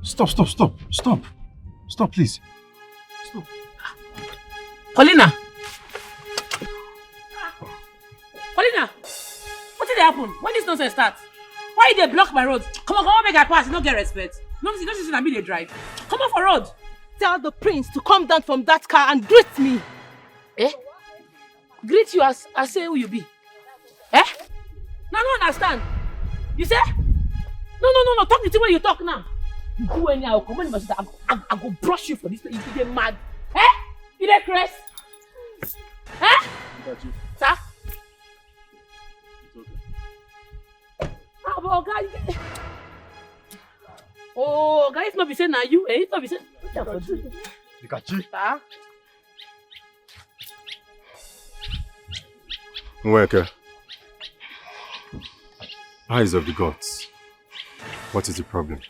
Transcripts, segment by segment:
Stop, please. Stop. Paulina, what did happen? When this nonsense starts? Why did they block my road? Come on, make I pass. You don't get respect. No, you don't see that me they drive. Come on for road. Tell the prince to come down from that car and greet me. Eh? Greet you as say who you be. Eh? No, I don't understand. You say? No. Talk the thing when you talk now. You do any, I'll come on, I go brush you for this. You get mad. Eh? You get crest? Eh? DIKACHI. Sir? It's okay. Oh, God. Oh, guys, not be saying now you. Eh? Not be saying. DIKACHI. Sir? Nweke. Eyes of the gods. What is the problem?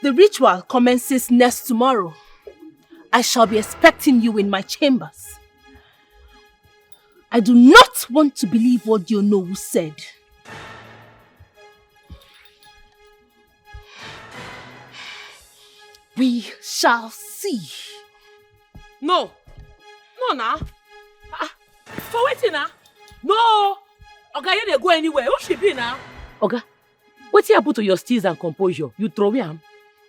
The ritual commences next tomorrow. I shall be expecting you in my chambers. I do not want to believe what Dionowu said. We shall see. No now. For waiting now. No. Okay, you didn't go anywhere. Who should be now? Okay. What you happen to your steeze and composure? You throw him?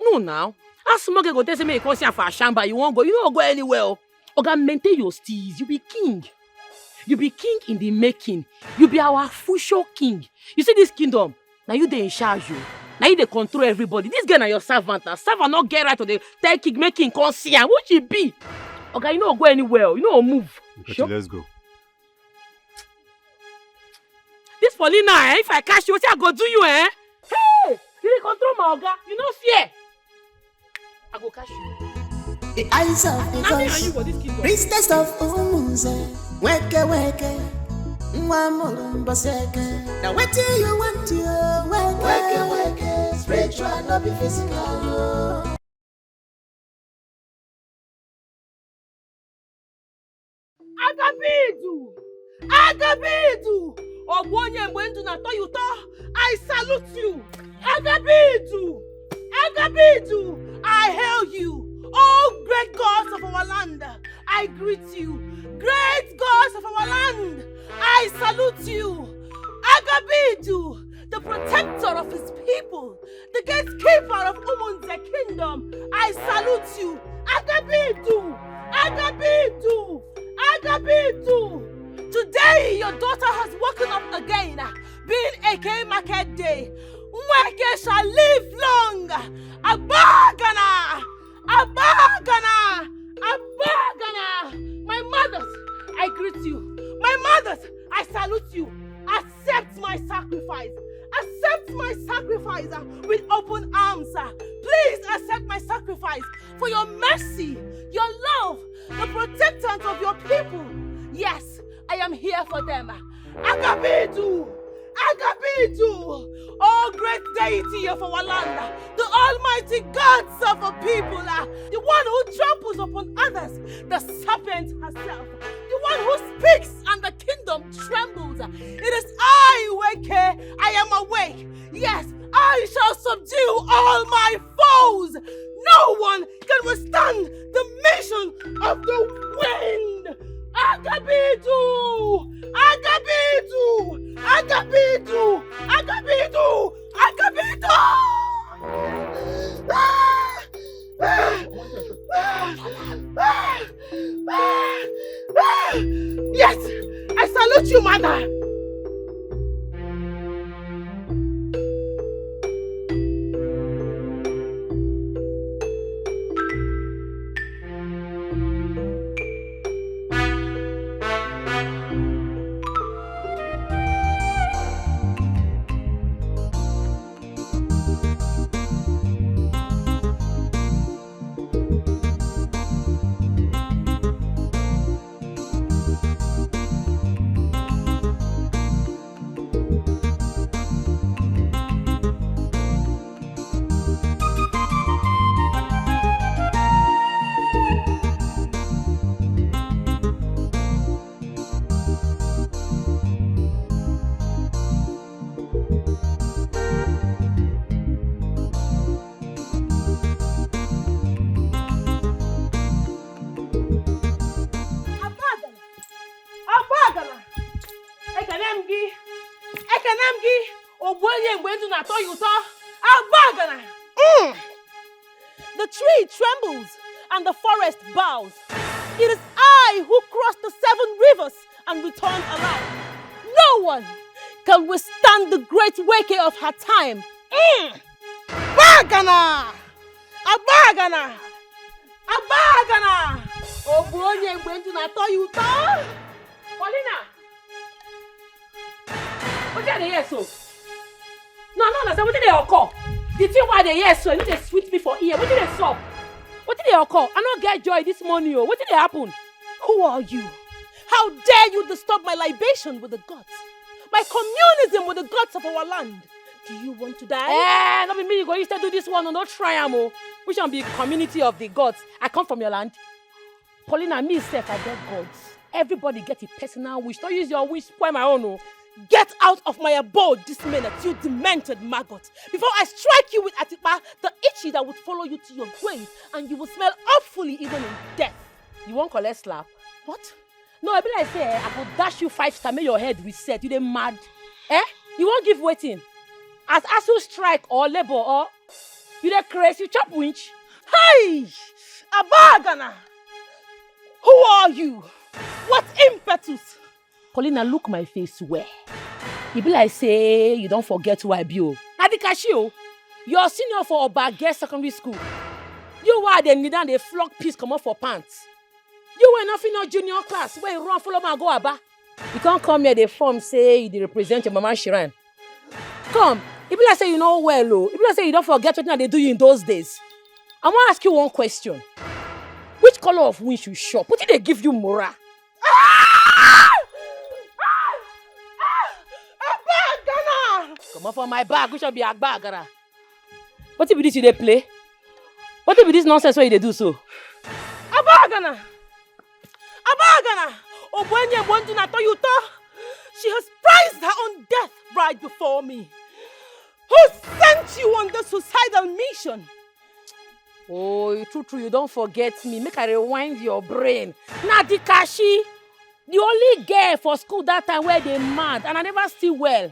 No now. As small go tell me you come here for a shamba, you won't go. You don't go anywhere. Okay, maintain your steeze. You be king. You be king in the making. You be our future king. You see this kingdom? Now you they in charge you. Now you they control everybody. This guy na your servant. Servant not get right to the tell king making conscience. What you be? Okay, you don't go anywhere. You don't move. Sure. Let's go. This Paulina, if I catch you, what I go do you, eh? Hey! You dey control my oga. You no fear. I go catch you. The eyes of the gods, priestess of Umuze, weke, mwamulumba seke. Now what do you want to, weke, spiritual, not be physical. Agabidu! Obonye mwendu na to you to. I salute you. Agabidu! I hail you. Oh, great gods of our land, I greet you. Great gods of our land, I salute you. Agabidu, the protector of his people, the gatekeeper of Umunze kingdom, I salute you. Agabidu! Today your daughter has woken up again, being a market day. Nweke shall live long. Abagana! My mothers, I greet you. My mothers, I salute you. Accept my sacrifice. With open arms. Please accept my sacrifice for your mercy, your love, the protectant of your people. Yes, I am here for them. Agabidu! Oh, great deity of our land, the almighty gods of our people, the one who tramples upon others, the serpent herself, the one who speaks and the kingdom trembles. It is I, Weke, I am awake. Yes, I shall subdue all my foes. No one can withstand the mission of the wind. Agabidu! Yes, I salute you, mother. Ekenamgi, Oboye went to Nato Yuta, Abagana. The tree trembles and the forest bows. It is I who crossed the 7 rivers and returned alive. No one can withstand the great wake of her time. Bagana! Abagana! Abagana! Oboye went to Nato Yuta. Paulina! What did they hear so? No, what did they occur? The thing why they hear so, you they sweet me for ear. What did they stop? What did they occur? I don't get joy this morning. What did they happen? Who are you? How dare you disturb my libation with the gods? My communism with the gods of our land. Do you want to die? Not be me. You go instead do this one or not try amo. We shall be community of the gods. I come from your land. Paulina, me self, I get gods. Everybody get a personal wish. Don't use your wish spoil my own. Oh. Get out of my abode this minute, you demented maggot. Before I strike you with Atipa, the itchy that would follow you to your grave, and you will smell awfully even in death. You won't collect slap? What? No, I be like say, I could dash you 5 star, make your head reset. You dey mad? You won't give waiting. As ASU strike or labor or you dey crazy, you chop winch. Hey! Abagana! Who are you? What impetus? Paulina, look my face where. You be like say you don't forget who I be. DIKACHI, you're senior for Obage Secondary School. You were the need and they flock piece come up for pants. You were not in your junior class where you run follow my go aba. You can't come here, they form say you represent your mama Shiran. Come, if you say you know well, oh. If you say you don't forget what they do you in those days. I want to ask you one question. Which color of wind you shop? What did they give you, Mora? Come on for my bag, which shall be a bagara. What if this you they play? What if this nonsense where you do so? Abagana! Abagana! Obwenye Bondu na Toyota. She has prized her own death right before me. Who sent you on the suicidal mission? Oh, true, you don't forget me. Make I rewind your brain. Now, DIKACHI, the only girl for school that time where they mad, and I never still well.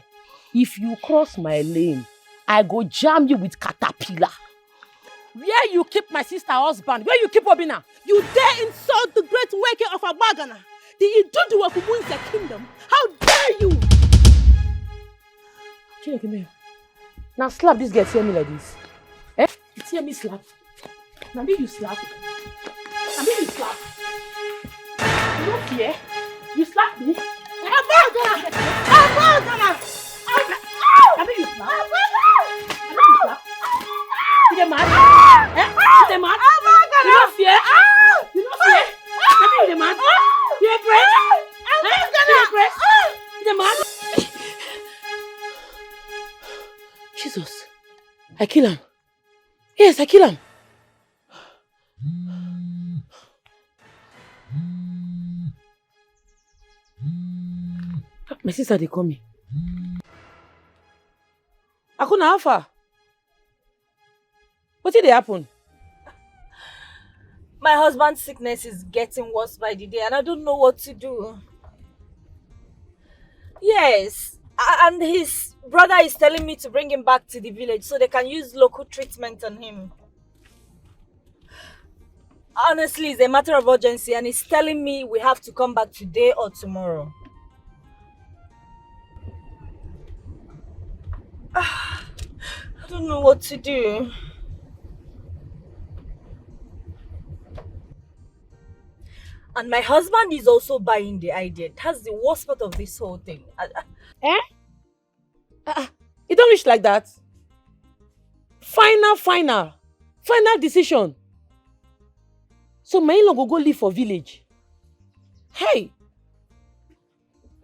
If you cross my lane, I go jam you with caterpillar. Where you keep my sister husband? Where you keep Obina? You dare insult the great wake of Abagana, the Idudu of Ubun's kingdom? How dare you? Chineke, now slap this girl, hear me like this. You hear me slap? Now me you slap. Now me you slap. You don't fear? You slap me? Abagana! Abagana! Now me you slap. Now me you slap. You dey mad? You dey mad? You don't fear? You don't fear? Now me you dey mad? You dey crazy? You dey crazy? You dey mad? Jesus, I kill him. Yes, I kill him. My sister, they call me. Akuna, how far? What did they happen? My husband's sickness is getting worse by the day and I don't know what to do. Yes, and his brother is telling me to bring him back to the village so they can use local treatment on him. Honestly, it's a matter of urgency and he's telling me we have to come back today or tomorrow. I don't know what to do. And my husband is also buying the idea. That's the worst part of this whole thing. It don't reach like that. Final decision. So my in-law go live for village. Hey!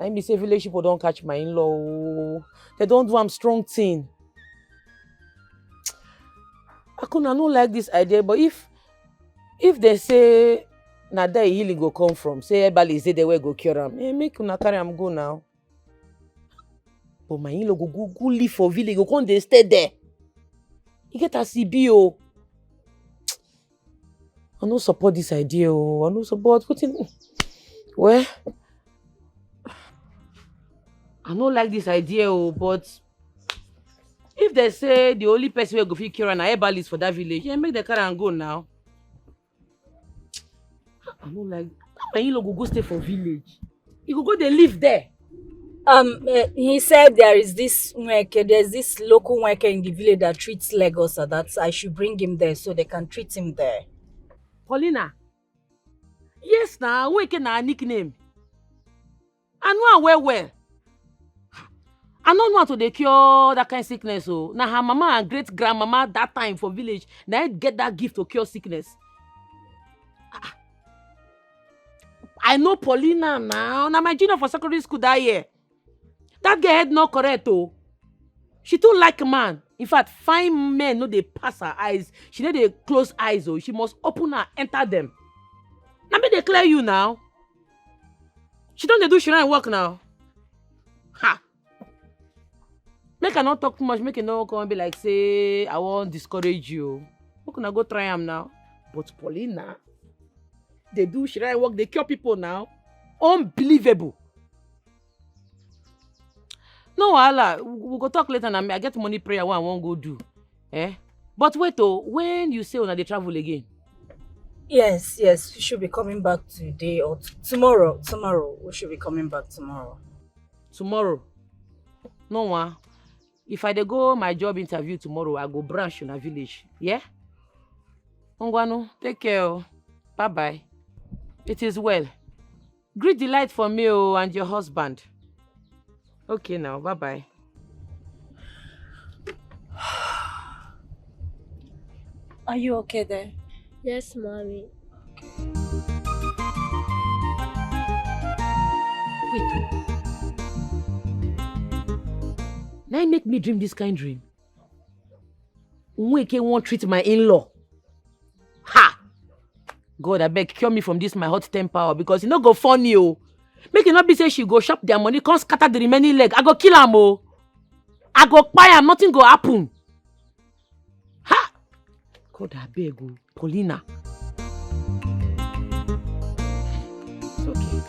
I mean say village people don't catch my in-law. They don't do am strong thing. I don't like this idea, but if they say na there healing go come from, say everybody say they will go cure am. Make una carry am go now. But my in-law go live for village, go come dey stay there. You get a CBO. I no support this idea. I no support. Well, I don't like this idea, but if they say the only person will go fit cure na herbalist for that village, yeah, make the car and go now. I don't like. My in-law go stay for village. He go they live there. He said there's this local worker in the village that treats Lagos, so that I should bring him there so they can treat him there. Paulina. Yes, now Weke na nickname. I know well. I don't know how to cure that kind of sickness. So now her mama and great grandmama that time for village, now I get that gift to cure sickness. I know Paulina now. Now my junior for secondary school that year. That girl head not correct oh. She too like a man. In fact, fine men no they pass her eyes. She need they close eyes oh. She must open her, enter them. Now me declare you now. She don't do she don't work now. Ha. Make her not talk too much. Make her not come and be like say I won't discourage you. How can I go try him now? But Paulina, they do she don't work. They cure people now. Unbelievable. No, Allah, we'll go talk later and I get money prayer what I won't go do. But wait oh, when you say when they travel again? Yes, we should be coming back today or tomorrow. Tomorrow, we should be coming back tomorrow. Tomorrow? No, if I dey go my job interview tomorrow, I go branch in a village. Yeah? Ongwanu, take care. Bye-bye. It is well. Great delight for me and your husband. Okay now, bye-bye. Are you okay there? Yes, mommy. Wait. Now make me dream this kind of dream. Nweke won't treat my in-law. Ha! God, I beg, cure me from this my hot temper because you no go funny oh. Make it not be say she go shop their money, come scatter the remaining leg. I go kill am oh. I go buy am, nothing go happen. Ha! God, I beg oh. Paulina. It's okay.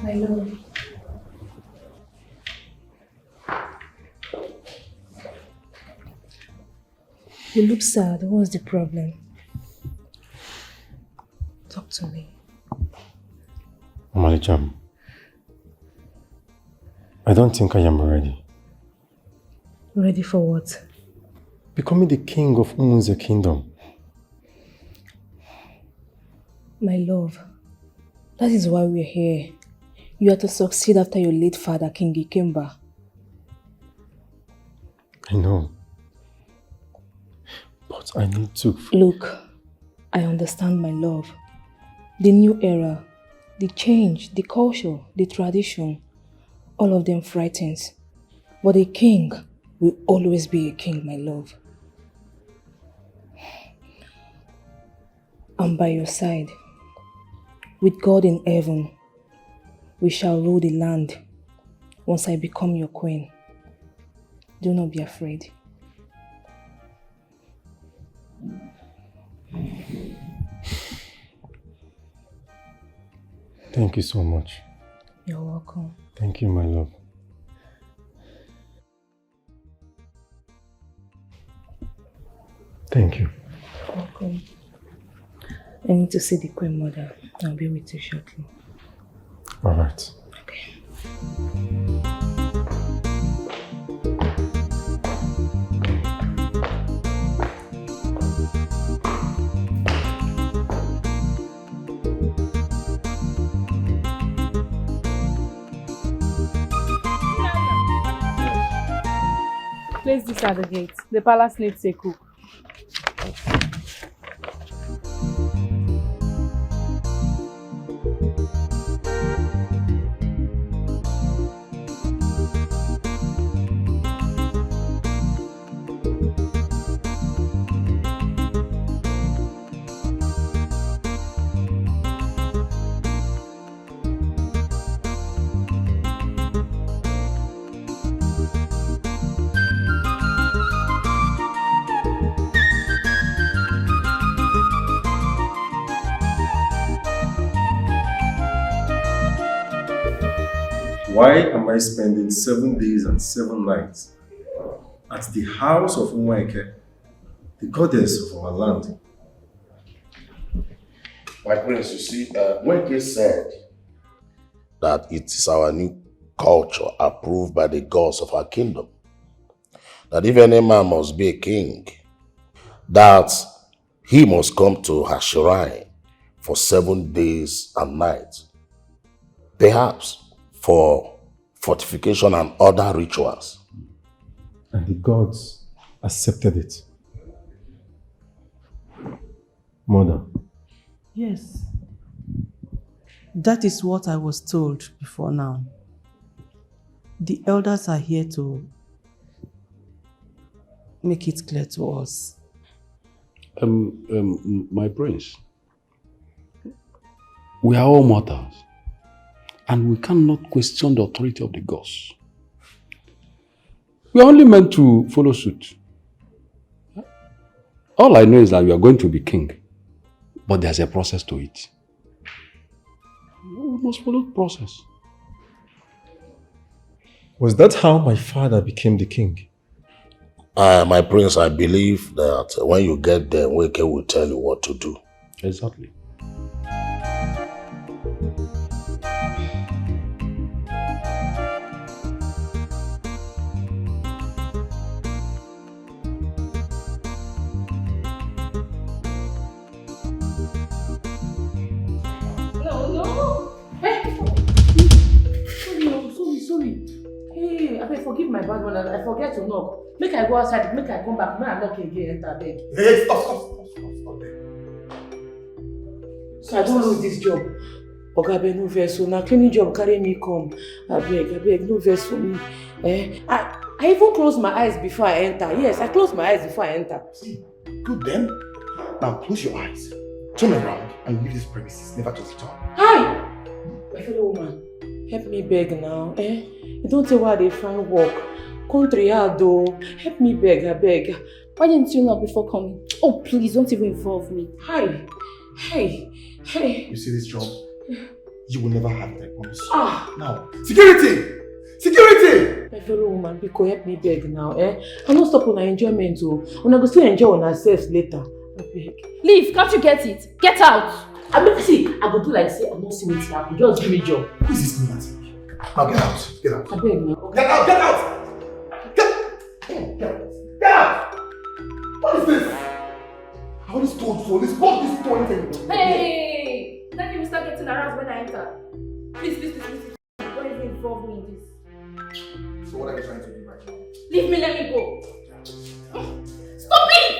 My love. You look sad. What's the problem? Talk to me. Omalicham, I don't think I am ready. Ready for what? Becoming the king of Umunze kingdom. My love, that is why we're here. You are to succeed after your late father, King Ikemba. I know. But I need to... Look, I understand, my love. The new era, the change, the culture, the tradition, all of them frightens. But a king will always be a king, my love. I'm by your side. With God in heaven, we shall rule the land once I become your queen. Do not be afraid. Thank you so much. You're welcome. Thank you, my love. Thank you. Welcome. I need to see the Queen Mother. I'll be with you shortly. All right. Okay. Place this at the gate. The palace needs a cook. Why am I spending 7 days and 7 nights at the house of Nweke, the goddess of our land? My prince, you see, Nweke said that it is our new culture approved by the gods of our kingdom. That if any man must be a king, that he must come to her shrine for 7 days and nights. Perhaps for fortification and other rituals. And the gods accepted it. Mother. Yes. That is what I was told before now. The elders are here to make it clear to us. My prince, we are all mortals, and we cannot question the authority of the gods. We are only meant to follow suit. All I know is that we are going to be king, but there's a process to it. We must follow the process. Was that how my father became the king? My prince, I believe that when you get there, Nweke will tell you what to do. Exactly. Forgive my bad one, I forget to knock. Make I go outside, make I come back, make I knock again, enter bed. Hey, stop there. So I don't lose this job. Ogabe, no verse, so now cleaning job carry me come. I beg, no verse for me. I even close my eyes before I enter. Yes, I close my eyes before I enter. See, good then. Now close your eyes, turn around and leave this premises, never to return. Hi! My fellow woman, help me beg now. You don't say why they find work. Country hard though. Help me beg, I beg. Why didn't you knock before coming? Oh, please, don't even involve me. Hi. Hey. You see this job? You will never have it, I promise you. Now. Security! Security! My fellow woman, because help me beg now, I'm not stopping on enjoyment too. When I go still enjoy on ourselves later. I beg. Leave, can't you get it? Get out! I mean, see, I go do like say I'm not seeing it happen. Just give me job. Who is this lunatic? Now get out. Get out. I beg now. Get out! Get out! Get out! What is this? I already told you. Let's block this door. Hey! Let me start getting aroused when I enter. Please. Don't even involve me in this. So what are you trying to do right now? Leave me, let me go. Stop it!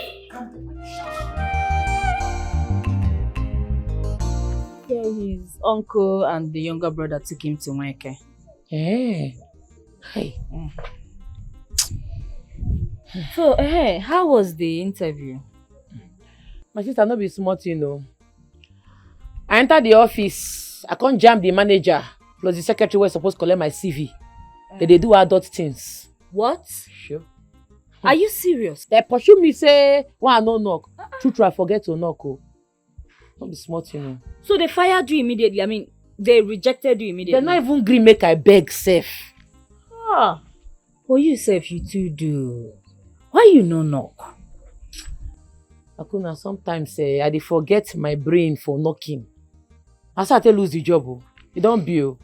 Yeah, his uncle and the younger brother took him to Nweke. Hey. So, how was the interview? My sister no be smart, you know. I entered the office. I can't jam the manager plus the secretary was supposed to collect my CV. They do adult things. What? Sure. Are you serious? They pursue me say, why I no knock? True, I forget to knock. Don't be smart, you know. So they fired you immediately? I mean, they rejected you immediately? They're not even agree make I beg safe. For you safe, you too do. Why you no knock? Akuna, sometimes I dey forget my brain for knocking. I start to lose the job. You don't be. Oh,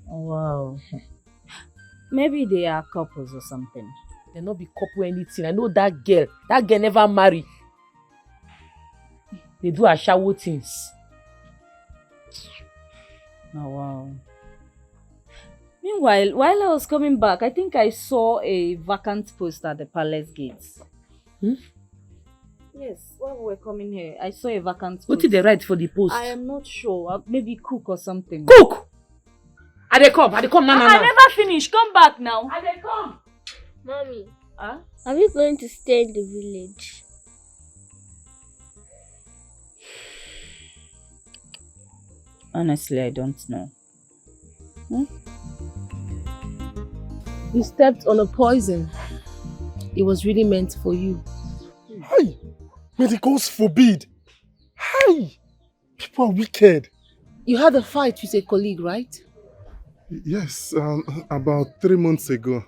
wow. Maybe they are couples or something. They not be couple anything. I know that girl. That girl never marry. They do ashawo things. Oh, wow. Meanwhile, while I was coming back, I think I saw a vacant post at the palace gates. Yes, while we were coming here, I saw a vacant post. What did they write for the post? I am not sure. Maybe cook or something. Cook! I dey come now. I never finished. Come back now. I dey come. Mommy, are we going to stay in the village? Honestly, I don't know. You stepped on a poison. It was really meant for you. Hey! May the gods forbid! Hey! People are wicked. You had a fight with a colleague, right? Yes, about 3 months ago.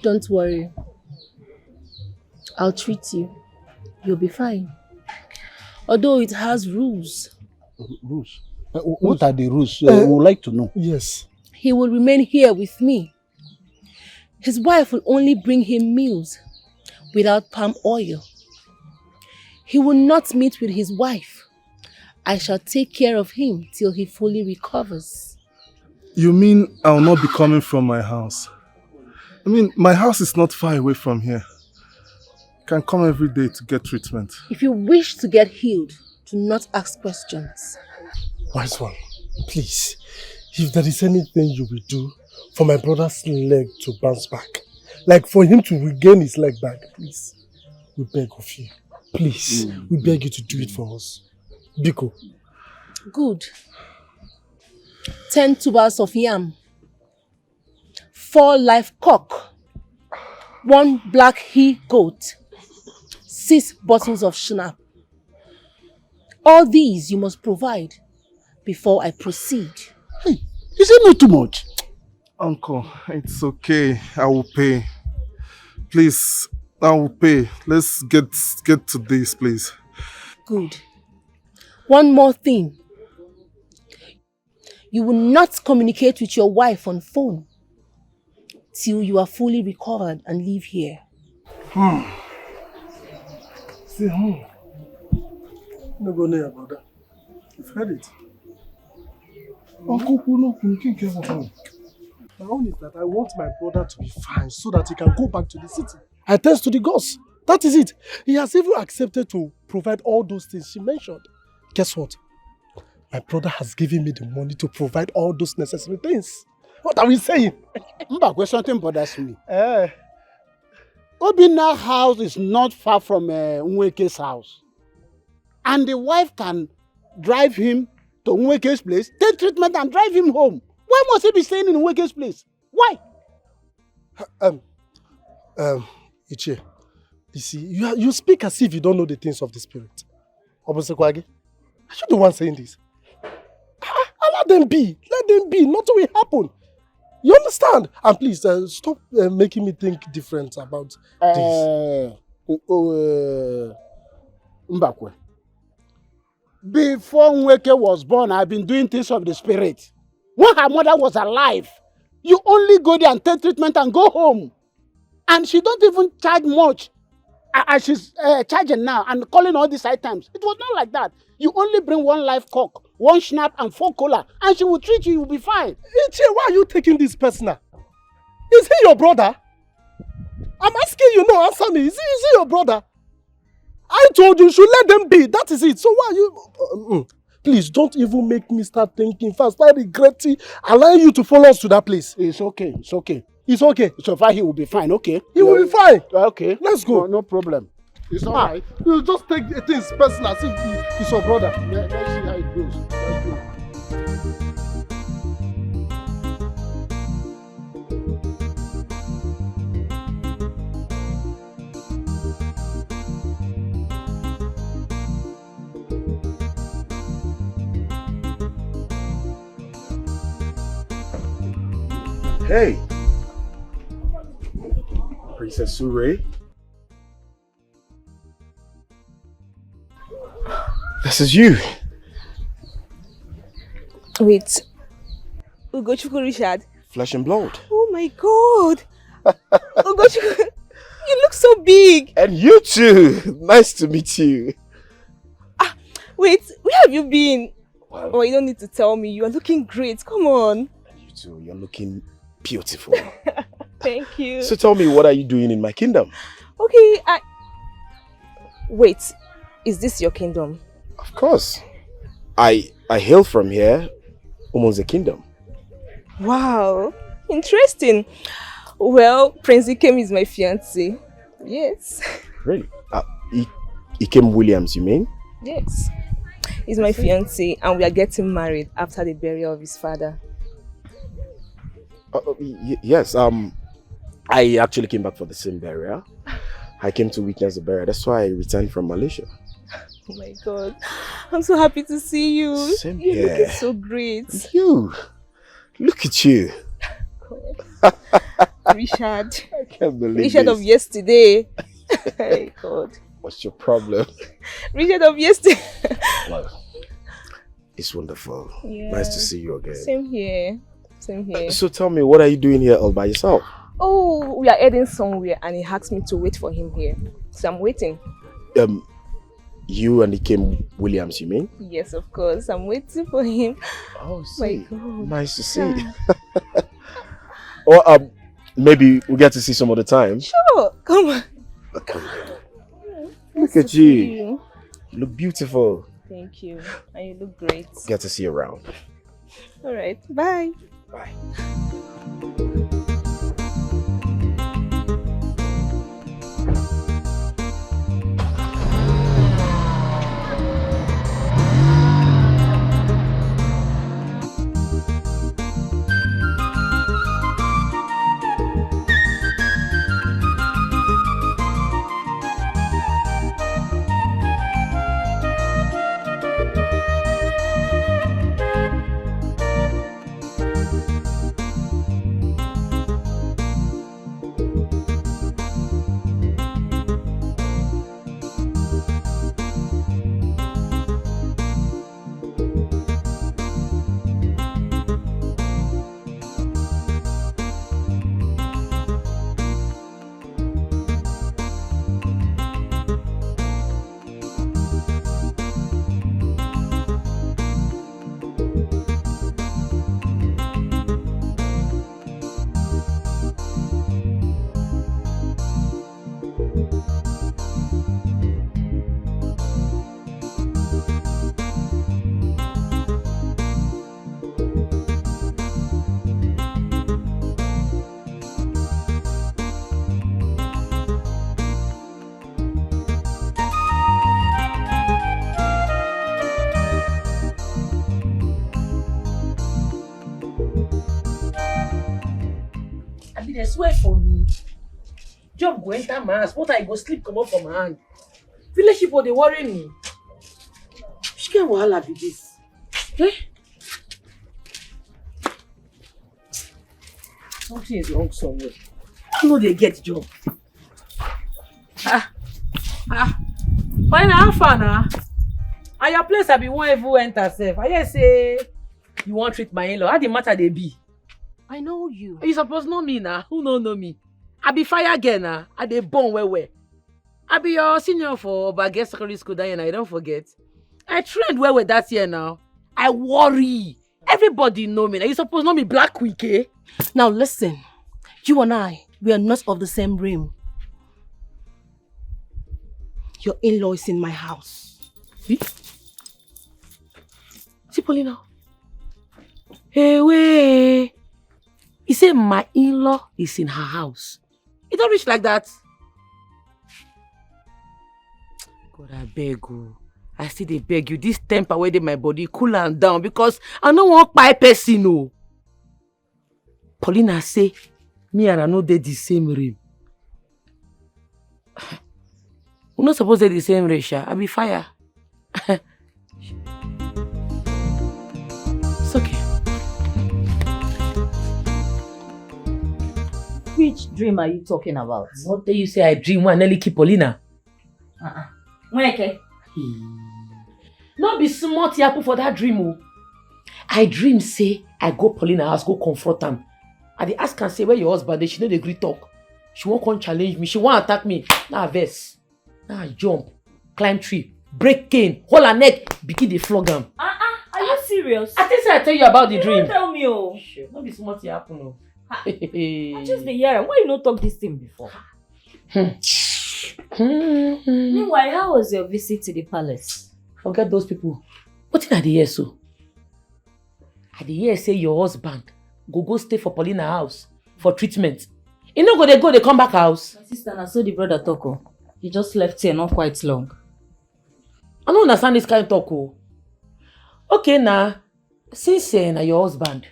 Don't worry. I'll treat you. You'll be fine. Although it has rules. Rules? What are the rules? We would like to know. Yes. He will remain here with me. His wife will only bring him meals without palm oil. He will not meet with his wife. I shall take care of him till he fully recovers. You mean I'll not be coming from my house? I mean, my house is not far away from here. I can come every day to get treatment. If you wish to get healed, do not ask questions. Wise one, please, if there is anything you will do for my brother's leg to bounce back, like for him to regain his leg back, please, we beg of you. Please, we beg you to do it for us. Biko. Good. 10 tubers of yam, 4 live cock, 1 black he-goat, 6 bottles of schnapp. All these you must provide before I proceed. Hey, is it not too much? Uncle, it's okay. I will pay. Please, I will pay. Let's get to this, please. Good. One more thing. You will not communicate with your wife on phone till you are fully recovered and leave here. Say, no go near about that. You've heard it. Uncle, no, you can't care for him. My own is that I want my brother to be fine so that he can go back to the city. I thanks to the gods. That is it. He has even accepted to provide all those things she mentioned. Guess what? My brother has given me the money to provide all those necessary things. What are we saying? Mbakwe, something bothers me. Obina's house is not far from Nweke's house. And the wife can drive him to Nweke's place, take treatment and drive him home. Why must he be staying in Nweke's place? Why? Ichie, you see, you speak as if you don't know the things of the spirit. Obosekwagi, are you the one saying this? Allow them be. Let them be. Nothing will happen. You understand? And please, stop making me think different about this. Mbakwe. Before Nweke was born, I've been doing things of the spirit. When her mother was alive, you only go there and take treatment and go home. And she don't even charge much. As she's charging now and calling all these items. It was not like that. You only bring 1 live cock, 1 schnapp and 4 cola, and she will treat you, you will be fine. Ichie, why are you taking this personal? Is he your brother? I'm asking you, no, answer me. Is he your brother? I told you should let them be. That is it. So why are you... Please, don't even make me start thinking fast. I regret allowing you to follow us to that place. It's okay. It's okay. It's okay. So far, he will be fine, okay? He will be fine. Okay. Let's go. No problem. It's all right. You just take things personal as if he's your brother. Let's see how it goes. Let's go. Hey, Princess Sure. This is you. Wait, Ugochukwu Richard? Flesh and blood. Oh my God! Ugochukwu, you look so big! And you too! Nice to meet you. Wait, where have you been? Well, oh, you don't need to tell me. You are looking great. Come on. And you too. You're looking beautiful. Thank you. So tell me, what are you doing in my kingdom? Okay, Wait, is this your kingdom? Of course. I hail from here, Umunze Kingdom. Wow, interesting. Well, Prince Ikem is my fiancé. Yes. Really? Ikem Williams, you mean? Yes. He's my fiancé and we are getting married after the burial of his father. Yes, I actually came back for the same burial. I came to witness the burial. That's why I returned from Malaysia. Oh my God. I'm so happy to see you. Same You're here. looking so great. You. Look at you. Richard. I can't believe Richard this. of yesterday. Hey God. What's your problem? Richard of yesterday. Well, it's wonderful. Yeah. Nice to see you again. Same here. Same here. So tell me, what are you doing here all by yourself? Oh, we are heading somewhere and he asked me to wait for him here. So I'm waiting. You and Ikem Williams, you mean? Yes, of course. I'm waiting for him. Oh, my God. Nice to see. Or maybe we'll get to see some other time. Sure. Come on. Come on. Look at you. You look beautiful. Thank you. And you look great. Get to see you around. All right. Bye. Bye. They swear for me. Job go enter my house, but I go sleep come up from my hand. Village people they worry me. Which kind wahala be this? Eh? Something is wrong somewhere. I know they get job. Why na how far na? And your place I be one even enter safe. I hear say you want treat my in-law. How the matter they be? I know you. You suppose know me now. Who no know me? I be fire girl now. I dey born where. I be your senior for Baguette Secondary School that year now. I don't forget. I trained where that year now. I worry. Everybody know me now. You suppose know me black quick, eh? Now listen. You and I, we are not of the same realm. Your in-law is in my house. See, Paulina. Hey, wait. He said my in-law is in her house. It don't reach like that. God, I beg you. I still dey beg you. This temper where dey my body cool and down because I no want buy person no. Paulina say, me and I know they the same realm. We're not supposed to be the same race. I be fire. It's okay. Which dream are you talking about? What do you say I dream when Nelly keep Paulina? Where? Not be smart happen for that dream. Oh. I dream say I go Paulina house, go confront am. I dey ask and say where your husband is, she no dey gree talk. She won't come challenge me, she won't attack me. Now verse. Now I jump, climb tree, break cane, hold her neck, begin dey flog am. Are you serious? I think I tell you about the dream. Don't tell me, oh. Sure. Not be smart happen. Oh. I just the hear. Why you not talk this thing before? Meanwhile, how was your visit to the palace? Forget those people. What did I hear so? I hear say your husband go stay for Paulina house for treatment. You know they come back house. My sister, I saw the brother talk. Oh. He just left here not quite long. I don't understand this kind of talk. Oh. Okay, now, since na your husband,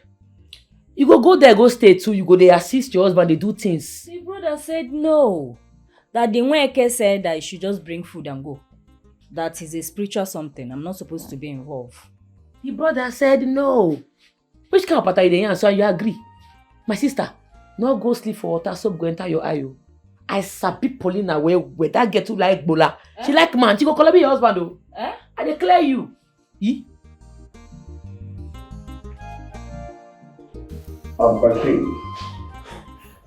you go there, go stay too. You go there assist your husband, they do things. The brother said no. That the Nweke said that you should just bring food and go. that is a spiritual something. I'm not supposed to be involved. The brother said no. Which kind of pattern you dey yarn so you agree? My sister, no go sleep for water, soap go enter your eye. I sabi Paulina where that get to like bola. She like man, she go call me your husband though. I declare you. My king,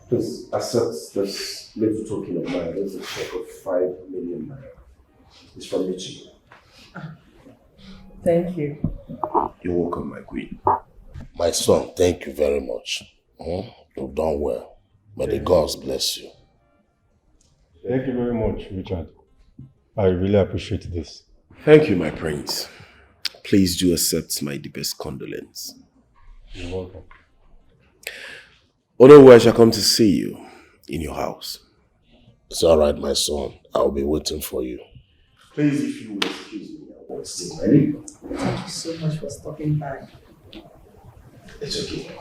please accept this little token of mine. There's a check of 5 million naira. It's from me to you. Thank you. You're welcome, my queen. My son, thank you very much. You've done well. May the gods bless you. Thank you very much, Richard. I really appreciate this. Thank you, my prince. Please do accept my deepest condolence. You're welcome. Although I shall come to see you in your house. It's all right, my son. I'll be waiting for you. Please, if you will excuse me, I want to say my name. Thank you so much for stopping by. It's okay.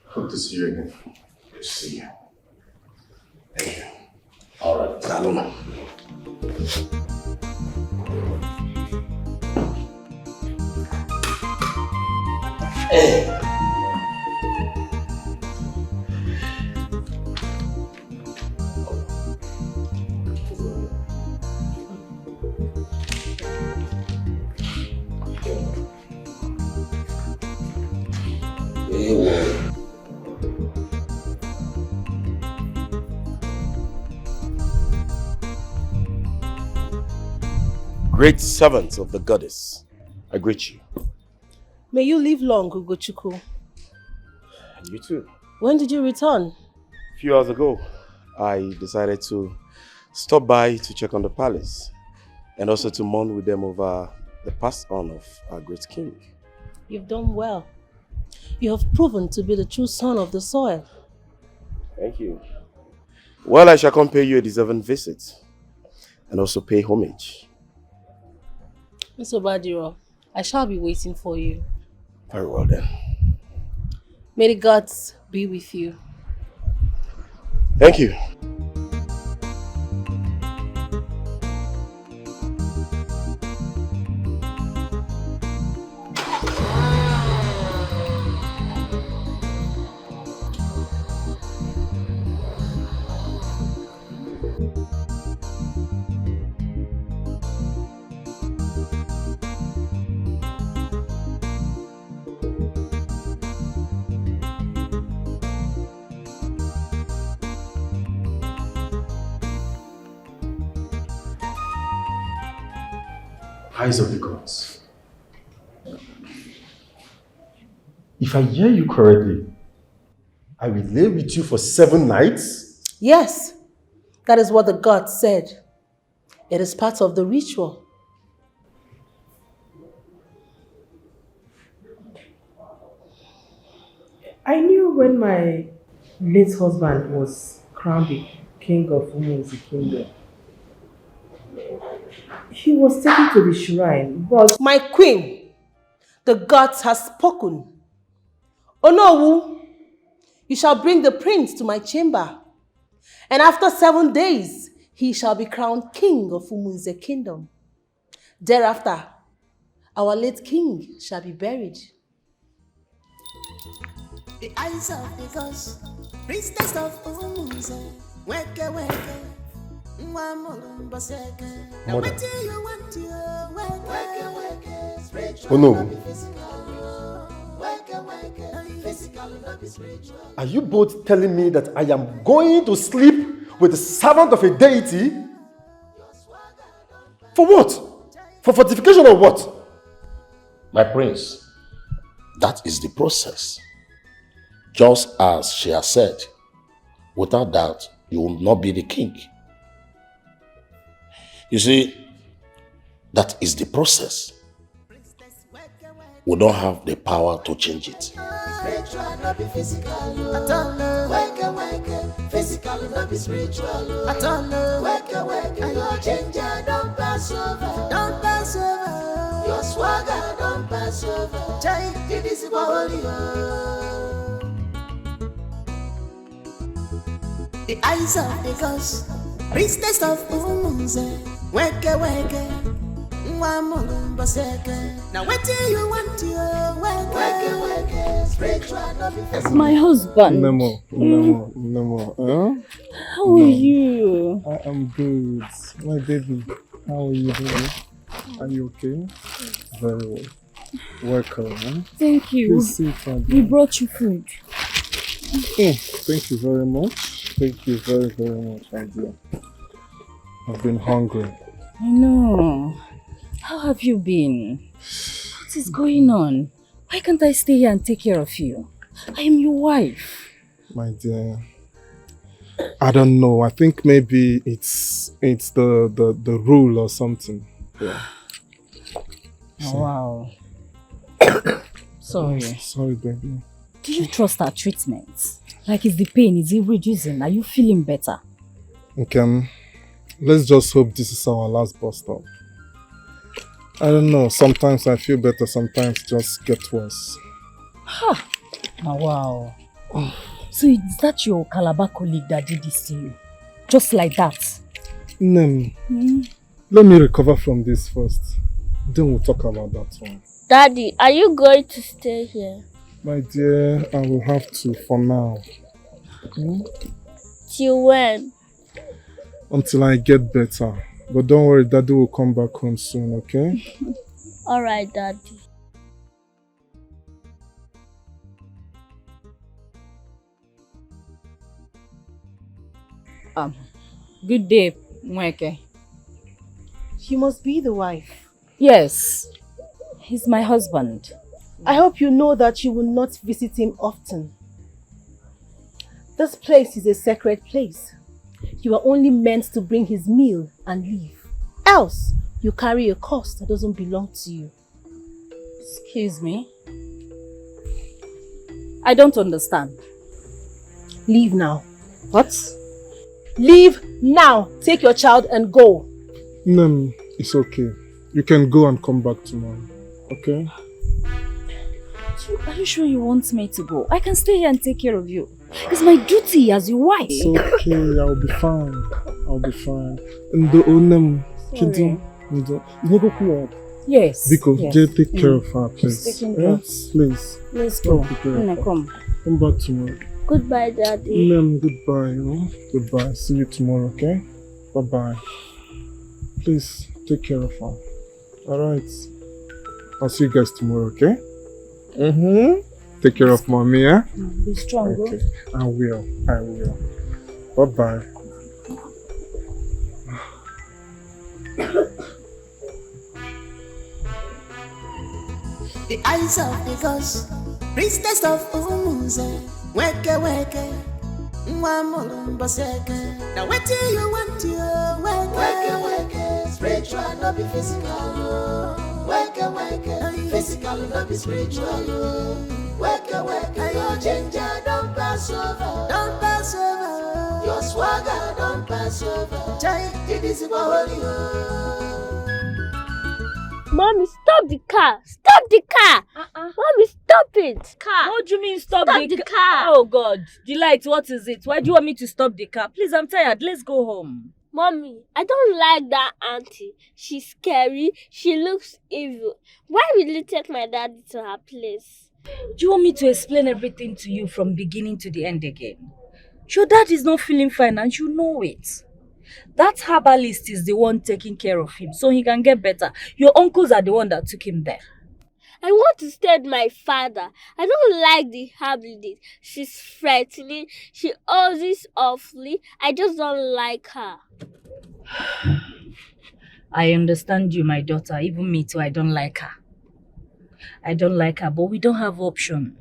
Hope to see you again. Good to see you. Thank you. All right, Saloma. Hey. Great servants of the goddess, I greet you. May you live long, Ugochukwu. You too. When did you return? A few hours ago, I decided to stop by to check on the palace and also to mourn with them over the passed on of our great king. You've done well. You have proven to be the true son of the soil. Thank you. Well, I shall come pay you a deserving visit and also pay homage. Mr. Badiro, I shall be waiting for you. Very well then. May the gods be with you. Thank you. Eyes of the gods. If I hear you correctly, I will lay with you for 7 nights? Yes, that is what the gods said. It is part of the ritual. I knew when my late husband was crowned the king of Umuzi Kingdom, he was taken to the shrine, but... My queen, the gods have spoken. Onowu, you shall bring the prince to my chamber, and after 7 days, he shall be crowned king of Umuzi Kingdom. Thereafter, our late king shall be buried. The eyes of the gods, priestess of Umuzi, weke weke. Oh no. Are you both telling me that I am going to sleep with the servant of a deity? For what? For fortification or what? My prince, that is the process. Just as she has said, without that, you will not be the king. You see, that is the process. We don't have the power to change it. The eyes of the gods, priestess of Umuzi. Weke weke, mwamulu baseke. Now what do you want to? Weke weke, spiritual no be physical. My husband. No more. Huh? How are you? I am good. My baby, how are you doing? Are you okay? Very well. Welcome. Huh? Thank you. Please sit down. We brought you food. Thank you very much. Thank you very, very much, my dear. I've been hungry. I know. How have you been? What is going on? Why can't I stay here and take care of you? I am your wife. My dear, I don't know. I think maybe it's the rule or something. Yeah. Oh, wow. Sorry. Sorry, baby. Do you trust our treatment? Like, is the pain, is it reducing? Are you feeling better? Okay. Let's just hope this is our last bus stop. I don't know. Sometimes I feel better. Sometimes just get worse. Ha! Oh, wow. So is that your Calabar colleague that did this to you? Just like that? Let me recover from this first. Then we'll talk about that one. Daddy, are you going to stay here? My dear, I will have to for now. Till when? Until I get better. But don't worry, Daddy will come back home soon, okay? Alright, Daddy. Good day, Mweke. She must be the wife. Yes, he's my husband. I hope you know that you will not visit him often. This place is a sacred place. You are only meant to bring his meal and leave. Else, you carry a cost that doesn't belong to you. Excuse me? I don't understand. Leave now. What? Leave now. Take your child and go. No, it's okay. You can go and come back tomorrow, okay? Are you sure you want me to go? I can stay here and take care of you. It's my duty as your wife. It's okay, I'll be fine. I'll be fine. And yes. Because yes. just take care of her, please. Yes, please. Let's go. Come back tomorrow. Goodbye, Daddy. Goodbye. Goodbye. See you tomorrow, okay? Bye-bye. Please take care of her. Alright. I'll see you guys tomorrow, okay? Take care of mommy, yeah? Be strong, okay. I will. Bye-bye. The eyes of the gods, priestess of Umuze, weke weke, mwamulu baseke. Now what do you want to? Weke weke, spiritual no be physical. Weke weke, physical no be spiritual. Weke weke, your ginger don't pass over, your swagger don't pass over. Jai, it is holy. Mommy, stop the car! Stop the car! Mommy, stop it! Car! What do you mean stop the car? Oh God, Delight, what is it? Why do you want me to stop the car? Please, I'm tired. Let's go home. Mommy, I don't like that auntie. She's scary. She looks evil. Why will you take my daddy to her place? Do you want me to explain everything to you from beginning to the end again? Your dad is not feeling fine and you know it. That herbalist is the one taking care of him so he can get better. Your uncles are the one that took him there. I want to stay with my father. I don't like the herbalist. She's threatening. She always awfully. I just don't like her. I understand you, my daughter. Even me too, I don't like her. But we don't have option.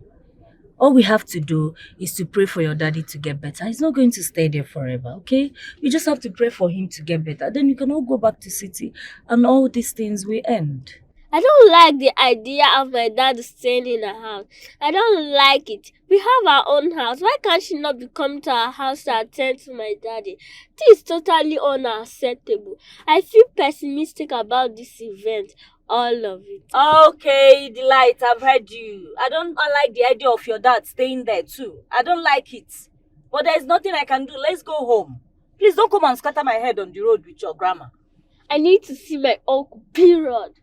All we have to do is to pray for your daddy to get better. He's not going to stay there forever, okay? We just have to pray for him to get better. Then you can all go back to city and all these things will end. I don't like the idea of my dad staying in a house. I don't like it. We have our own house. Why can't she not be coming to our house to attend to my daddy? This is totally unacceptable. I feel pessimistic about this event. All of it. Okay, Delight, I've heard you. I don't like the idea of your dad staying there too. I don't like it. But there's nothing I can do. Let's go home. Please don't come and scatter my head on the road with your grandma. I need to see my uncle, period.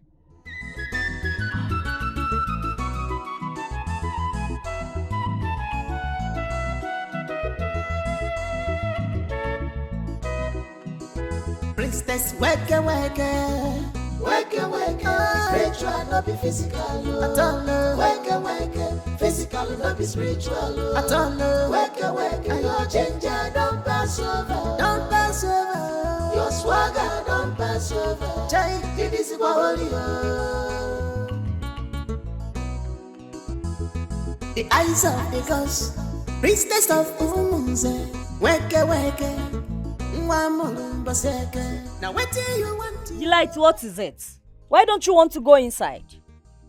Priestess, wake, spiritual, not be physical. At all, wake, physical, not be spiritual. At all, wake, your ginger don't pass over, don't pass over. Your swagger don't pass over. Jai, it is holy. The eyes of the gods, priestess of Umunze, wake. Now what do you want? Delight, what is it? Why don't you want to go inside?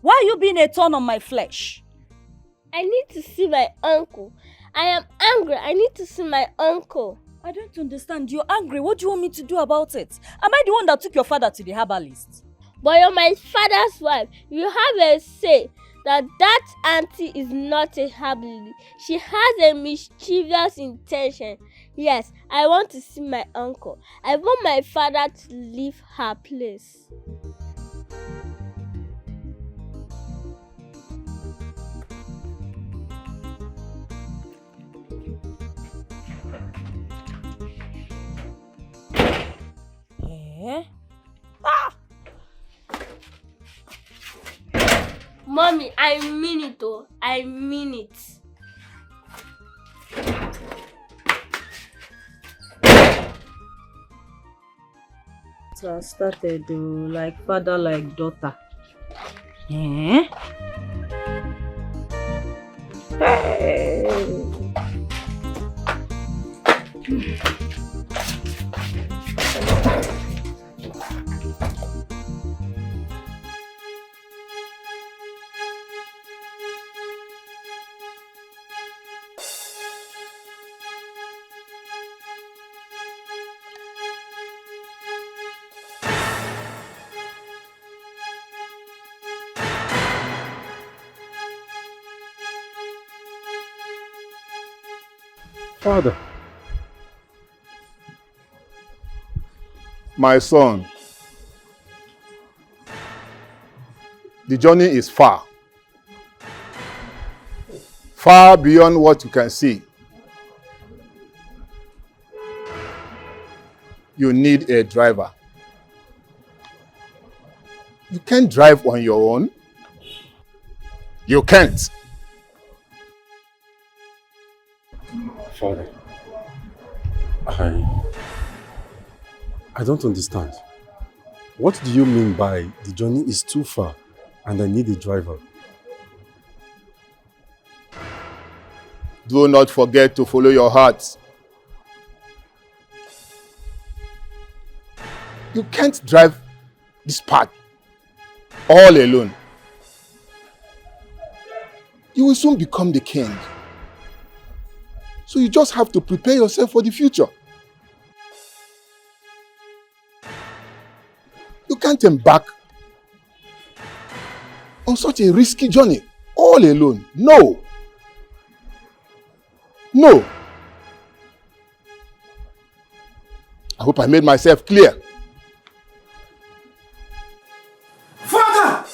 Why are you being a thorn on my flesh? I need to see my uncle. I am angry. I need to see my uncle. I don't understand. You're angry. What do you want me to do about it? Am I the one that took your father to the herbalist? But you're my father's wife. You have a say that auntie is not a herbalist. She has a mischievous intention. Yes, I want to see my uncle. I want my father to leave her place. Eh? Mommy, I mean it though. I mean it. So I started like father, like daughter. Eh? Hey. Father, my son, the journey is far beyond what you can see. You need a driver. You can't drive on your own. You can't. Father, I don't understand. What do you mean by the journey is too far and I need a driver? Do not forget to follow your heart. You can't drive this path all alone. You will soon become the king. So you just have to prepare yourself for the future. You can't embark on such a risky journey all alone. No. No. I hope I made myself clear. Father!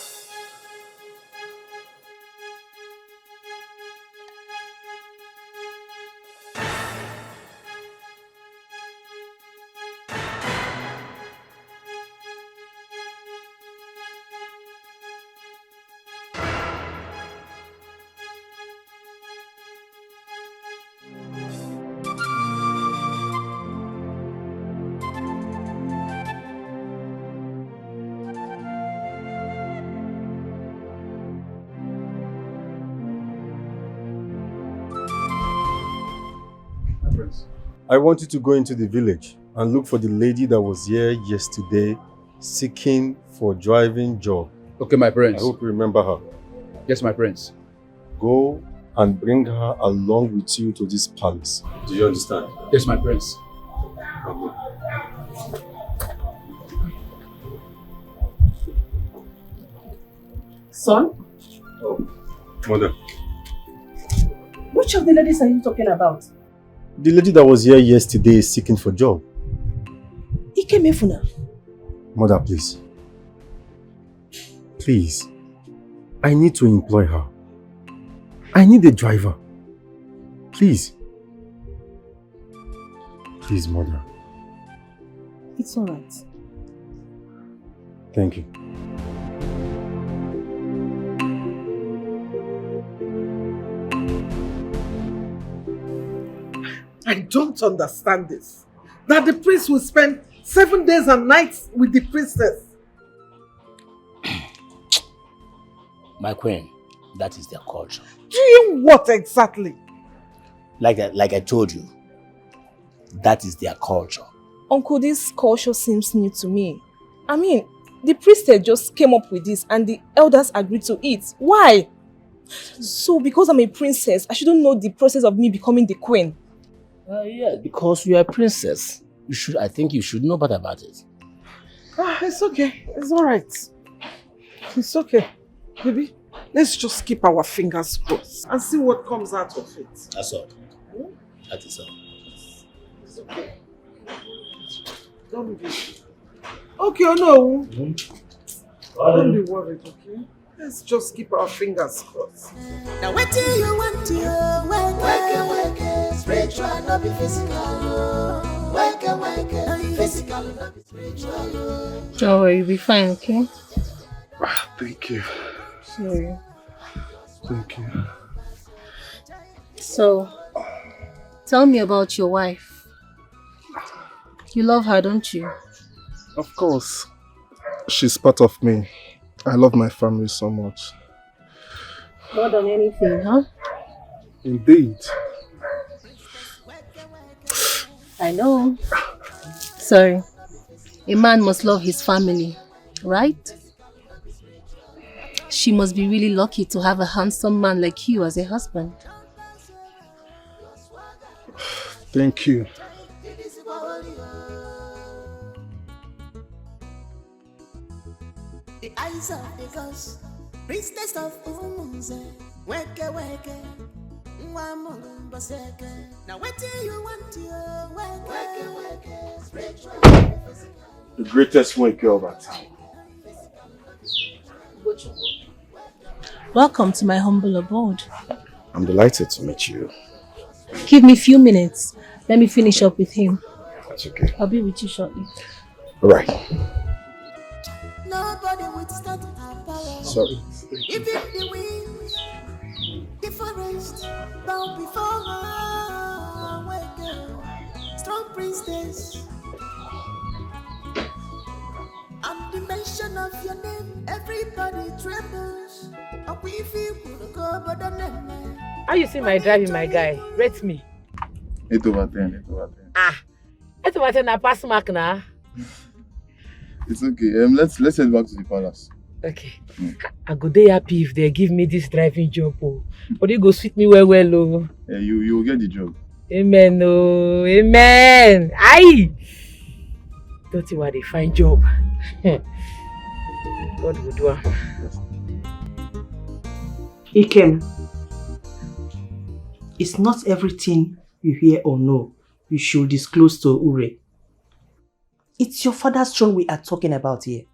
I want you to go into the village and look for the lady that was here yesterday seeking for driving job. Okay, my prince. I hope you remember her. Yes, my prince. Go and bring her along with you to this palace. Do you understand? Yes, my prince. Son? Oh, mother. Which of the ladies are you talking about? The lady that was here yesterday is seeking for job. Ikemefuna. Mother, please. Please. I need to employ her. I need a driver. Please. Please, Mother. It's alright. Thank you. I don't understand this. That the prince will spend 7 days and nights with the priestess. My queen, that is their culture. Doing what exactly? Like I told you, that is their culture. Uncle, this culture seems new to me. I mean, the priestess just came up with this and the elders agreed to it. Why? So because I'm a princess, I shouldn't know the process of me becoming the queen. Yeah, because you are a princess. I think you should know better about it. It's okay. It's alright. It's okay. Baby, let's just keep our fingers crossed and see what comes out of it. That's all. That is all. It's okay. Don't be... Okay, no. Don't be worried, okay? Let's just keep our fingers crossed. Now what do you want to work, spiritual, not be physical. Work, physical, not be spiritual. Don't worry, you'll be fine, okay? Thank you. Sorry. Thank you. So, tell me about your wife. You love her, don't you? Of course. She's part of me. I love my family so much. More than anything, huh? Indeed. I know. Sorry. A man must love his family, right? She must be really lucky to have a handsome man like you as a husband. Thank you. The eyes of the gods, priestess of Umuze, weke. Now what do you want to weke, spiritual. The greatest wake of our time. Welcome to my humble abode. I'm delighted to meet you. Give me a few minutes. Let me finish up with him. That's okay. I'll be with you shortly. All right. Nobody would start our power. Sorry. Even the wind, the forest, bow before her. Wake, strong priestess. At the mention of your name, everybody trembles. How you see my driving, my guy? Rate me. 8 over 10, 8 over 10. 8 over 10 na pass mark now. It's okay. Let's head back to the palace. Okay. I go dey happy if they give me this driving job. But you go sweet me well. Oh. Yeah, you will get the job. Amen. Oh, amen. Aye. Don't you want a fine job? God will do it. Ikem, it's not everything you hear or know you should disclose to Ure. It's your father's throne we are talking about here.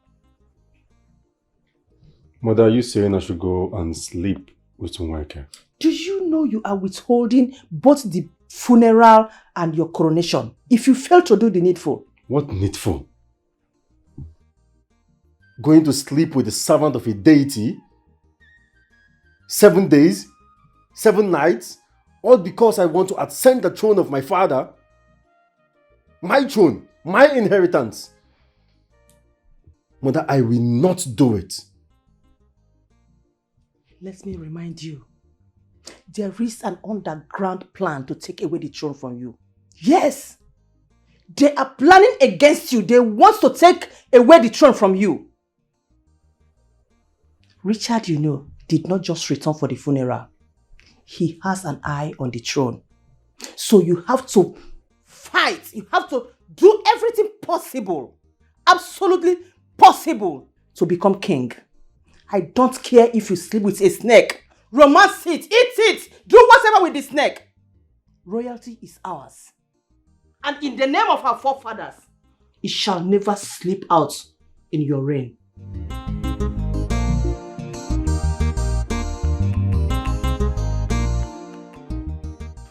Mother, are you saying I should go and sleep with Nweke? Do you know you are withholding both the funeral and your coronation if you fail to do the needful? What needful? Going to sleep with the servant of a deity? 7 days? 7 nights? All because I want to ascend the throne of my father? My throne, my inheritance. Mother, I will not do it. Let me remind you, there is an underground plan to take away the throne from you. Yes! They are planning against you. They want to take away the throne from you. Richard, you know, did not just return for the funeral. He has an eye on the throne. So you have to fight. You have to do everything possible, absolutely possible, to become king. I don't care if you sleep with a snake. Romance it, eat it, do whatever with the snake. Royalty is ours. And in the name of our forefathers, it shall never slip out in your reign.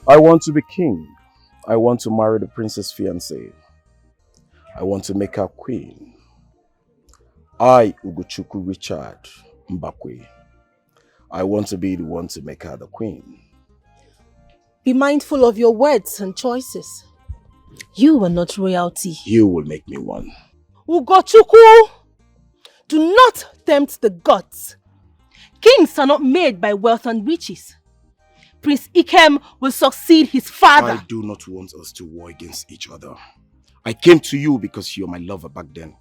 I want to be king. I want to marry the princess fiancée. I want to make her queen. I, Ugochukwu Richard Mbakwe. I want to be the one to make her the queen. Be mindful of your words and choices. You are not royalty. You will make me one. Ugochukwu! Do not tempt the gods. Kings are not made by wealth and riches. Prince Ikem will succeed his father. I do not want us to war against each other. I came to you because you're my lover back then.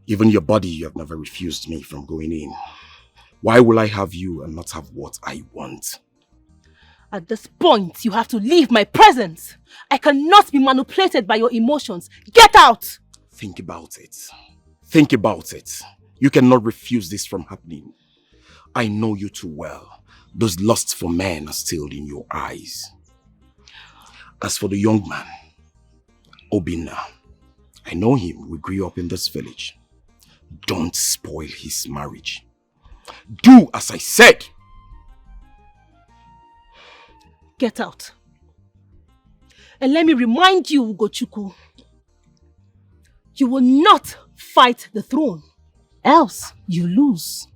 Even your body, you have never refused me from going in. Why will I have you and not have what I want? At this point, you have to leave my presence. I cannot be manipulated by your emotions. Get out! Think about it. Think about it. You cannot refuse this from happening. I know you too well. Those lusts for men are still in your eyes. As for the young man, Obinna, I know him. We grew up in this village. Don't spoil his marriage. Do as I said. Get out. And let me remind you, Ugochukwu, you will not fight the throne, else you lose.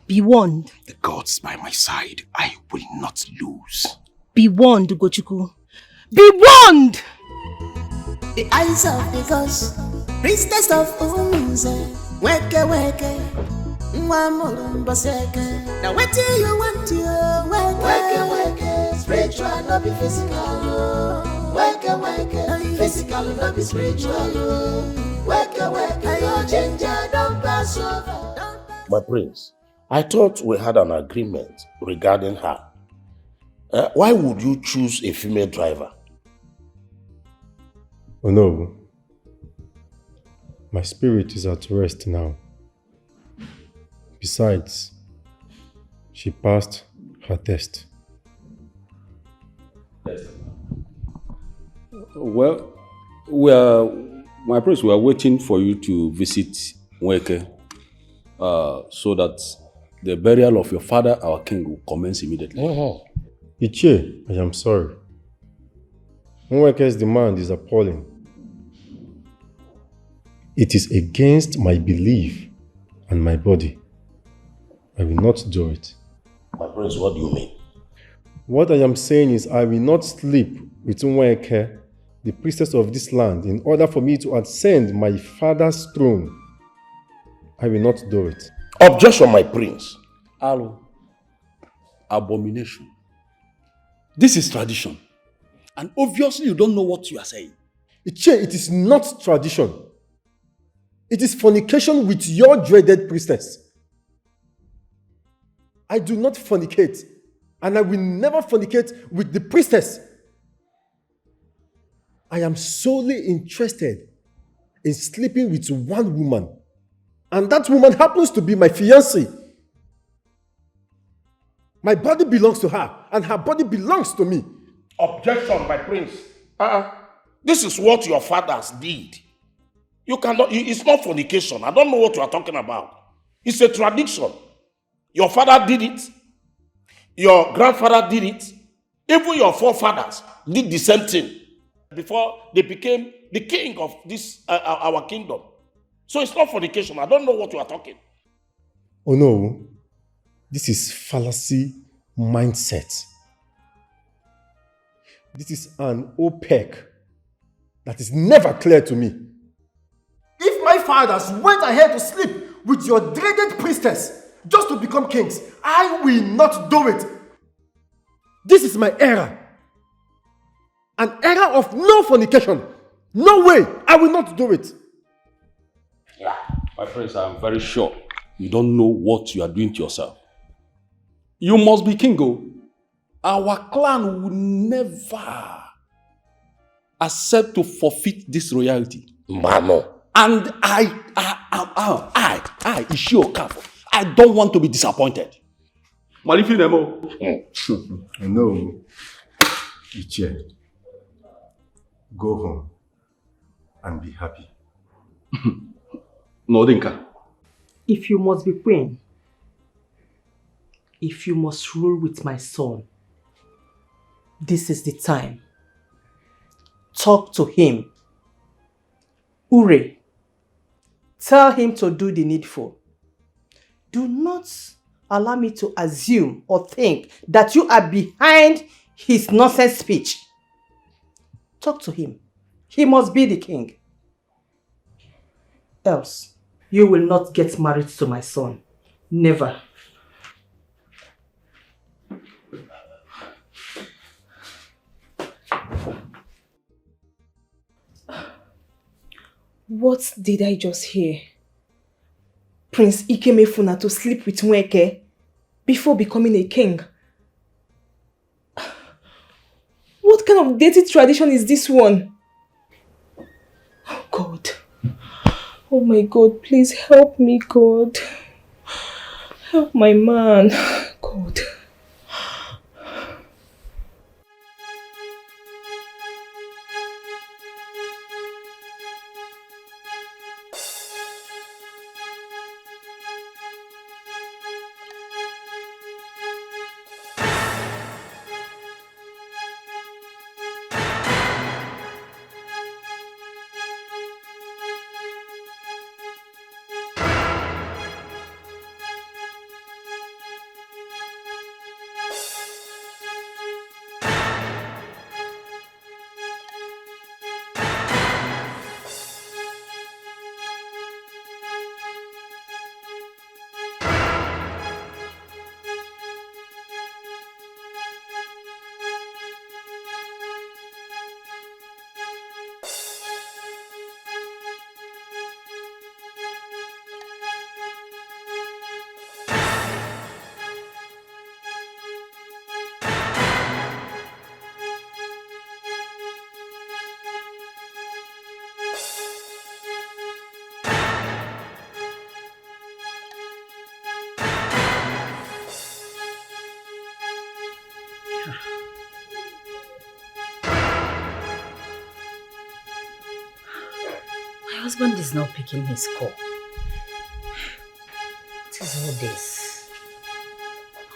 Be warned. The gods by my side, I will not lose. Be warned, Ugochukwu. Be warned! The eyes of the gods, priestess of Umunze, weke weke, mbaseke. Now what do you want to weke weke, spiritual not be physical, weke weke, physical not be spiritual, weke weke, your ginger don't pass over. My prince, I thought we had an agreement regarding her. Why would you choose a female driver? Oh no. My spirit is at rest now. Besides, she passed her test. Well, my prince, we are waiting for you to visit Nweke so that the burial of your father, our king, will commence immediately. Ichie, I am sorry. Nweke's demand is appalling. It is against my belief and my body. I will not do it. My prince, what do you mean? What I am saying is I will not sleep with Nweke, the priestess of this land, in order for me to ascend my father's throne. I will not do it. Objection, my prince. Alo, abomination. This is tradition. And obviously you don't know what you are saying. Ichie, it is not tradition. It is fornication with your dreaded priestess. I do not fornicate, and I will never fornicate with the priestess. I am solely interested in sleeping with one woman, and that woman happens to be my fiancée. My body belongs to her, and her body belongs to me. Objection, my prince. This is what your fathers did. You cannot, it's not fornication. I don't know what you are talking about. It's a tradition. Your father did it. Your grandfather did it. Even your forefathers did the same thing before they became the king of this our kingdom. So it's not fornication. I don't know what you are talking. Oh no, this is fallacy mindset. This is an OPEC that is never clear to me. If my fathers went ahead to sleep with your dreaded priestess just to become kings, I will not do it. This is my era. An era of no fornication. No way, I will not do it. Yeah, my friends, I am very sure you don't know what you are doing to yourself. You must be king. Our clan will never accept to forfeit this royalty. Mano. And I, Ishio, I don't want to be disappointed. No, Ichie, go home and be happy. No, Dinka. If you must be queen, if you must rule with my son, this is the time. Talk to him. Ure, tell him to do the needful. Do not allow me to assume or think that you are behind his nonsense speech. Talk to him. He must be the king. Else, you will not get married to my son. Never. What did I just hear? Prince Ikemefuna to sleep with Nweke before becoming a king. What kind of dirty tradition is this one? Oh God. Oh my God, please help me, God. Help my man, God. My husband is not picking his call. What is all this?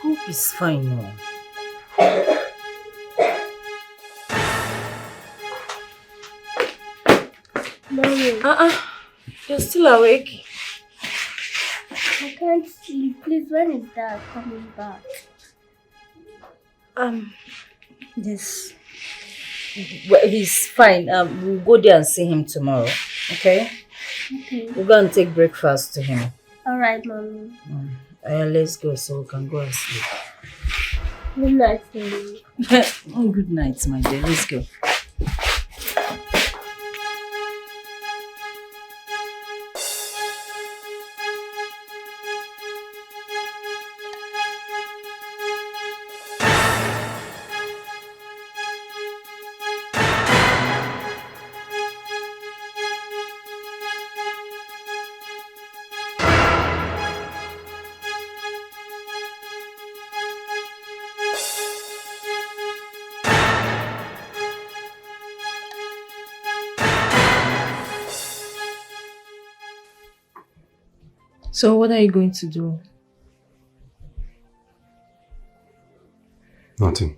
Hope is fine now. Mommy. You're still awake? I can't sleep. Please, when is Dad coming back? This. Well, he's fine. We'll go there and see him tomorrow. Okay? Okay. We'll go and take breakfast to him. Alright, Mommy. Let's go so we can go and sleep. Good night, Mommy. Good night, my dear. Let's go. So what are you going to do? Nothing.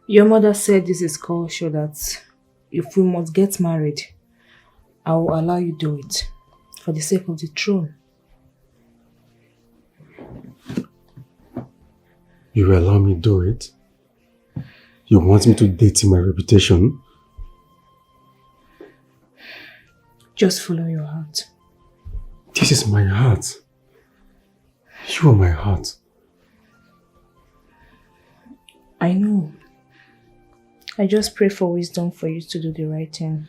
Your mother said this is culture that if we must get married, I will allow you do it for the sake of the throne. You will allow me do it? You want me to date my reputation? Just follow your heart. This is my heart. You are my heart. I know. I just pray for wisdom for you to do the right thing.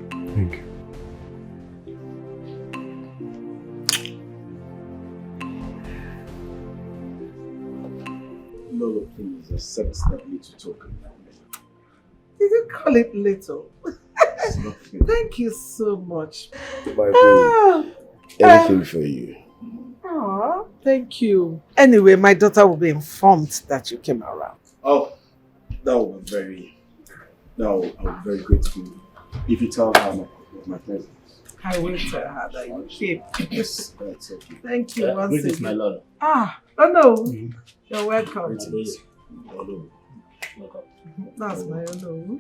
Thank you. Lolo, please accept that little token. Did you call it little? Thank you so much. My queen, anything for you. Oh, thank you. Anyway, my daughter will be informed that you came around. Oh, that would be very Now, I'll be very grateful if you tell her my presence. I will tell her that you came. Yes, that's okay. Thank you once Greetings, again. my lord. Ah, oh no. You're welcome. Hello. That's my hello.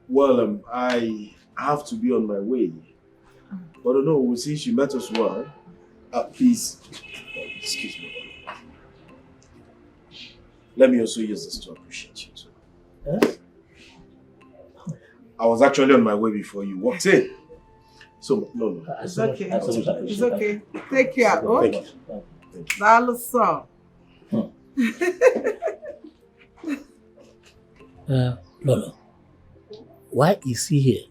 Well, I have to be on my way. But no, since you met us well, please, excuse me. Let me also use this to appreciate you too. Huh? I was actually on my way before you walked in. So, no. It's okay. It's okay. Take care. Oh? Thank you. That's all. Lolo, why is he here?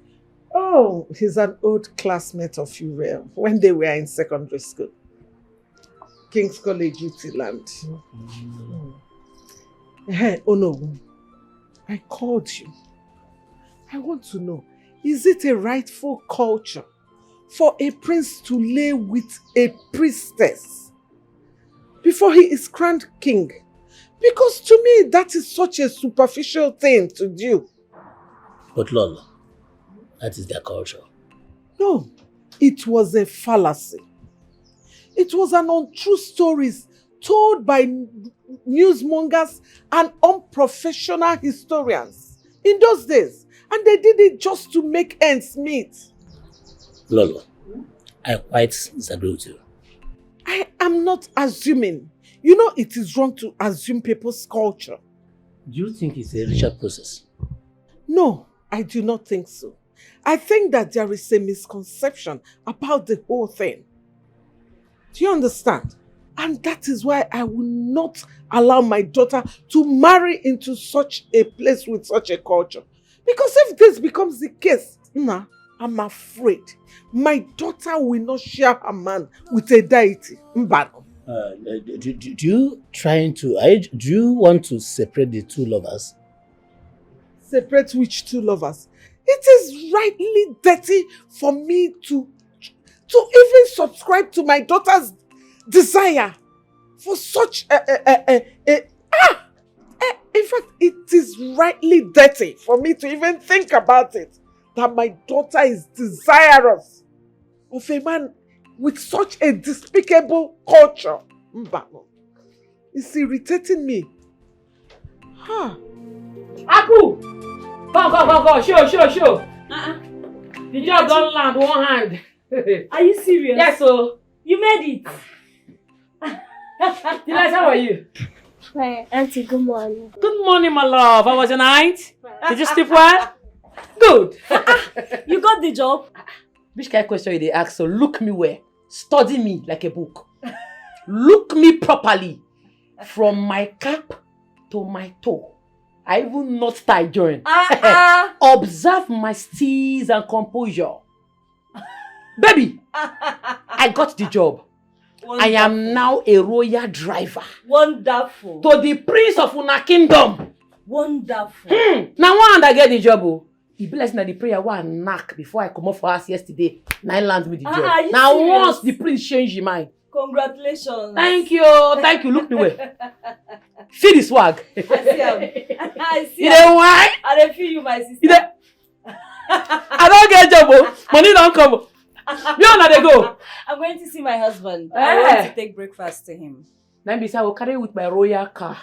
Oh, he's an old classmate of Uriel when they were in secondary school. King's College, Utiland. Oh no, I called you. I want to know, is it a rightful culture for a prince to lay with a priestess before he is crowned king? Because to me, that is such a superficial thing to do. But Lolo, that is their culture. No, it was a fallacy. It was an untrue story told by newsmongers and unprofessional historians in those days. And they did it just to make ends meet. Lolo, I quite disagree with you. I am not assuming. You know it is wrong to assume people's culture. Do you think it's a ritual process? No, I do not think so. I think that there is a misconception about the whole thing. Do you understand? And that is why I will not allow my daughter to marry into such a place with such a culture. Because if this becomes the case, I'm afraid my daughter will not share her man with a deity. Do you want to separate the two lovers? Separate which two lovers? It is rightly dirty for me to even subscribe to my daughter's desire for such in fact, it is rightly dirty for me to even think about it, that my daughter is desirous of a man with such a despicable culture. It's irritating me. Aku! Go, show. The job don't land one hand. Are you serious? Yes, so. You made it. Delight, how are you? Fine, Auntie, good morning. Good morning, my love. How was your night? Did you sleep well? Good. You got the job? Which kind of question they ask? So look me well. Study me like a book. Look me properly. From my cap to my toe. I even not tie join. Observe my steeze and composure. Baby, I got the job. Wonderful. I am now a royal driver. Wonderful. To the prince of Una kingdom. Wonderful. Now one I get the job. He be like the prayer one knock before I come up for us yesterday. Now land me the job. Now serious? Once the prince change his mind. Congratulations. Thank you. Look me way. Feel the swag. I see. You know why? I don't feel you, my sister. I don't get job. Money don't come. You know they go. I'm going to see my husband. I want to take breakfast to him. Then I will carry you with my royal car.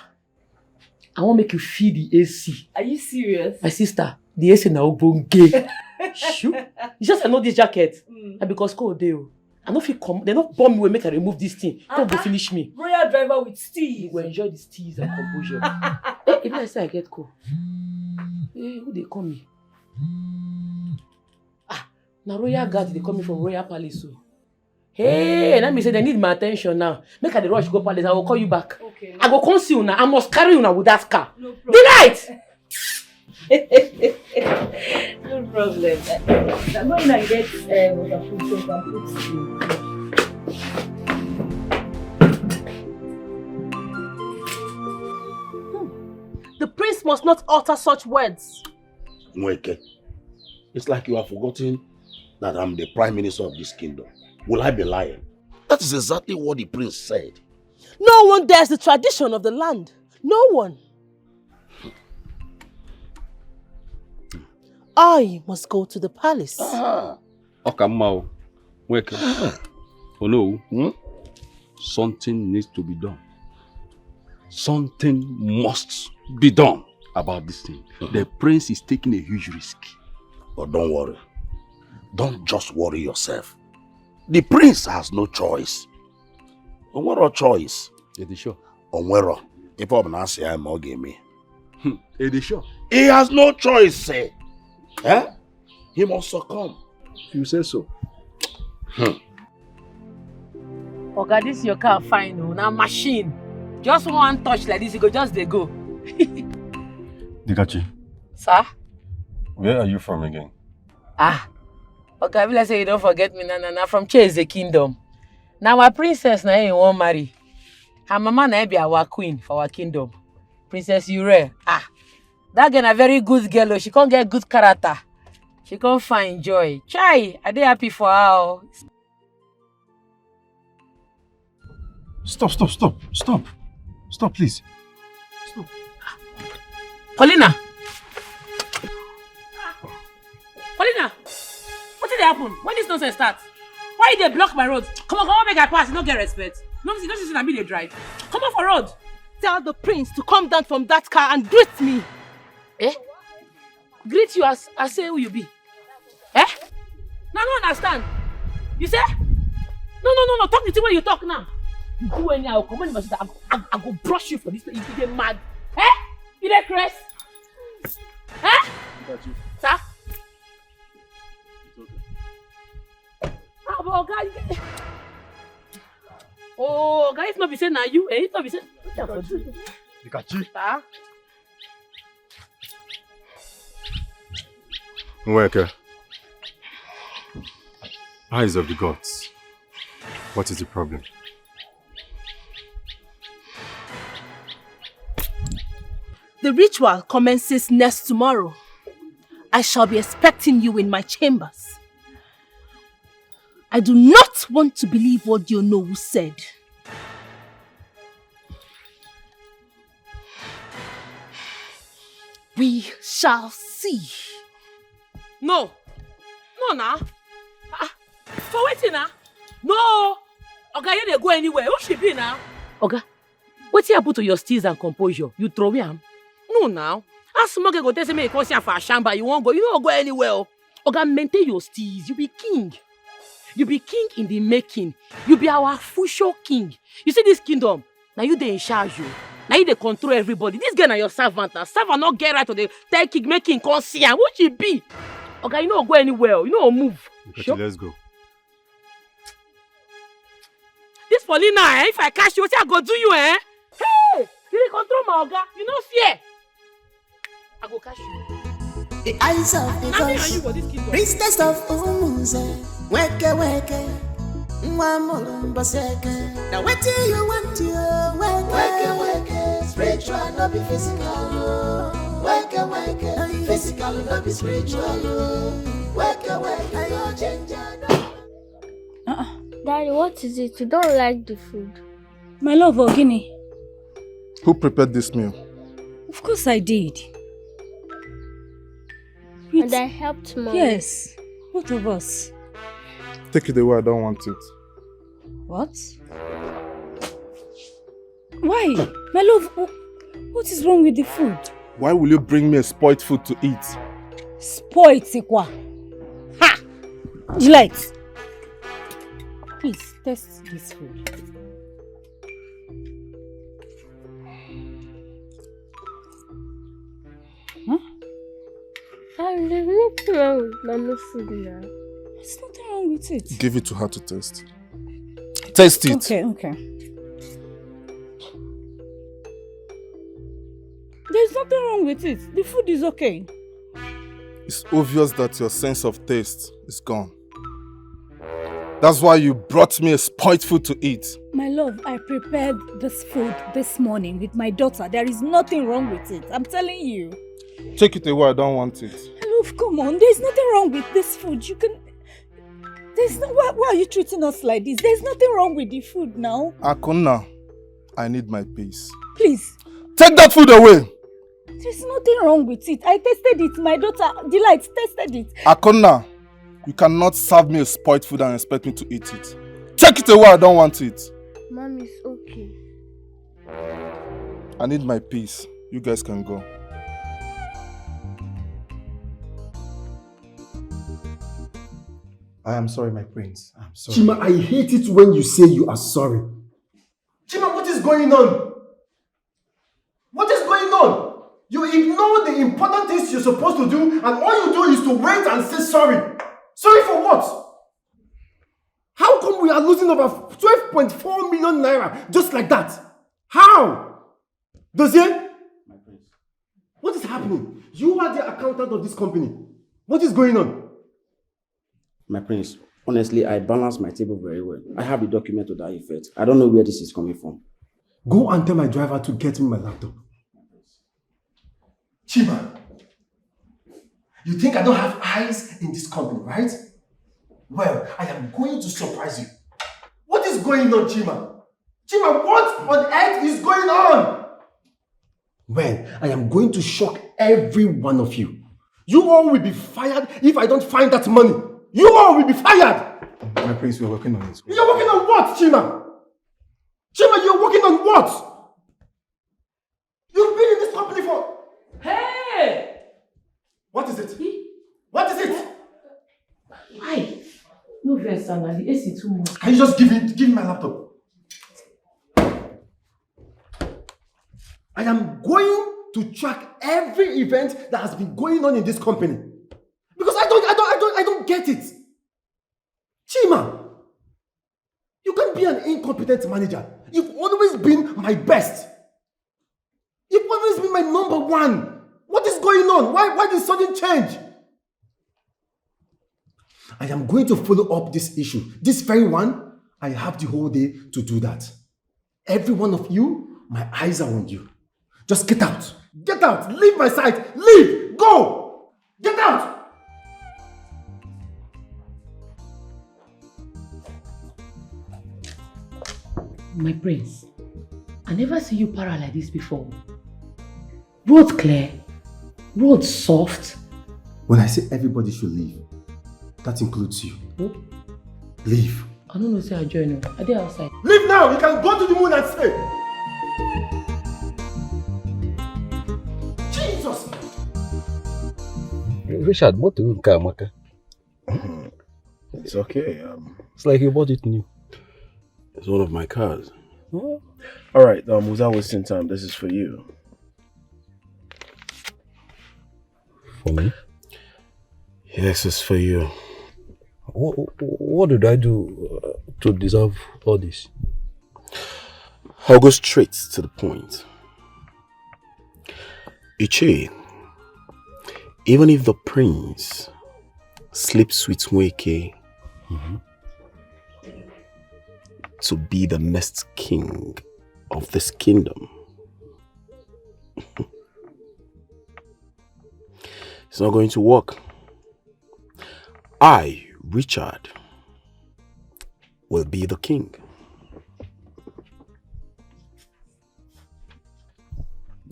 I want to make you feel the AC. Are you serious? My sister, the AC now bonge. Shoot. It's just I know this jacket. And because cold day. I don't feel come. They not bomb me when make I remove this thing. Don't go finish me. Royal driver with steez. You will enjoy the steez and composure. Even I say I get cold. Who they call me? Now royal guard they call me from royal palace. Hey, let me say they need my attention now. Make I the rush go palace. I will call you back. Okay. I go come see you now. I must carry you now with that car. No problem. Delight. No problem. I'm going to get waterproof soap and put you. The prince must not utter such words. Nweke, it's like you have forgotten that I'm the prime minister of this kingdom. Will I be lying? That is exactly what the prince said. No one dares the tradition of the land. No one. I must go to the palace. Okamao, wake up. Oh no, something needs to be done. Something must be done about this thing. The prince is taking a huge risk. But don't worry. Don't just worry yourself. The prince has no choice. Onwero choice. Edisho. Onwero. If I'm not saying I'm not me. Edisho. He has no choice, say. Eh? He must succumb. You say so. Oga, this your car fine, oh. Now machine. Just one touch like this, you go just they go. Dikachi, Sir? where are you from again? Okay, let's say you don't forget me. Nah, from Chase the Kingdom. Now our princess na you won't marry. Her mama na be our queen for our kingdom. Princess Ure. That girl a very good girl. She can't get good character. She can't find joy. Chai, are they happy for her? Stop, please. Stop. Paulina, what did happen? When this nonsense starts? Why they block my road? Come on, make I pass. You don't get respect. No, you don't see that me they drive. Come on for road. Tell the prince to come down from that car and greet me. Greet you as say who you be. Now I don't understand. You say? No. Talk the thing when you talk now. You do any, I'll come on. I go brush you for this. You get mad. You get crest? Got you. Sir? But guys. Oh, guys, not be saying now you. It's not be saying. Dikachi. Sir? Nweke. Eyes of the gods. What is the problem? The ritual commences next tomorrow. I shall be expecting you in my chambers. I do not want to believe what Dionowu said. We shall see. No, nah. For waiting now. No. Okay, you dey go anywhere. Who she be now? Okay, what's happen to your steeze and composure? You throw him? No, now. As small go tell me you come here for a shamba, you won't go. You don't go anywhere. Okay, maintain your steeze. You be king. You be king in the making. You be our future king. You see this kingdom? Now you dey in charge. Now you dey control everybody. This girl na your servant. Now servant not get right to the tell king making come see am. What she be? Okay, you don't go anywhere. You don't move. Sure. Let's go. This Paulina, if I catch you, what I go do you, Hey! You dey control my oga. You no fear. I go catch you. The eyes of the gods, priestess of Umuze, weke, mwamulumba seke. Now what do you want to weke, spiritual, not be physical. Weke, physical, not be spiritual. Weke, your ginger. Daddy, what is it? You don't like the food? My love, Ogini. Who prepared this meal? Of course I did. And I helped Mom. Yes, both of us. Take it away, I don't want it. What? Why? My love, what is wrong with the food? Why will you bring me a spoiled food to eat? Spoiled, Sikwa. Ha! Delight. Please, taste this food. Huh? There's nothing wrong with Mama's food now. There's nothing wrong with it. Give it to her to taste. Taste it. Okay. There's nothing wrong with it. The food is okay. It's obvious that your sense of taste is gone. That's why you brought me a spoiled food to eat. My love, I prepared this food this morning with my daughter. There is nothing wrong with it. I'm telling you. Take it away, I don't want it. Love, come on. There's nothing wrong with this food. You can... There's no... Why are you treating us like this? There's nothing wrong with the food now. Akuna, I need my peace. Please. Take that food away. There's nothing wrong with it. I tasted it. My daughter, Delight, tasted it. Akonna, you cannot serve me a spoiled food and expect me to eat it. Take it away, I don't want it. Mom, it's okay. I need my peace. You guys can go. I am sorry, my prince. I'm sorry. Chima, I hate it when you say you are sorry. Chima, what is going on? What is going on? You ignore the important things you're supposed to do, and all you do is to wait and say sorry. Sorry for what? How come we are losing over 12.4 million naira just like that? How? Dozier? My prince. What is happening? You are the accountant of this company. What is going on? My prince, honestly, I balance my table very well. I have a document to that effect. I don't know where this is coming from. Go and tell my driver to get me my laptop. Chima, you think I don't have eyes in this company, right? Well, I am going to surprise you. What is going on, Chima? Chima, what on earth is going on? Well, I am going to shock every one of you. You all will be fired if I don't find that money. You all will be fired! My prince, we are working on it. You're working on what, Chima? Chima, you're working on what? You've been in this company for... Hey! What is it? What is it? Why? No verse, Anna. The AC too much. Can you just give me my laptop? I am going to track every event that has been going on in this company. Because I don't get it. Chima, you can't be an incompetent manager. You've always been my best. You've always been my number one. What is going on? Why this sudden change? I am going to follow up this issue. This very one, I have the whole day to do that. Every one of you, my eyes are on you. Just get out. Get out. Leave my side. Leave. Go. Get out. My prince, I never see you para like this before. Road clear, road soft. When I say everybody should leave, that includes you. Oh? Leave. I don't know, say I join you. Are they outside? Leave now! You can go to the moon and stay! Jesus! Richard, what do you car, Maka? It's okay. It's like you bought it new. It's one of my cars. Oh. All right, without wasting time, this is for you. For me? Yes, it's for you. What did I do to deserve all this? I'll go straight to the point. Iche, even if the prince sleeps with Nweke to be the next king of this kingdom, it's not going to work. I, Richard, will be the king.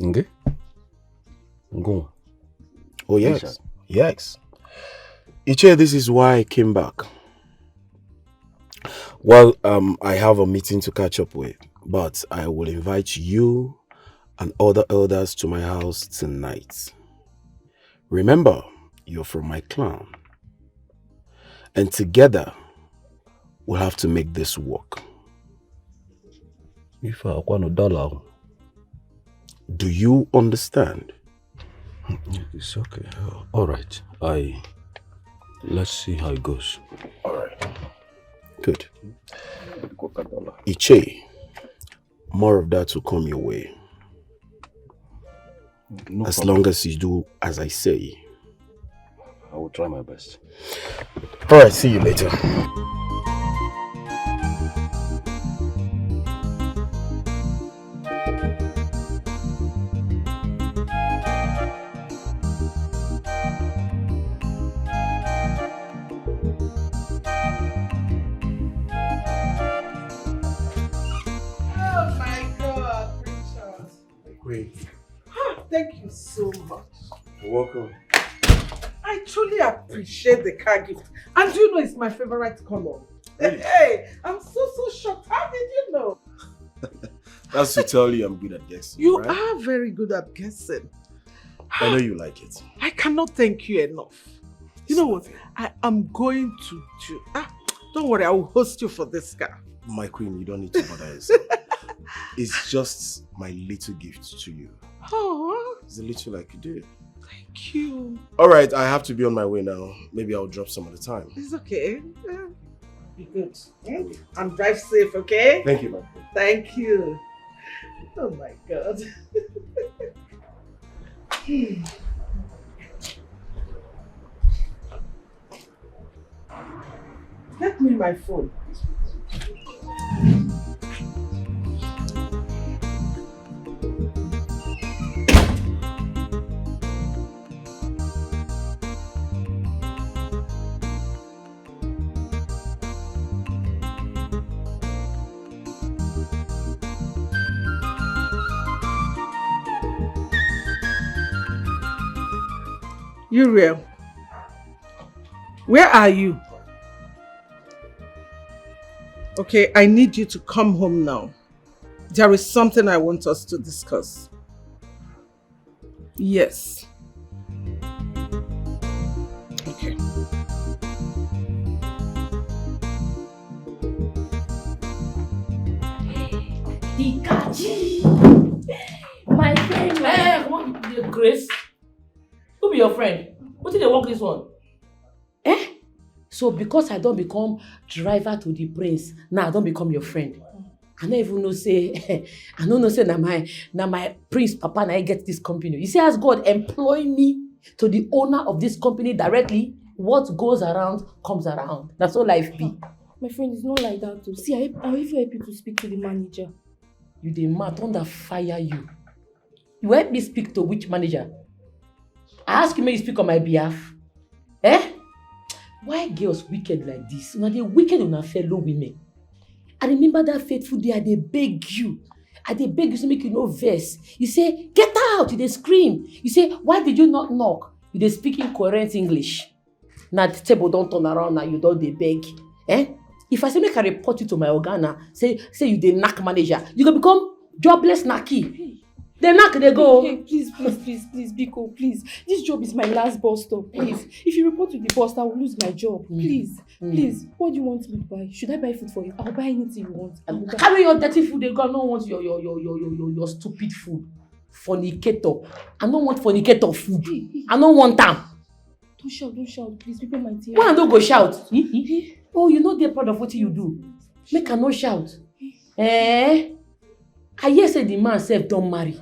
Okay. Go. Oh yes, Richard. Yes. Iche, this is why I came back. Well, I have a meeting to catch up with, but I will invite you and other elders to my house tonight. Remember, you're from my clan. And together, we'll have to make this work. If I want $1, do you understand? It's okay. All right. Let's see how it goes. All right. Good. Iche, more of that will come your way. No as problem. long as you do as I say. I will try my best. All right, see you later. Oh my God, Princess. Great. Thank you. you so much. You're welcome. I truly appreciate the car gift. And you know it's my favorite color. Really? Hey, I'm so shocked. How did you know? That's to tell you I'm good at guessing. You right? are very good at guessing. I know you like it. I cannot thank you enough. You know what? I am going to do. Don't worry, I will host you for this car. My queen, you don't need to bother yourself. It's just my little gift to you. Oh, It's a little I could do. thank you. Alright, I have to be on my way now. Maybe I'll drop some other time. It's okay. Be good. And drive safe, okay? Thank you, my queen. Thank you. Oh my God. Get me my phone. Uriel, where are you? Okay, I need you to come home now. There is something I want us to discuss. Yes. Okay. DIKACHI! My friend, come on, Grace. Who be your friend? What did they work this one? So because I don't become driver to the prince, now I don't become your friend. I don't even know say, I don't know say na my prince papa na I get this company. You see, as God employ me to the owner of this company directly, what goes around comes around. That's all life be. My friend, it's not like that too. See, I even help you to speak to the manager. You dey mad, under fire you. You help me speak to which manager? I ask you may you speak on my behalf. Why girls wicked like this? Una dey wicked on our fellow women. I remember that fateful day I dey beg you. I dey beg you to make you no vex. You say, get out, you dey scream. You say, why did you not knock? You dey speak incoherent English. Now the table don't turn around now, you don't dey beg. If I say make I report you to my organa, say you dey knack manager, you go become jobless knacky. They knock, they go. Hey, please, Biko, please. This job is my last bus stop, please. If you report to the boss, I will lose my job. Please, please. What do you want me to buy? Should I buy food for you? I'll buy anything you want. Carry your dirty food, they go. I don't want your stupid food. Fornicator. I don't want fornicator food. I don't want them. Don't shout, please. People might hear. Why I don't go shout? Oh, you know they're proud of what you do. Make I no shout. I hear say the man self don't marry.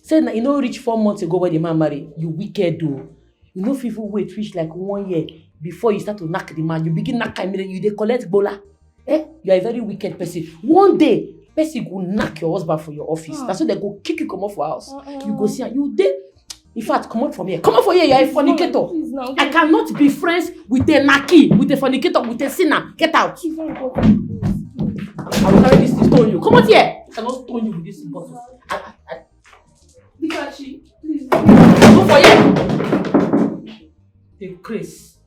Said you know reach 4 months ago when the man marry. You wicked though. You know people wait reach like 1 year before you start to knock the man. You begin knock him, you dey collect bola. You are a very wicked person. One day, person go knock your husband for your office. That's why they go kick you come off for house. You go see you dey. In fact, come out from here. Come out from here, you are a fornicator. I cannot be friends with a naki, with a fornicator, with a sinner. Get out. I will carry this to stone you. Come out here. I cannot stone you with this bottle. DIKACHI, please. Go for here. The Chris.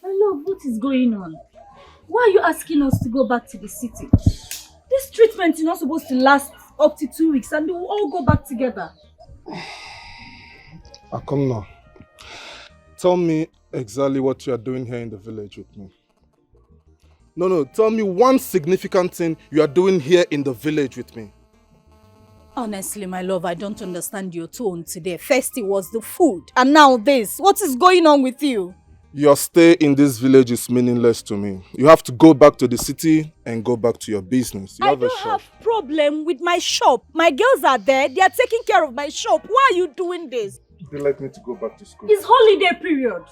My love, what is going on? Why are you asking us to go back to the city? This treatment is not supposed to last up to 2 weeks and we will all go back together. Come now. Tell me exactly what you are doing here in the village with me. No, tell me one significant thing you are doing here in the village with me. Honestly, my love, I don't understand your tone today. First it was the food, and now this. What is going on with you? Your stay in this village is meaningless to me. You have to go back to the city and go back to your business. You I don't have problem with my shop. My girls are there. They are taking care of my shop. Why are you doing this? They like me to go back to school. It's holiday period.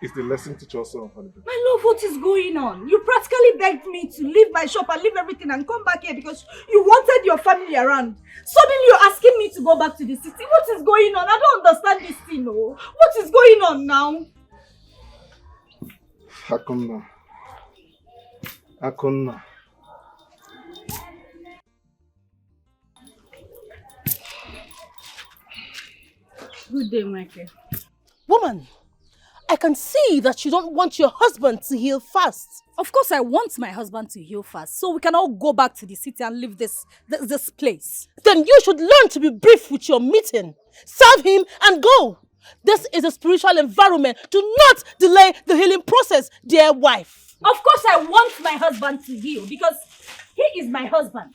Is the lesson teacher also on holiday? My love, what is going on? You practically begged me to leave my shop and leave everything and come back here because you wanted your family around. Suddenly you're asking me to go back to the city. What is going on? I don't understand this thing, no. What is going on now? Akonna. Good day, Michael. Woman, I can see that you don't want your husband to heal fast. Of course, I want my husband to heal fast, so we can all go back to the city and leave this place. Then you should learn to be brief with your meeting. Serve him and go. This is a spiritual environment. Do not delay the healing process, dear wife. Of course, I want my husband to heal because he is my husband.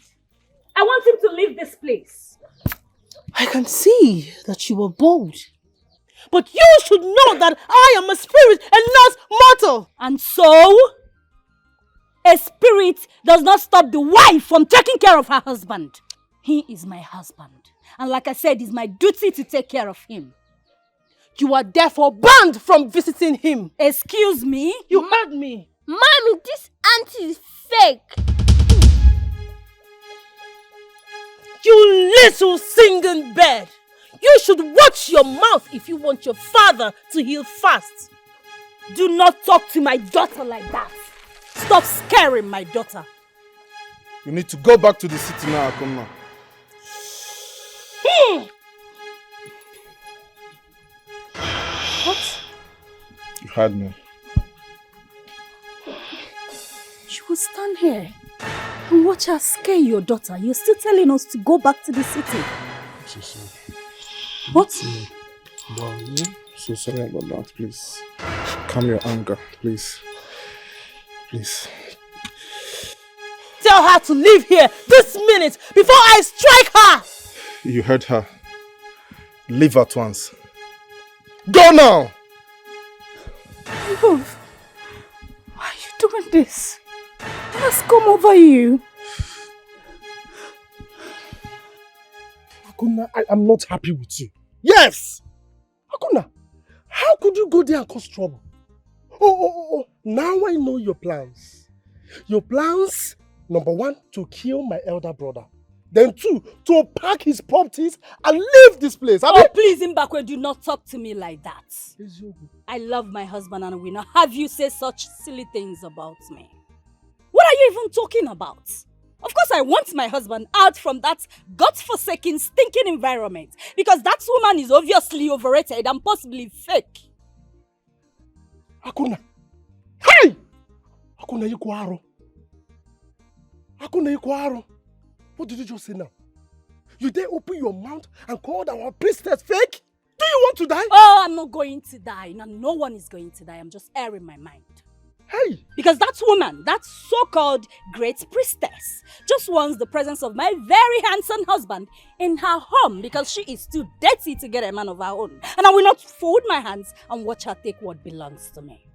I want him to leave this place. I can see that you were bold. But you should know that I am a spirit and not mortal. And so, a spirit does not stop the wife from taking care of her husband. He is my husband. And like I said, it's my duty to take care of him. You are therefore banned from visiting him. Excuse me? You heard me. Mommy, this auntie is fake. You little singing bird. You should watch your mouth if you want your father to heal fast. Do not talk to my daughter like that. Stop scaring my daughter. You need to go back to the city now, Akuma. What? You heard me. You will stand here and watch her scare your daughter. You're still telling us to go back to the city. I'm so sorry. What? I'm so sorry about that, please. Calm your anger, please. Please. Tell her to leave here this minute before I strike her. You heard her. Leave at once. Go now! Love, why are you doing this? It has come over you. Akuna, I am not happy with you. Yes! Akuna, how could you go there and cause trouble? Oh, now I know your plans. Your plans, number 1, to kill my elder brother. Then 2, to pack his properties and leave this place. Oh, please, Mbakwe, do not talk to me like that. I love my husband and I will not have you say such silly things about me. What are you even talking about? Of course, I want my husband out from that godforsaken, stinking environment because that woman is obviously overrated and possibly fake. Akuna. Hey! Akuna Ikwaro. Akuna Ikwaro. What did you just say now? You dare open your mouth and call our priestess fake? Do you want to die? Oh, I'm not going to die. No one is going to die. I'm just airing my mind. Hey! Because that woman, that so-called great priestess, just wants the presence of my very handsome husband in her home because she is too dirty to get a man of her own. And I will not fold my hands and watch her take what belongs to me.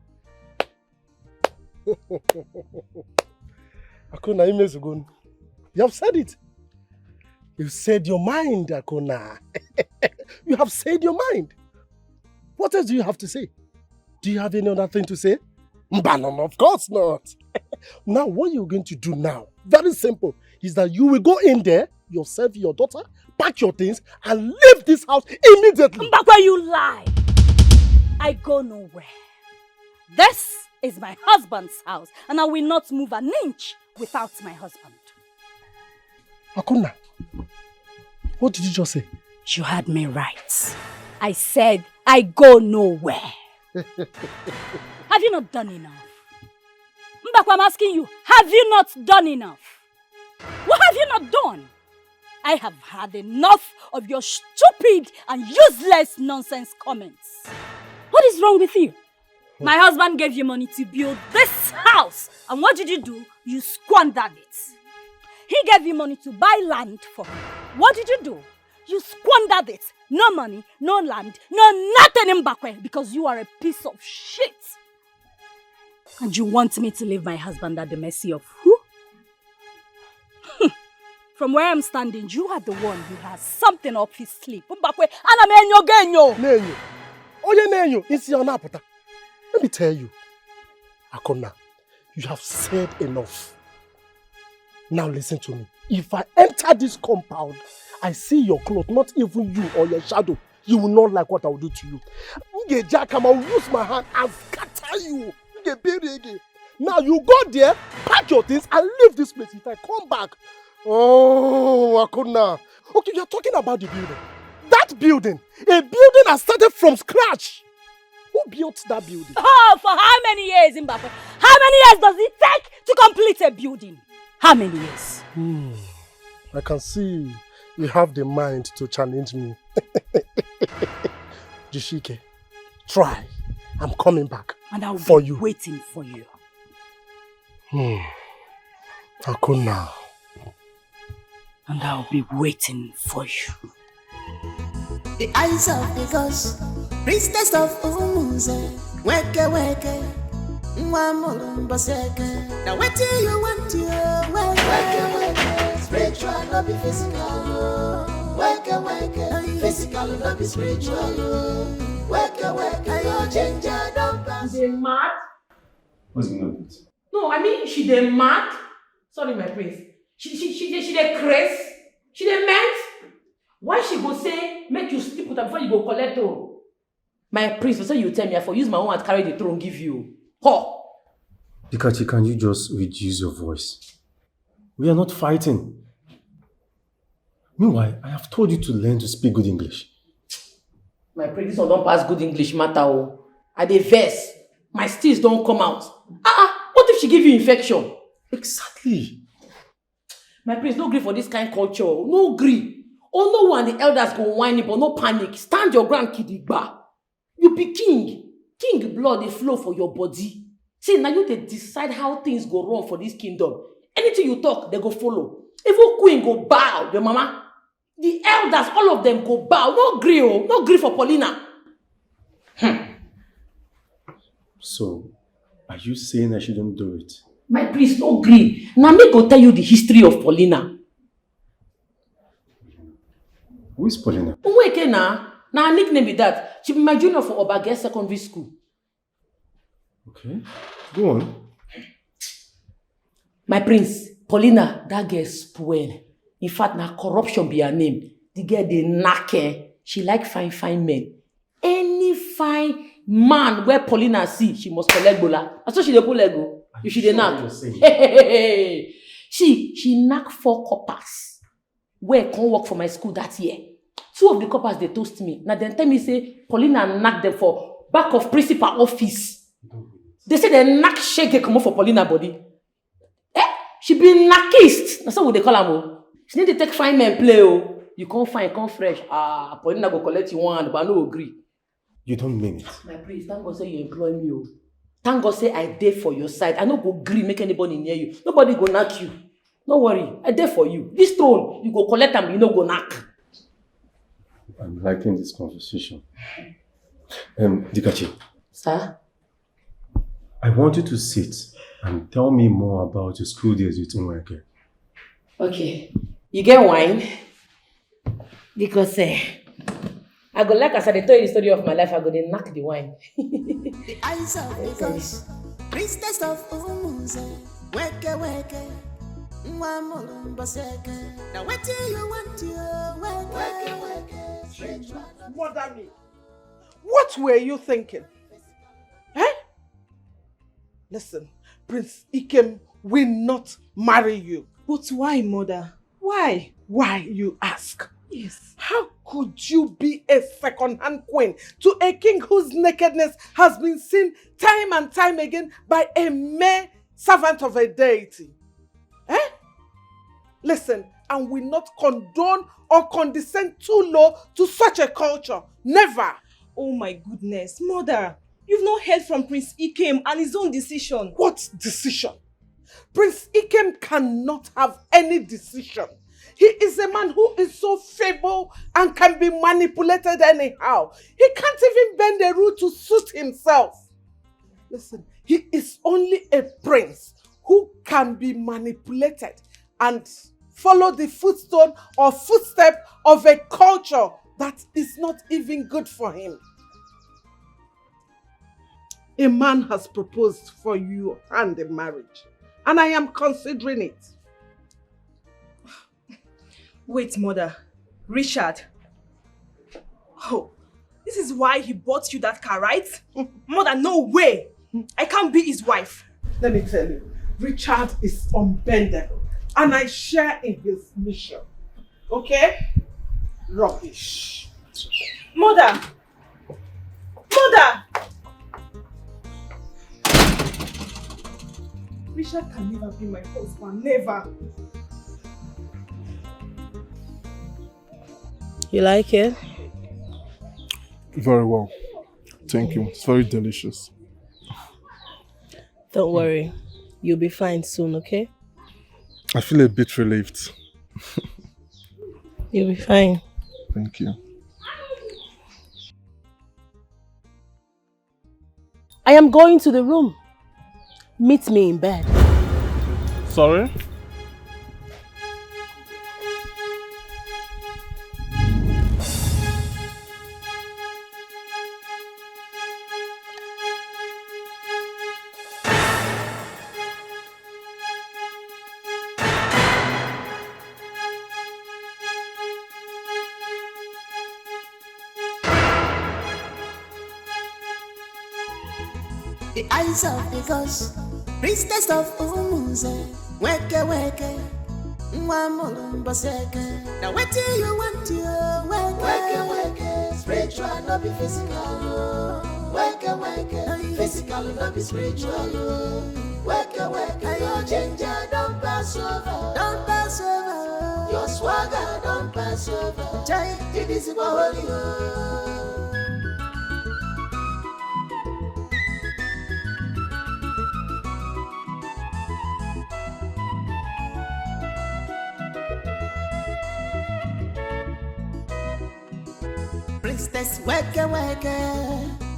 Akuna Imezugun, you have said it. You said your mind, Akuna. You have said your mind. What else do you have to say? Do you have any other thing to say? Mbanon, of course not. Now, what you're going to do now, very simple, is that you will go in there, yourself, your daughter, pack your things, and leave this house immediately. Mbakwe, you lie. I go nowhere. This is my husband's house, and I will not move an inch without my husband. Akuna, what did you just say? You heard me right. I said I go nowhere. Have you not done enough? Mbakwe, I'm asking you, have you not done enough? What have you not done? I have had enough of your stupid and useless nonsense comments. What is wrong with you? My husband gave you money to build this house. And what did you do? You squandered it. He gave you money to buy land for him. What did you do? You squandered it. No money, no land, no nothing, Mbakwe, because you are a piece of shit. And you want me to leave my husband at the mercy of who? From where I'm standing, you are the one who has something up his sleeve. Mbakwe, anamenyo genyo. Nenyo. Oye nenyo, isi onaputa. Let me tell you, Akona, you have said enough. Now listen to me. If I enter this compound, I see your clothes, not even you or your shadow, you will not like what I will do to you. I will use my hand and scatter you. Now you go there, pack your things and leave this place. If I come back, oh, Akona. Okay, you're talking about the building. That building, a building that started from scratch. Who built that building? Oh, for how many years, Mbappe? How many years does it take to complete a building? How many years? I can see you have the mind to challenge me. Jishike, try. I'm coming back. And I'll for be you. waiting for you. Akuna. And I'll be waiting for you. The eyes of the gods, priestess of Umuze, weke weke, mwamulumba seke. Now what do you want to weke weke, spiritual no be physical, weke weke, physical no be spiritual, weke weke, your ginger don't pass. They mad? What's going on? No, I mean she dey mad. Sorry, my prince. She dey craze. She dey meant. Why she go say make you sleep with her before you go collect her? My prince, so you tell me I for use my own hand carry the throne give you. Ho! Dikachi, can you just reduce your voice? We are not fighting. Meanwhile, I have told you to learn to speak good English. My prince, this one don't pass good English matter. Oh. I dey vex. My steals don't come out. What if she give you infection? Exactly. My prince, no gree for this kind of culture. No gree. Oh no one, the elders go whine, but no panic. Stand your ground, kidigba. You be king. King blood, they flow for your body. See, now you they decide how things go wrong for this kingdom. Anything you talk, they go follow. Even queen go bow, your mama. The elders, all of them go bow. No gree, oh. No gree for Paulina. So, are you saying I shouldn't do it? My priest, no gree. Now me go tell you the history of Paulina. Who is Paulina? Umweke na her nickname be that. She be my junior for Obage Secondary School. Okay, go on. My prince, Paulina, that girl spoil. In fact, na corruption be her name. The girl dey knack her. She like fine men. Any fine man where Paulina see, she must collect bola. That's why she dey pull ego. You should dey knack. She knack 4 coppers. Where come work for my school that year. 2 of the coppers they toast me. Now then tell me say Paulina knack them for back of principal office. They say they knack shege come for Paulina body. She be knackist. That's what they call her. She need to take fine men play. Oh. You can't find, come fresh. Paulina go collect you one, but I no agree. You don't mean it. My priest, thank God say you employ me. Oh. Thank God say I dey for your side. I no go agree make anybody near you. Nobody go knock you. No worry, I dey for you. This throne, you go collect them, you no go knock. I'm liking this conversation. Dikachi. Sir? I want you to sit and tell me more about your school days with Umweke. Okay. You get wine? Because I go like as I tell you the story of my life, I go dey knock the wine. The eyes of the gods, priestess of Umuze, weke weke, mwamulumba seke. Now what do you want to weke weke, spiritual? Mother me, what were you thinking? Listen, Prince Ikem will not marry you. But why, mother? Why? Why, you ask? Yes. How could you be a second-hand queen to a king whose nakedness has been seen time and time again by a mere servant of a deity? Listen, I will not condone or condescend too low to such a culture. Never. Oh my goodness, mother. You've not heard from Prince Ikem and his own decision. What decision? Prince Ikem cannot have any decision. He is a man who is so feeble and can be manipulated anyhow. He can't even bend a rule to suit himself. Listen, he is only a prince who can be manipulated and follow the footstone or footstep of a culture that is not even good for him. A man has proposed for you hand in marriage, and I am considering it. Wait, mother. Richard. Oh, this is why he bought you that car, right? Mother, no way. I can't be his wife. Let me tell you, Richard is unbendable, and I share in his mission. Okay? Rubbish. Mother! Mother! Richard can never be my husband, never. You like it? Very well. Thank you. It's very delicious. Don't worry. You'll be fine soon, okay? I feel a bit relieved. You'll be fine. Thank you. I am going to the room. Meet me in bed. Sorry? The eyes of the gods, priestess of Umuze, weke weke, mwamulumba seke. Now what do you want to weke weke, spiritual not be physical. Weke weke, physical not be spiritual. Weke weke, your ginger don't pass over, don't pass over. Your swagger don't pass over. Jai, it is holy. Priestess, weke weke,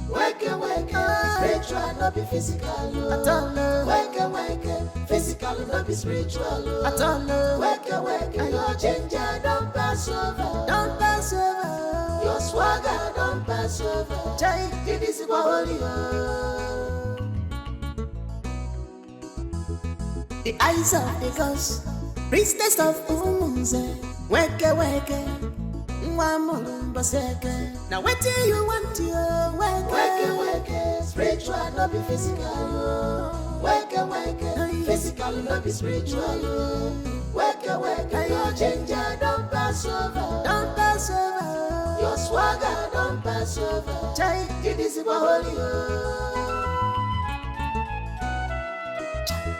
weke weke, spiritual not be physical. At all, weke weke, physical not be spiritual. At all, weke weke, your ginger don't pass over, don't pass over. Your swagger don't pass over. Jai, it is holy. The eyes of the gods, priestess of Umuze, weke weke. Now what do you want to weke weke, spiritual not be physical. Weke weke, physical not be spiritual. Weke weke, your ginger don't pass over, don't pass over. Your swagger don't pass over. Jai, it is holy.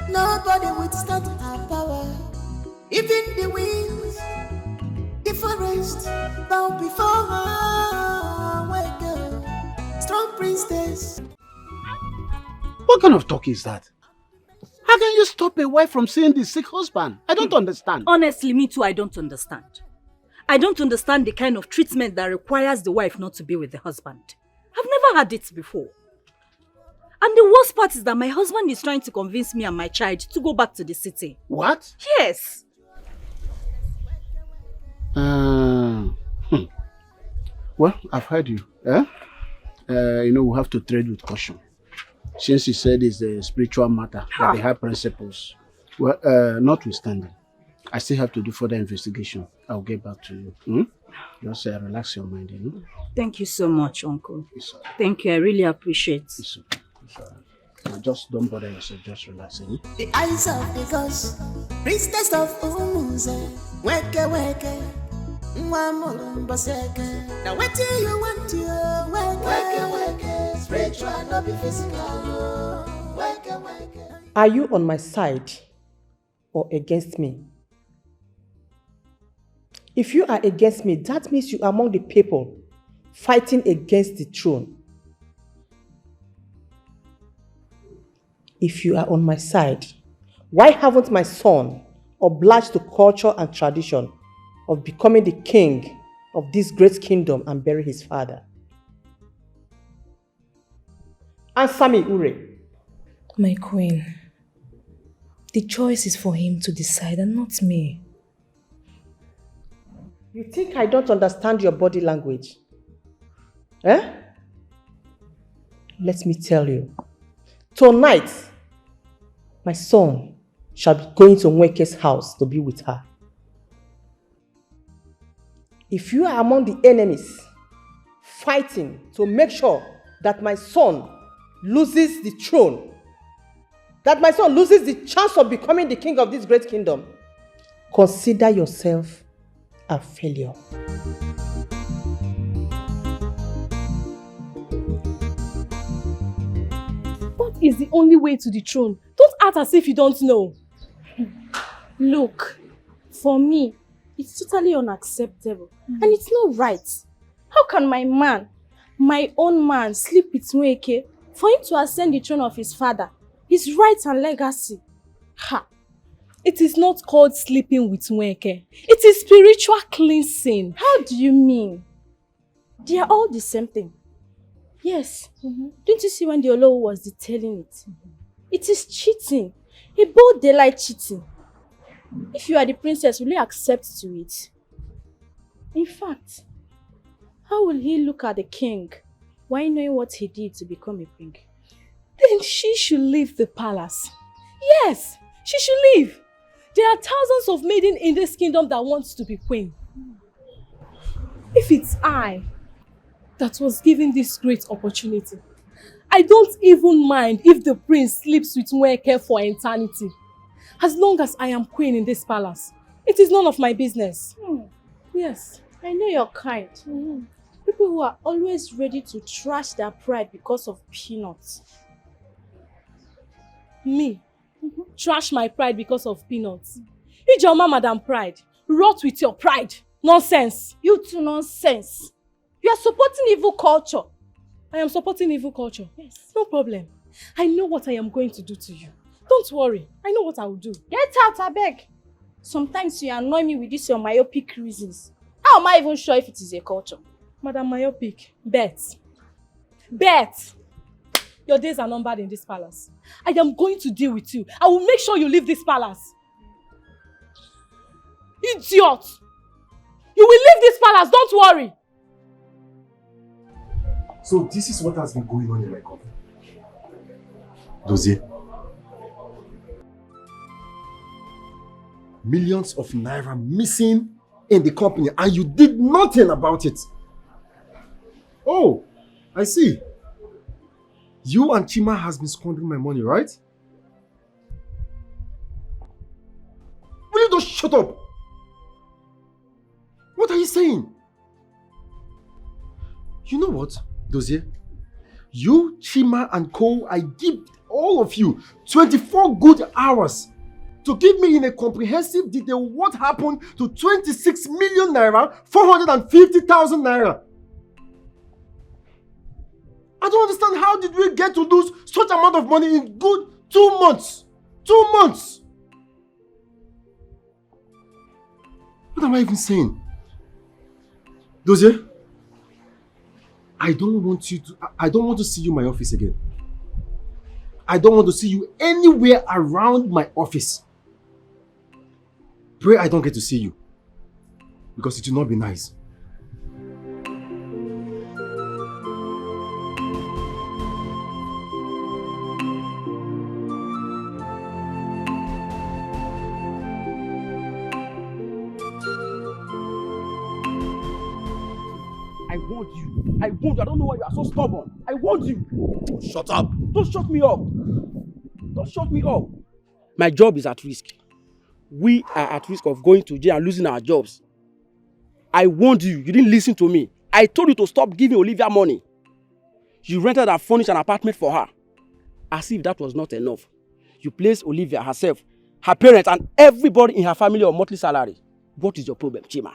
Nobody withstand her power, even the winds. The forest bow before her. Wake up, strong priestess. What kind of talk is that? How can you stop a wife from seeing the sick husband? I don't understand. Honestly, me too, I don't understand. I don't understand the kind of treatment that requires the wife not to be with the husband. I've never had it before. And the worst part is that my husband is trying to convince me and my child to go back to the city. What? Yes. Well, I've heard you. We have to trade with caution. Since you said it's a spiritual matter, that they have principles. Well, notwithstanding, I still have to do further investigation. I'll get back to you. Just relax your mind, Thank you so much, Uncle. Thank you, I really appreciate it. So just don't bother yourself, just relax. The eyes of the gods, priestess of Umuze, weke weke. Now what do you want to weke weke, spiritual not be physical. Weke weke. Are you on my side or against me? If you are against me, that means you are among the people fighting against the throne. If you are on my side, why haven't my son obliged to culture and tradition of becoming the king of this great kingdom and bury his father? Answer me, Ure. My queen, the choice is for him to decide and not me. You think I don't understand your body language? Eh? Let me tell you. Tonight, my son shall be going to Nweke's house to be with her. If you are among the enemies fighting to make sure that my son loses the throne, that my son loses the chance of becoming the king of this great kingdom, consider yourself a failure. is the only way to the throne. Don't act as if you don't know. Look, for me, it's totally unacceptable. And it's not right. How can my man, my own man, sleep with Nweke for him to ascend the throne of his father, his rights and legacy? Ha! It is not called sleeping with Nweke. It is spiritual cleansing. How do you mean? They are all the same thing. Yes. Don't you see when the Olowo was detailing it? It is cheating. A bold daylight cheating. If you are the princess, will you accept to it? In fact, how will he look at the king while knowing what he did to become a king? Then she should leave the palace. Yes, she should leave. There are thousands of maidens in this kingdom that want to be queen. If it's I that was given this great opportunity, I don't even mind if the prince sleeps with Nweke for eternity. As long as I am queen in this palace, it is none of my business. Yes. I know your kind. People who are always ready to trash their pride because of peanuts. Me? Trash my pride because of peanuts? Ijoma, Madam Pride. Rot with your pride. Nonsense. You too, nonsense. You are supporting evil culture. I am supporting evil culture? Yes. No problem. I know what I am going to do to you. Don't worry. I know what I will do. Get out, I beg. Sometimes you annoy me with these your myopic reasons. How am I even sure if it is a culture? Madam Myopic, bet. Bet. Your days are numbered in this palace. I am going to deal with you. I will make sure you leave this palace. Idiot! You will leave this palace, don't worry. So this is what has been going on in my company. Dozie. Millions of naira missing in the company and you did nothing about it. Oh, I see. You and Chima has been squandering my money, right? Will you just shut up? What are you saying? You know what, Dozie? You, Chima, and Co, I give all of you 24 good hours to give me in a comprehensive detail what happened to 26 million naira, 450,000 naira. I don't understand, how did we get to lose such amount of money in good 2 months? 2 months! What am I even saying? Dozie, I don't want to see you in my office again. I don't want to see you anywhere around my office. Pray I don't get to see you, because it will not be nice. I warned you. I warned you. I don't know why you are so stubborn. I warned you. Shut up. Don't shut me up. Don't shut me up. My job is at risk. We are at risk of going to jail and losing our jobs. I warned you. You didn't listen to me. I told you to stop giving Olivia money. You rented and furnished an apartment for her. As if that was not enough. You placed Olivia herself, her parents, and everybody in her family on monthly salary. What is your problem, Chima?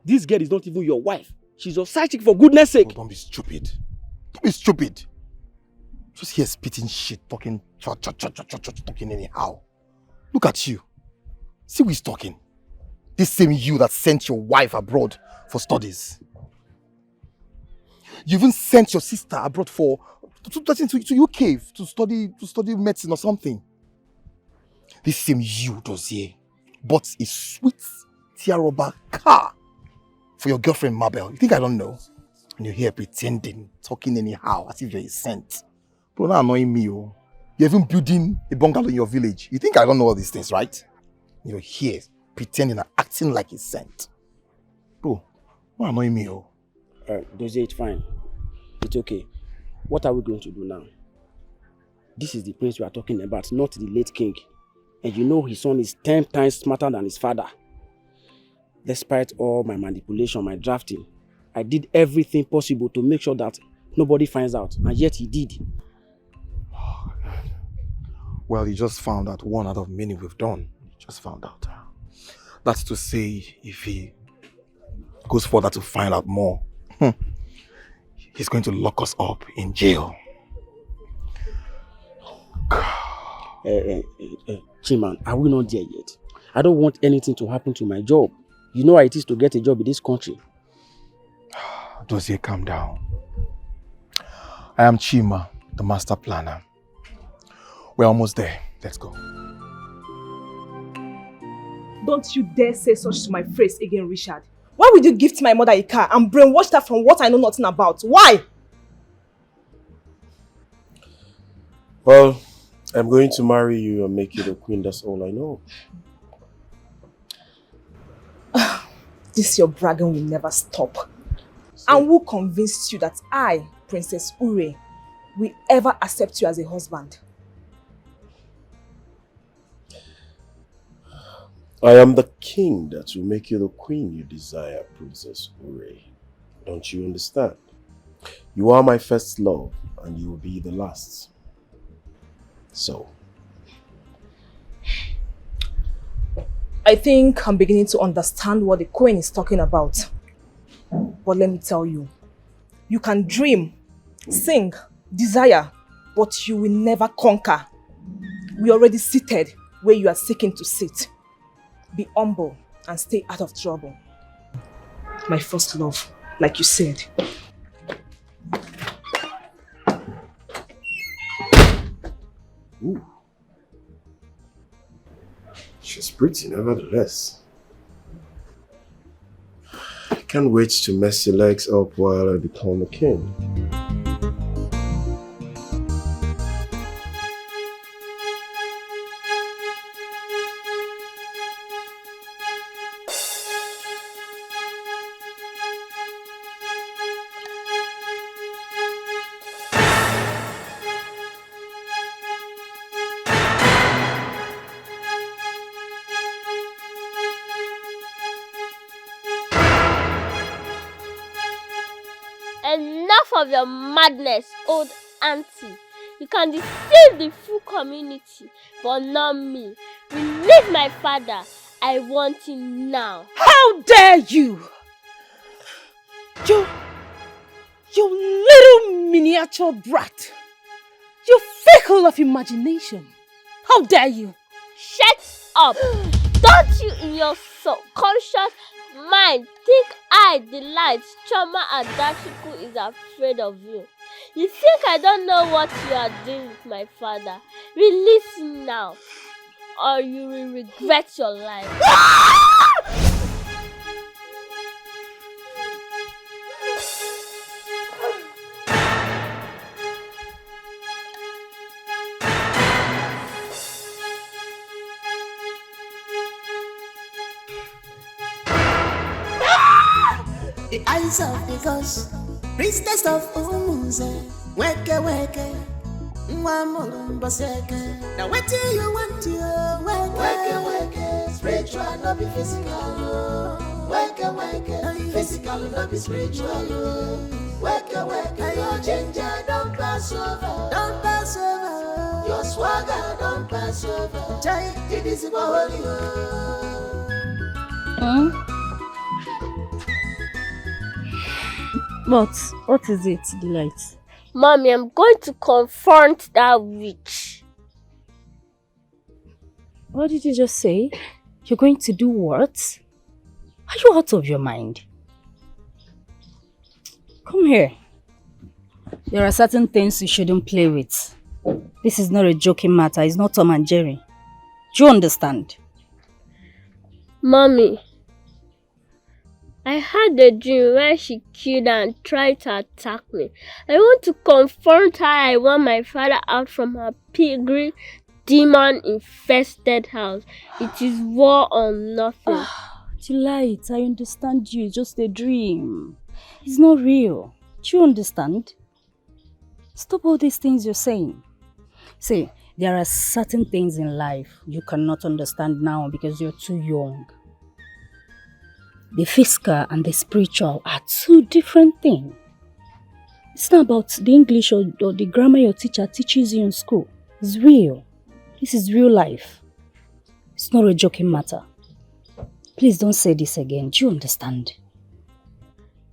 This girl is not even your wife. She's your side chick, for goodness sake. Oh, don't be stupid. Don't be stupid. Just here spitting shit, talking anyhow. Look at you. See who is talking. This same you that sent your wife abroad for studies. You even sent your sister abroad to UK to study medicine or something. This same you, Dozie, bought a sweet Tiaroba car for your girlfriend Mabel. You think I don't know? And you're here pretending, talking anyhow, as if you're a saint. Bro, not annoying me, oh. You're even building a bungalow in your village. You think I don't know all these things, right? You're here pretending and acting like a saint. Bro, not annoying me, oh. Dozie, it's fine. It's okay. What are we going to do now? This is the prince we are talking about, not the late king. And you know his son is 10 times smarter than his father. Despite all my manipulation, my drafting, I did everything possible to make sure that nobody finds out. And yet he did. Well, he just found out one out of many we've done. He just found out. That's to say, if he goes further to find out more, he's going to lock us up in jail. Chiman, are we not there yet? I don't want anything to happen to my job. You know how it is to get a job in this country. Dozie, calm down. I am Chima, the master planner. We're almost there. Let's go. Don't you dare say such to my face again, Richard. Why would you gift my mother a car and brainwash her from what I know nothing about? Why? Well, I'm going to marry you and make you the queen. That's all I know. This your bragging will never stop. And who convinced you that I, Princess Ure, will ever accept you as a husband? I am the king that will make you the queen you desire, Princess Ure. Don't you understand? You are my first love and you will be the last. So, I think I'm beginning to understand what the queen is talking about. But let me tell you, you can dream, sing, desire, but you will never conquer. We are already seated where you are seeking to sit. Be humble and stay out of trouble. My first love, like you said. Ooh. She's pretty, nevertheless. I can't wait to mess your legs up while I become a king. Enough of your madness, old auntie. You can deceive the full community, but not me. Release my father. I want him now. How dare you! You little miniature brat. You're fickle of imagination. How dare you! Shut up! Don't you in your subconscious mind think I, the light, Choma Adachiko, is afraid of you? You think I don't know what you are doing with my father? Release him now, or you will regret your life. The eyes of the ghost, priestess of Umuze, weke weke, mbaseke. Now what do you want to weke weke? Spiritual, not be physical. Weke weke, physical, not be spiritual. Weke weke, your ginger don't pass over, don't pass over. Your swagger don't pass over. Jai, it is holy. What is it, Delight? Mommy, I'm going to confront that witch. What did you just say? You're going to do what? Are you out of your mind? Come here. There are certain things you shouldn't play with. This is not a joking matter. It's not Tom and Jerry. Do you understand? Mommy, I had a dream where she killed and tried to attack me. I want to confront her. I want my father out from her pilgrim demon-infested house. It is war or nothing. Delight, I understand you. It's just a dream. It's not real. Do you understand? Stop all these things you're saying. See, there are certain things in life you cannot understand now because you're too young. The physical and the spiritual are two different things. It's not about the English or the grammar your teacher teaches you in school. It's real. This is real life. It's not a joking matter. Please don't say this again. Do you understand?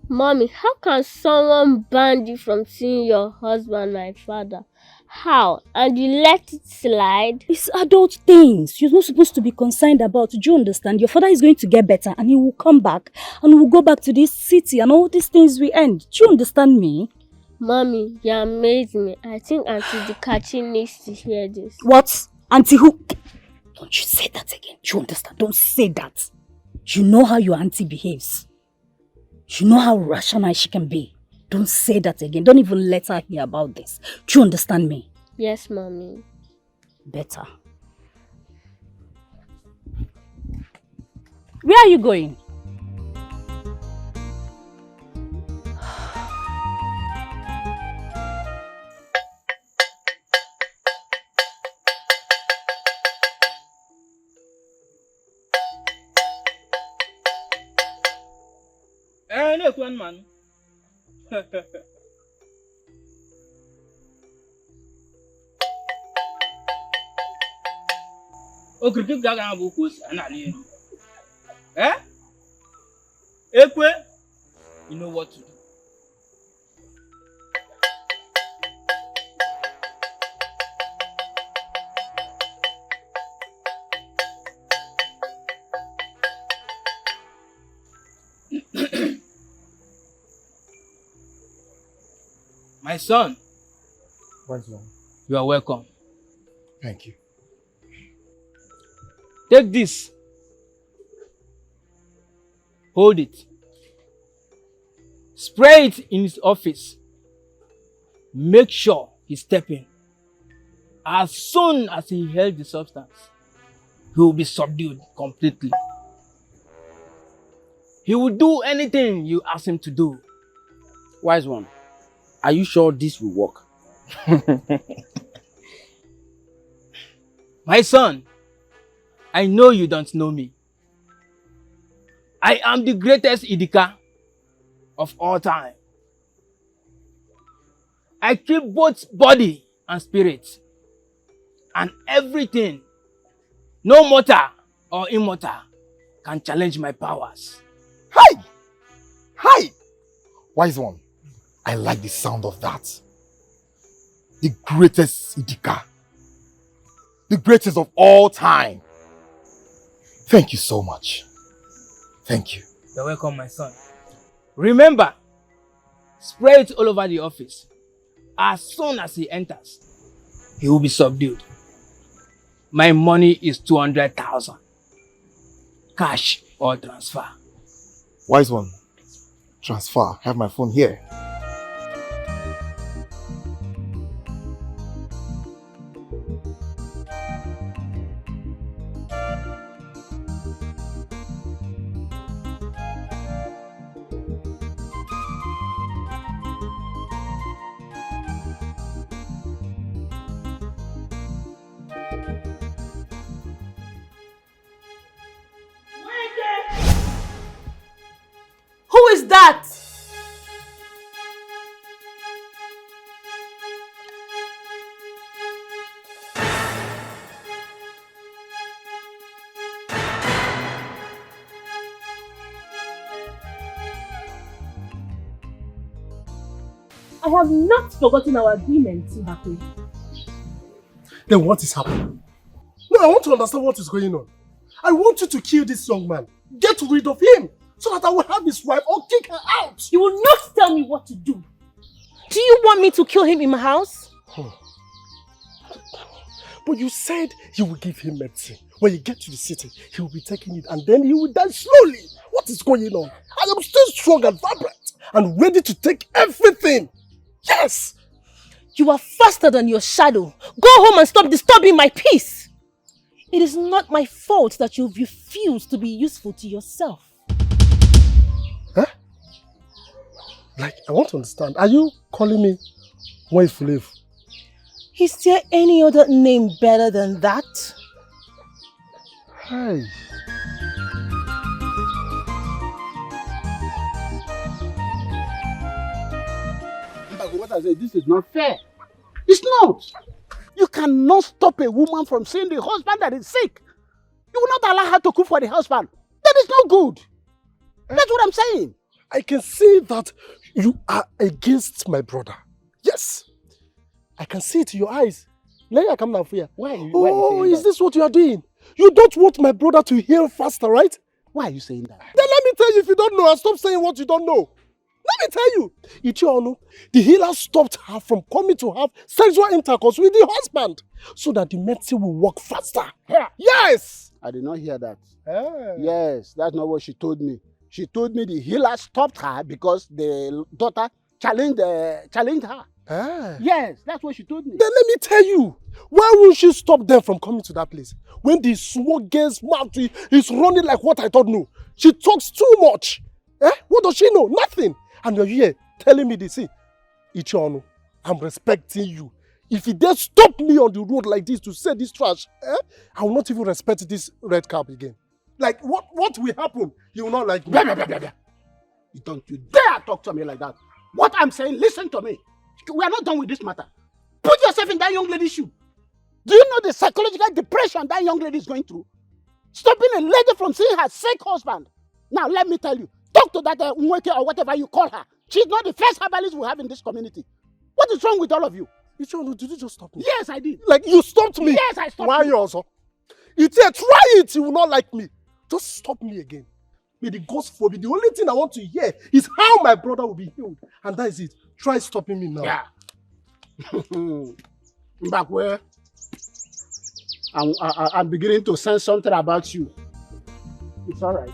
Mommy, how can someone ban you from seeing your husband, my father? How? And you let it slide? It's adult things. You're not supposed to be concerned about. Do you understand? Your father is going to get better and he will come back and we'll go back to this city and all these things will end. Do you understand me? Mommy, you amaze me. I think Auntie DIKACHI needs to hear this. What? Auntie who? Don't you say that again. Do you understand? Don't say that. You know how your auntie behaves. You know how rational she can be. Don't say that again. Don't even let her hear about this. Do you understand me? Yes, Mommy. Better. Where are you going? No, man. O critique gaga bu ko anali. Eh? Ekwe, you know what to do. My son, you are welcome. Thank you. Take this. Hold it. Spray it in his office. Make sure he's stepping. As soon as he inhales the substance, he will be subdued completely. He will do anything you ask him to do. Wise one, are you sure this will work? My son, I know you don't know me. I am the greatest Idika of all time. I keep both body and spirit and everything, no mortal or immortal, can challenge my powers. Hi! Hi! Wise one, I like the sound of that. The greatest Idika. The greatest of all time. Thank you so much. Thank you. You're welcome, my son. Remember, spray it all over the office. As soon as he enters, he will be subdued. My money is 200,000. Cash or transfer. Wise one, transfer. I have my phone here. Who is that? I have not forgotten our agreement, Mbakwe. Then what is happening? No, I want to understand what is going on. I want you to kill this young man. Get rid of him so that I will have his wife or kick her out. You will not tell me what to do. Do you want me to kill him in my house? But you said you will give him medicine. When you get to the city, he will be taking it and then he will die slowly. What is going on? I am still strong and vibrant and ready to take everything. Yes! You are faster than your shadow. Go home and stop disturbing my peace. It is not my fault that you refuse to be useful to yourself. Huh? Like, I want to understand. Are you calling me Waifulevu? Is there any other name better than that? Hi. What I said, this is not fair. It's not. You cannot stop a woman from seeing the husband that is sick. You will not allow her to cook for the husband. That is not good. That's what I'm saying. I can see that you are against my brother. Yes. I can see it in your eyes. Let me come down for you. Why are you Oh, saying is this what you are doing? You don't want my brother to heal faster, right? Why are you saying that? Then let me tell you, if you don't know, stop saying what you don't know. Let me tell you, Ichionu, the healer stopped her from coming to have sexual intercourse with the husband so that the medicine will work faster. Yes! I did not hear that. Yes, that's not what she told me. She told me the healer stopped her because the daughter challenged her. Yes, that's what she told me. Then let me tell you, why won't she stop them from coming to that place? When the small girl's mouth is running like what I thought no. She talks too much. What does she know? Nothing. And you're here telling me this. See, Ichionu, I'm respecting you. If you dare stop me on the road like this to say this trash, I will not even respect this red cap again. Like, what will happen? You will not like me. Blah, blah, blah, blah, blah. Don't you dare talk to me like that. What I'm saying, listen to me. We are not done with this matter. Put yourself in that young lady's shoe. Do you know the psychological depression that young lady is going through? Stopping a lady from seeing her sick husband. Now, let me tell you, talk to that Nweke or whatever you call her. She's not the first herbalist we have in this community. What is wrong with all of you? Ichionu, did you just stop me? Yes, I did. Like, you stopped me? Yes, I stopped Why you. you also? Try it, you will not like me. Just stop me again. May the gods forbid. The only thing I want to hear is how my brother will be healed. And that is it. Try stopping me now. Yeah. Back where? I'm beginning to sense something about you. It's all right.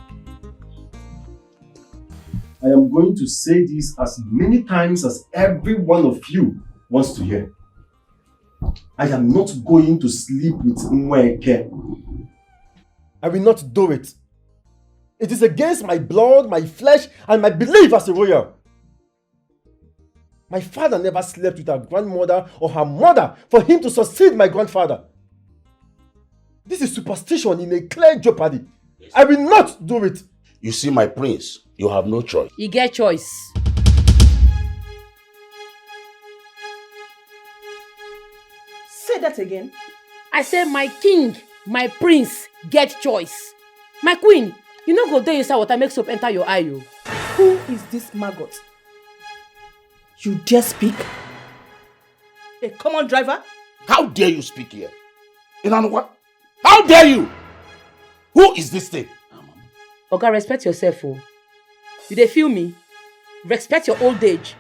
I am going to say this as many times as every one of you wants to hear. I am not going to sleep with Nweke. I will not do it. It is against my blood, my flesh, and my belief as a royal. My father never slept with her grandmother or her mother for him to succeed my grandfather. This is superstition in a clear jeopardy. I will not do it. You see, my prince, you have no choice. You get choice. Say that again. I say my king, my prince, get choice. My queen, you no go there inside water make soap enter your eye. You. Who is this maggot? You dare speak? A common driver? How dare you speak here? Inanwa, how dare you? Who is this thing? Oga, respect yourself. Oh. You dey feel me? Respect your old age.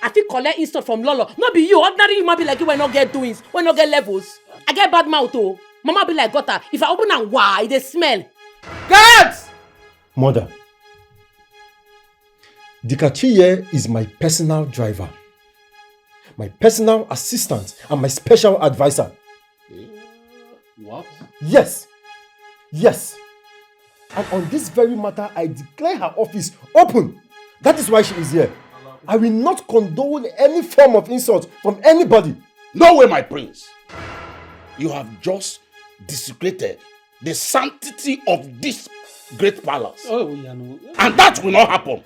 I fit collect insult from Lolo. No be you. Ordinary human be like you when not get doings, when not get levels. I get bad mouth oh. Mama be like gutter. If I open and why they smell. Guards! Mother, DIKACHI here is my personal driver, my personal assistant, and my special advisor. What? Yes. Yes. And on this very matter, I declare her office open. That is why she is here. I will not condone any form of insult from anybody. No way, my prince. You have just desecrated the sanctity of this great palace. Oh, yeah, no. And that will not happen.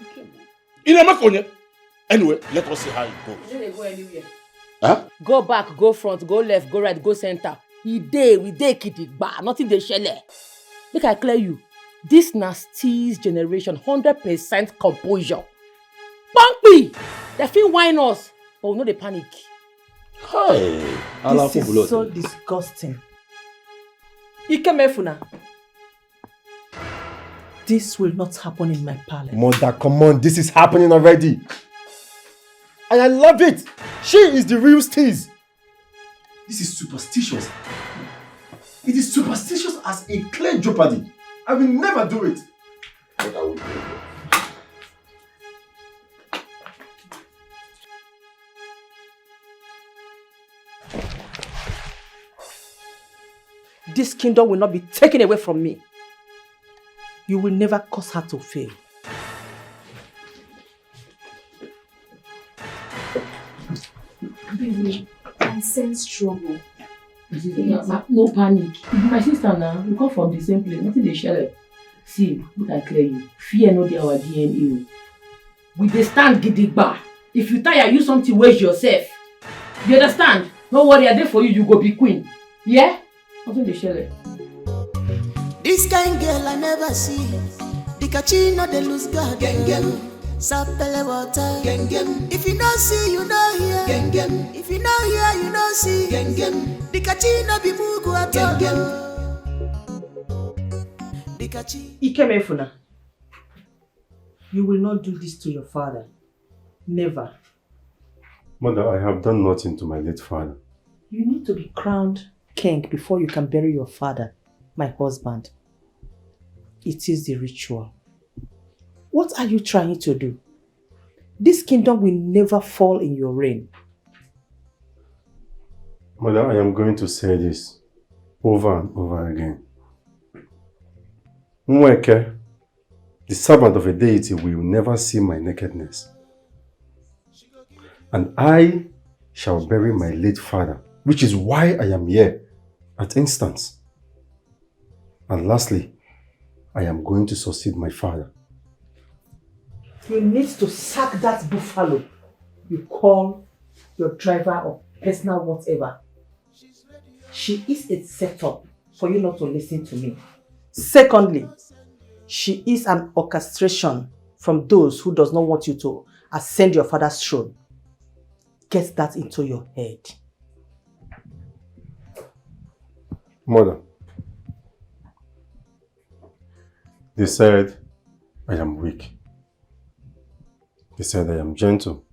Anyway, let us see how it goes. You don't go anywhere. Huh? Go back, go front, go left, go right, go center. We dey kidigba, nothing dey shele. Make I clear you. This nasty generation, 100% composure. Bumpy! They feel whine us, but we know they panic. Hey, this is so disgusting. Ikemefuna. This will not happen in my palace. Mother, come on, this is happening already. And I love it. She is the real steez. This is superstitious. It is superstitious as a clear jeopardy. I will never do it. But I will do it. This kingdom will not be taken away from me. You will never cause her to fail. Baby, I sense trouble. No panic. My sister now, we come from the same place. Nothing they share. See, look I clear you. Fear no dey our DNA. We dey stand gidigba. If you tire, use something waste yourself. You understand? Don't worry, I dey for you, you go be queen. Yeah? Nothing dey share. This kind girl I never see. DIKACHI no dey lose God. Gengem. Sapele water. Gengem. If you don't see, you don't hear. Gengem. If you don't hear, you don't see. Gengem. DIKACHI no be mugu at all. DIKACHI. Ikemefuna, you will not do this to your father. Never. Mother, I have done nothing to my late father. You need to be crowned king before you can bury your father, my husband. It is the ritual. What are you trying to do? This kingdom will never fall in your reign. Mother, I am going to say this over and over again. Nweke, the servant of a deity, will never see my nakedness. And I shall bury my late father, which is why I am here at instance. And lastly, I am going to succeed my father. You need to sack that buffalo you call your driver or personal whatever. She is a setup for you not to listen to me. Secondly, she is an orchestration from those who does not want you to ascend your father's throne. Get that into your head. Mother, they said I am weak. They said I am gentle.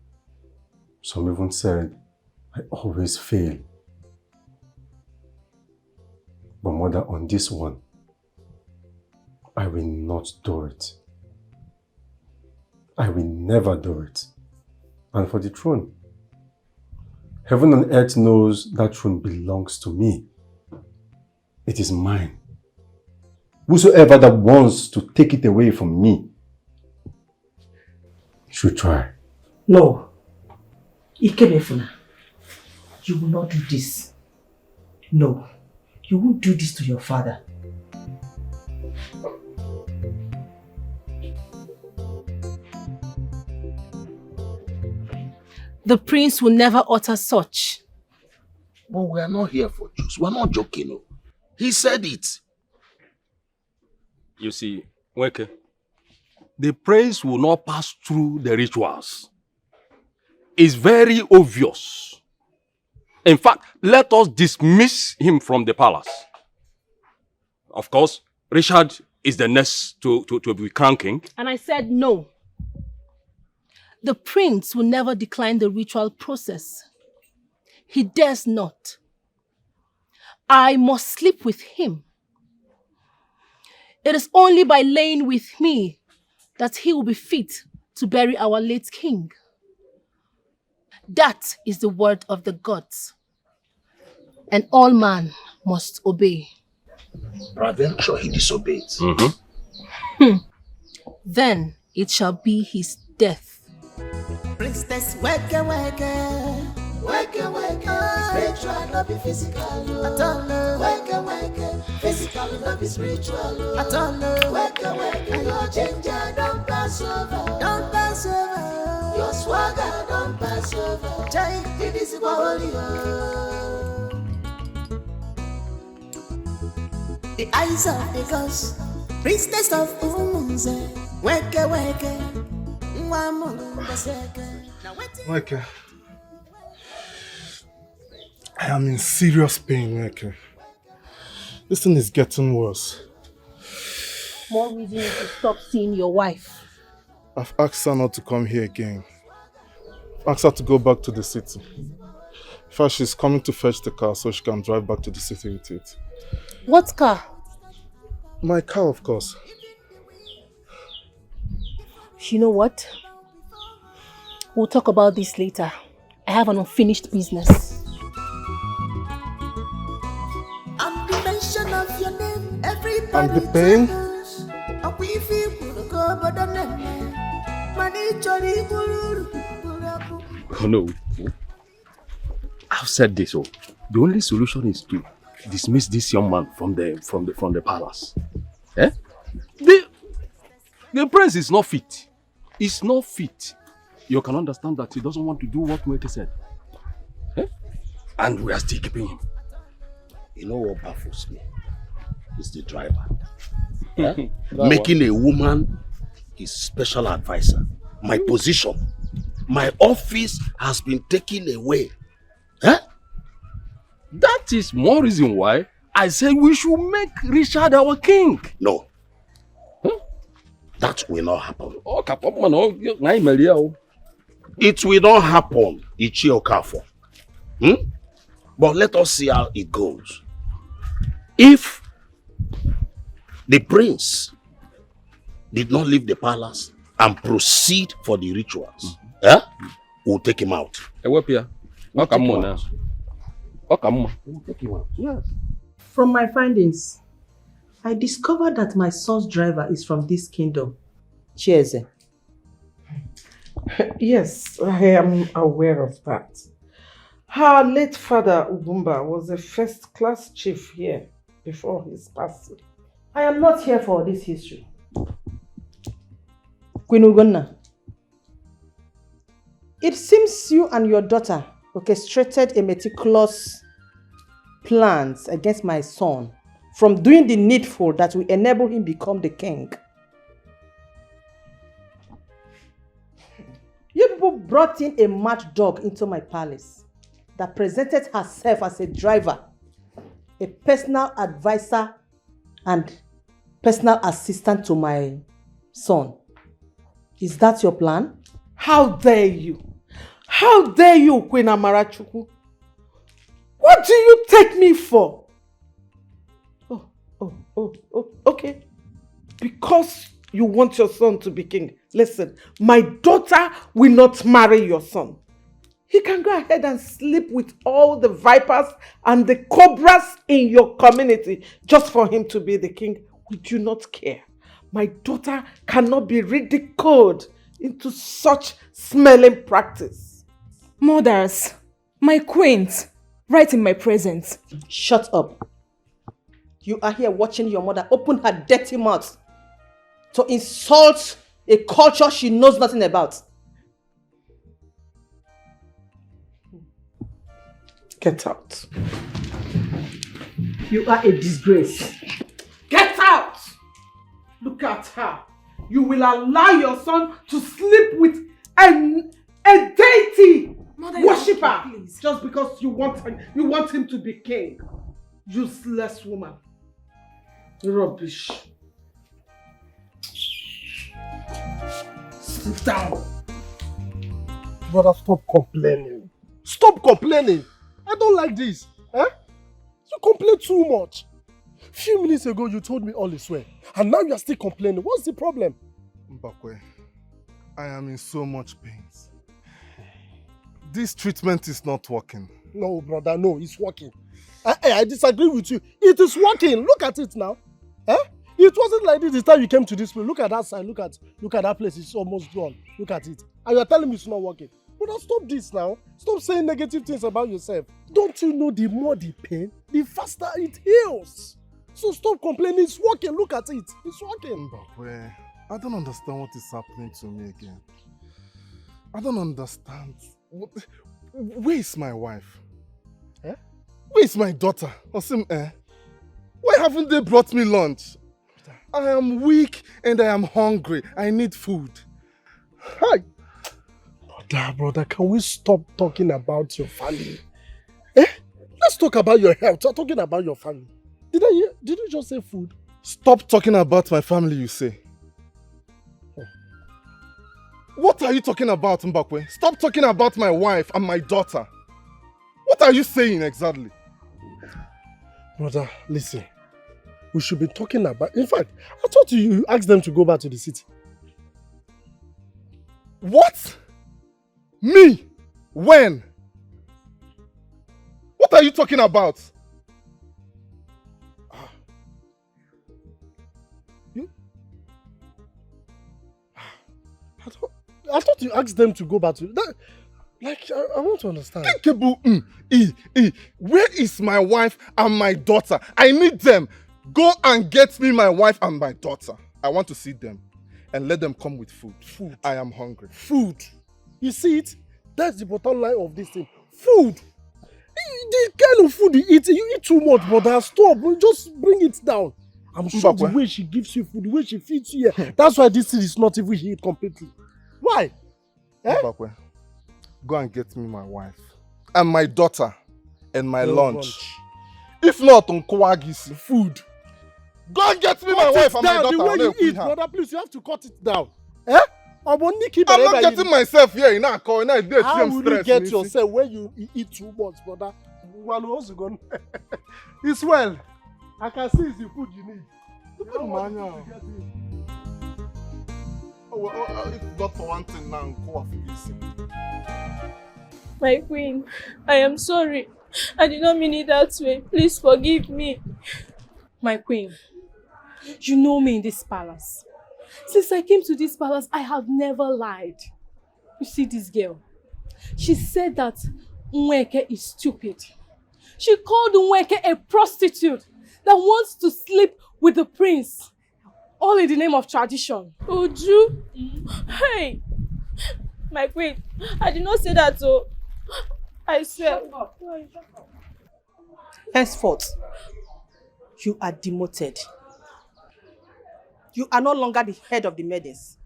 Some even said I always fail. But mother, on this one, I will not do it. I will never do it. And for the throne, heaven and earth knows that throne belongs to me. It is mine. Whosoever that wants to take it away from me should try. No. Ikemefuna, you will not do this. No. You won't do this to your father. The prince will never utter such. But we are not here for jokes. We are not joking. No. He said it. You see, Weke, the prince will not pass through the rituals. It's very obvious. In fact, let us dismiss him from the palace. Of course, Richard is the next to be crowned king. And I said no. The prince will never decline the ritual process. He dares not. I must sleep with him. It is only by laying with me that he will be fit to bury our late king. That is the word of the gods. And all man must obey. Peradventure he disobeyed. Then it shall be his death. Priestess, weke weke. Weke weke. Spiritual, not be physical. At all. Weke weke. Physical, not be spiritual. At all. Weke weke. Your ginger don't pass over. Don't pass over. Your swagger don't pass over. Jai, it is holy. The eyes of the gods. Priestess of Umunze. Weke weke. Weke, I am in serious pain, Weke. This thing is getting worse. More reason to stop seeing your wife. I've asked her not to come here again. I've asked her to go back to the city. In fact, she's coming to fetch the car so she can drive back to the city with it. What car? My car, of course. You know what? We'll talk about this later. I have an unfinished business. I'm the mention of your name. Everybody I'm the pain. Oh no. I've said this. Oh, the only solution is to dismiss this young man from the palace. Eh? The prince is not fit. He's not fit. You can understand that he doesn't want to do what Mweke said. Eh? And we are still keeping him. You know what baffles me? It's the driver. Making a woman his special advisor. My position, my office has been taken away. That is more reason why I said we should make Richard our king. No. That will not happen. It will not happen, Ichie Okafor. But let us see how it goes. If the prince did not leave the palace and proceed for the rituals, we'll take him out. We'll take him out. Yes. From my findings, I discovered that my son's driver is from this kingdom. Chieze. Yes, I am aware of that. Her late father, Ugumba, was a first-class chief here before his passing. I am not here for this history. Queen Ugonna, it seems you and your daughter orchestrated a meticulous plans against my son from doing the needful that will enable him become the king. You people brought in a mad dog into my palace that presented herself as a driver, a personal advisor, and personal assistant to my son. Is that your plan? How dare you? How dare you, Queen Amarachukwu? What do you take me for? Okay. Because you want your son to be king. Listen, my daughter will not marry your son. He can go ahead and sleep with all the vipers and the cobras in your community just for him to be the king. We do not care. My daughter cannot be ridiculed into such smelling practice. Mothers, my queens, right in my presence. Shut up. You are here watching your mother open her dirty mouth to insult a culture she knows nothing about. Get out. You are a disgrace. Get out! Look at her. You will allow your son to sleep with a deity worshipper just because you want him to be king. Useless woman. Rubbish. Sit down. Brother, stop complaining. Stop complaining. I don't like this. You complain too much. A few minutes ago, you told me all is well. And now you are still complaining. What's the problem? Mbakwe, I am in so much pain. This treatment is not working. No, brother, no, it's working. I disagree with you. It is working. Look at it now. It wasn't like this the time you came to this place. Look at that side. Look at that place. It's almost gone. Look at it. And you are telling me it's not working. Brother, stop this now. Stop saying negative things about yourself. Don't you know the more the pain, the faster it heals? So stop complaining. It's working. Look at it. It's working. Mbakwe, I don't understand what is happening to me again. I don't understand. Where is my wife? Where is my daughter? Osim, why haven't they brought me lunch? I am weak and I am hungry. I need food. Hi. Brother, can we stop talking about your family? Let's talk about your health. Stop talking about your family. Did you just say food? Stop talking about my family, you say. What are you talking about, Mbakwe? Stop talking about my wife and my daughter. What are you saying exactly? Brother, listen. We should be talking about... In fact, I thought you asked them to go back to the city. What? Me? When? What are you talking about? I thought you asked them to go back to... That, I want to understand. Where is my wife and my daughter? I need them. Go and get me my wife and my daughter. I want to see them. And let them come with food. Food. I am hungry. Food. You see it? That's the bottom line of this thing. Food. The kind of food you eat too much, brother. Stop. Just bring it down. I'm sure the way she gives you food, the way she feeds you here, that's why this thing is not even healed completely. Why? Mbakwe, go and get me my wife and my daughter and my lunch. If not, on Kwagisi. Food. Go and get me my wife and my daughter. The way you eat, brother, please, you have to cut it down. I'm not getting myself here in a car. How will you get yourself when you eat too much, brother? It's well. I can see it's the food you need. If not for one thing now, My queen, I am sorry. I did not mean it that way. Please forgive me. My queen, you know me in this palace. Since I came to this palace, I have never lied. You see this girl? She said that Nweke is stupid. She called Nweke a prostitute that wants to sleep with the prince. All in the name of tradition. Uju? Hey! My queen, I did not say that, so I swear. Henceforth, you are demoted. You are no longer the head of the maidens.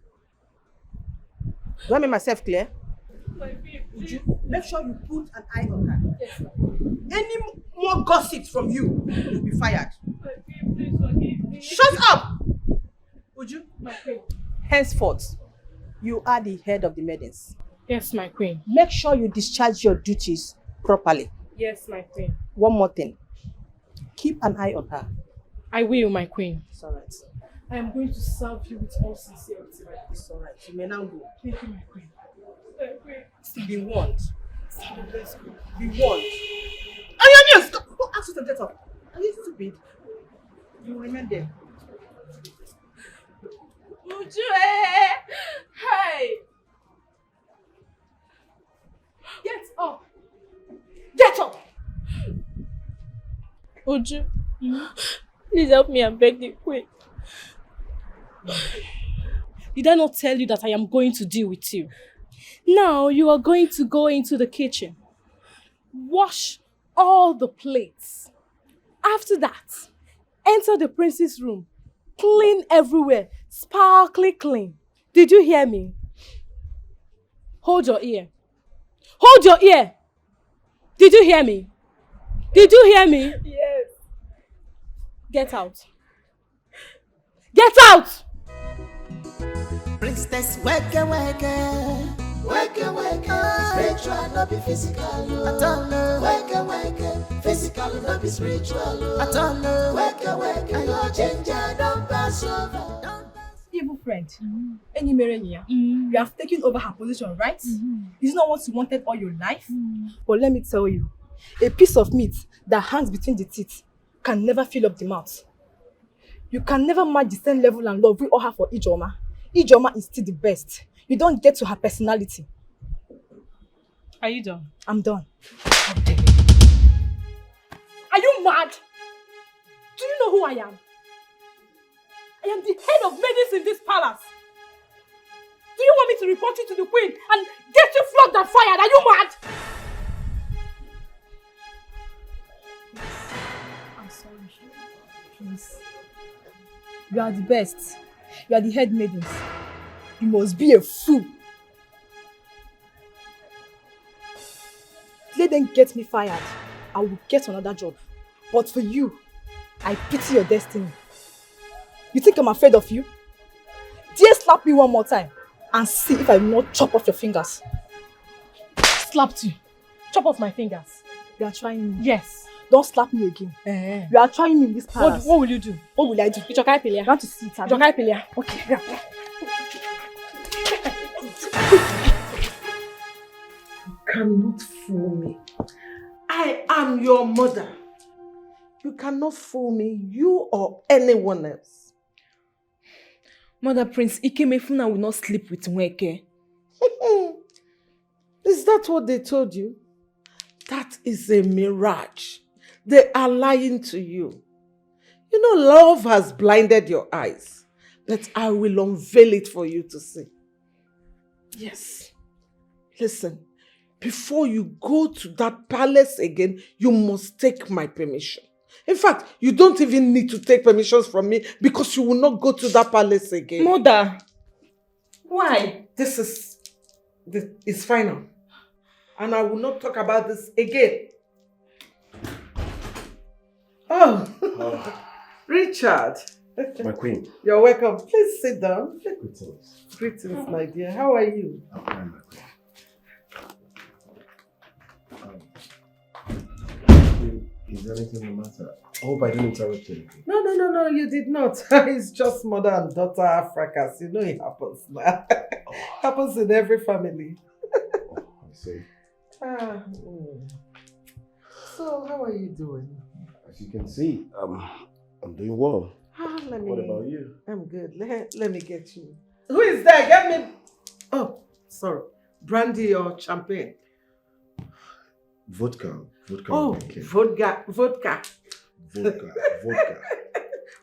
Do I make myself clear? Would you make sure you put an eye on her? Yes, any more gossip from you will be fired. Please forgive me. Shut up! Would you? My queen. Henceforth, you are the head of the maidens. Yes, my queen. Make sure you discharge your duties properly. Yes, my queen. One more thing. Keep an eye on her. I will, my queen. It's alright. I am going to serve you with all sincerity. It's alright. You may now go. Thank you, my queen. Be warned. Be warned. Stop! Don't ask you to get up. Are you stupid? You remain there. Uju, hey! Get up! Get up! Uju, please help me and beg the queen. Did I not tell you that I am going to deal with you? Now you are going to go into the kitchen. Wash all the plates. After that, enter the prince's room. Clean everywhere. Sparkly clean. Did you hear me? Hold your ear. Hold your ear! Did you hear me? Did you hear me? Yes. Get out. Get out! Priestess, wake, spiritual, not be physical. I don't know. Wake, physical, not be spiritual. I don't know. Wake, your ginger, don't pass over. Evil friend, you have taken over her position, right? It's not what you wanted all your life. But let me tell you, a piece of meat that hangs between the teeth can never fill up the mouth. You can never match the same level and love we all have for Ijoma. Ijoma is still the best. You don't get to her personality. Are you done? I'm done. Are you mad? Do you know who I am? I am the head of maidens in this palace. Do you want me to report you to the queen and get you flogged and fired? Are you mad? I'm sorry. Please. You are the best. You are the head maidens. You must be a fool. Let them get me fired. I will get another job. But for you, I pity your destiny. You think I'm afraid of you? Dare slap me one more time and see if I will not chop off your fingers. Slapped you. Chop off my fingers. You are trying me. Yes. Don't slap me again. You are trying me in this palace. What will you do? What will I do? I want to see it. Okay. You cannot fool me. I am your mother. You cannot fool me, you or anyone else. Mother Prince Ikemefuna will not sleep with Nweke. Is that what they told you? That is a mirage. They are lying to you. You know, love has blinded your eyes, but I will unveil it for you to see. Yes. Listen, before you go to that palace again, you must take my permission. In fact, you don't even need to take permissions from me because you will not go to that palace again. Mother, why? This is final. And I will not talk about this again. Oh, Richard. My queen. You're welcome. Please sit down. Greetings. Greetings, my dear. How are you? I'm fine, my queen. Is there anything the matter? I hope I didn't interrupt you. No, you did not. It's just mother and daughter fracas. You know it happens now. Happens in every family. I see. So, how are you doing? As you can see, I'm doing well. What about you? I'm good. Let me get you. Who is there? Get me. Oh, sorry. Brandy or champagne? Vodka. Oh, vodka. Vodka. Vodka. Yeah,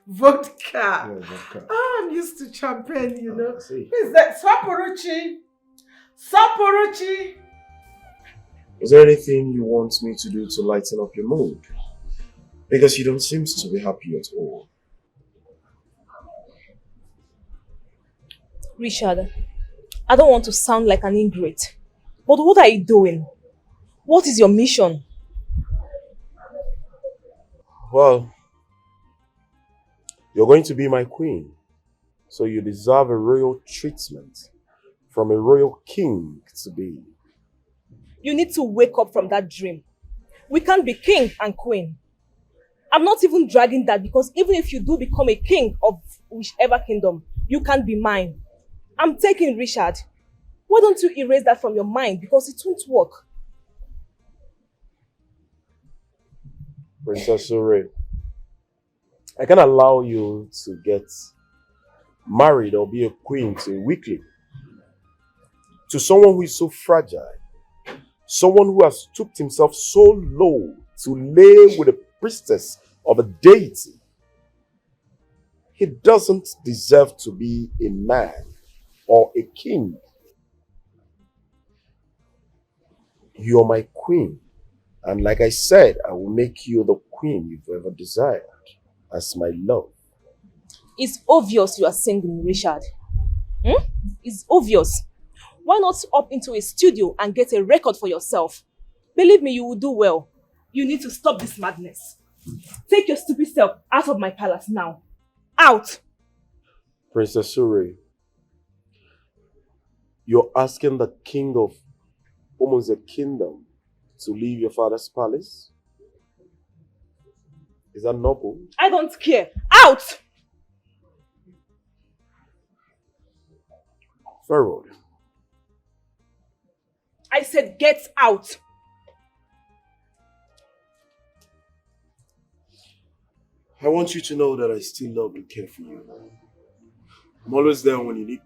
vodka. Oh, I'm used to champagne, you know. I see. Who is that? Saporuchi. Is there anything you want me to do to lighten up your mood? Because you don't seem to be happy at all. Richard, I don't want to sound like an ingrate, but what are you doing? What is your mission? Well, you're going to be my queen, so you deserve a royal treatment from a royal king to be. You need to wake up from that dream. We can't be king and queen. I'm not even dragging that because even if you do become a king of whichever kingdom, you can't be mine. I'm taking Richard. Why don't you erase that from your mind because it won't work? Princess Sure, I can allow you to get married or be a queen to a weakling, to someone who is so fragile, someone who has stooped himself so low to lay with a priestess of a deity. He doesn't deserve to be a man or a king. You're my queen. And like I said, I will make you the queen you've ever desired as my love. It's obvious you are singing, Richard. It's obvious. Why not up into a studio and get a record for yourself? Believe me, you will do well. You need to stop this madness. Take your stupid self out of my palace now. Out! Princess Sure, you're asking the king of almost a kingdom to leave your father's palace? Is that noble? I don't care. Out! Pharaoh. I said get out. I want you to know that I still love and care for you. I'm always there when you need me.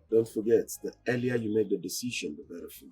Don't forget, the earlier you make the decision, the better for you.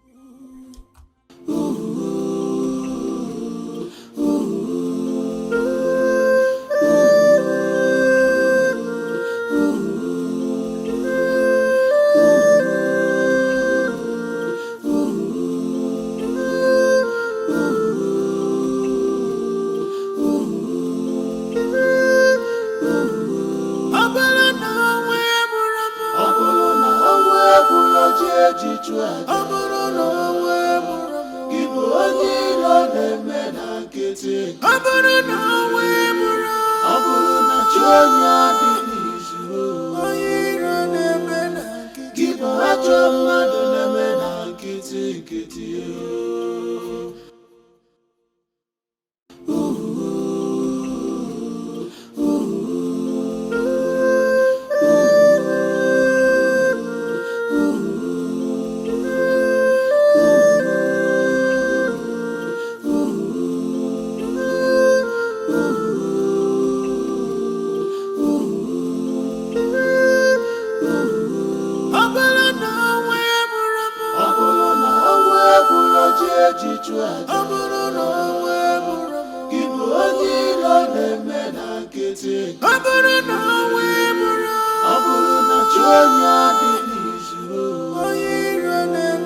Onye iro na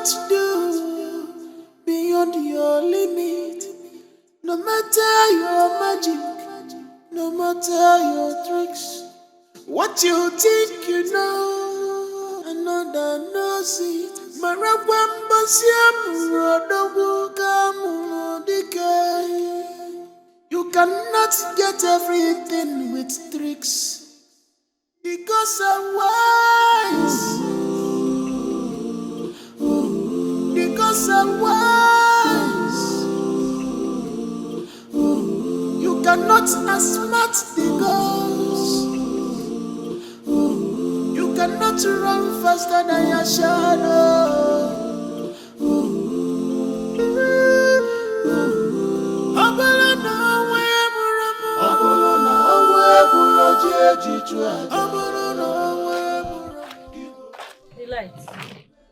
cannot do beyond your limit. No matter your magic, no matter your tricks. What you think you know, another knows it. You cannot get everything with tricks, because I'm wise. Because I'm wise. You cannot outsmart the ghost. You cannot run faster than your shadow. Delight,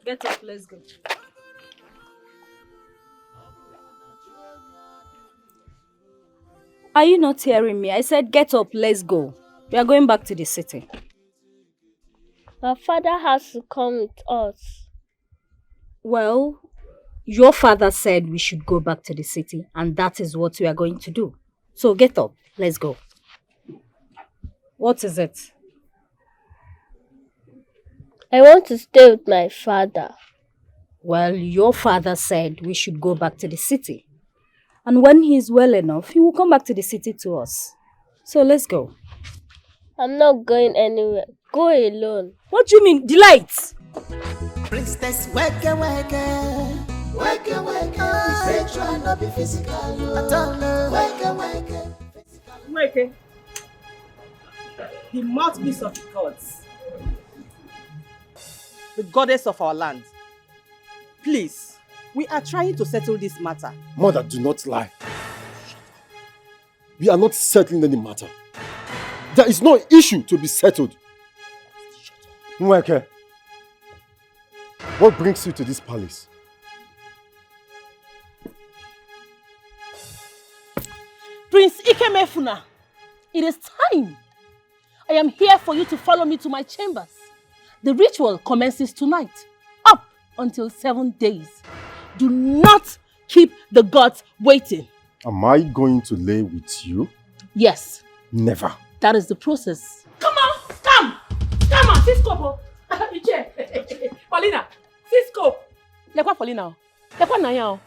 get up, let's go. Are you not hearing me? I said get up, let's go. We are going back to the city. My father has to come with us. Well, your father said we should go back to the city, and that is what we are going to do. So get up, let's go. What is it? I want to stay with my father. Well, your father said we should go back to the city. And when he is well enough, he will come back to the city to us. So let's go. I'm not going anywhere. Go alone. What do you mean? Delight! Priestess, wake, wake. Wake, wake. Be sexual, not be physical. At all. Wake, wake. Wake. The mouthpiece of the gods. The goddess of our land. Please, we are trying to settle this matter. Mother, do not lie. We are not settling any matter. There is no issue to be settled. Nweke, what brings you to this palace? Prince Ikemefuna, it is time. I am here for you to follow me to my chambers. The ritual commences tonight, up until 7 days. Do not keep the gods waiting. Am I going to lay with you? Yes. Never. That is the process. Come on, come! Come on, Cisco. Paulina, Cisco. Lekwa Paulina. Lekwa Naya.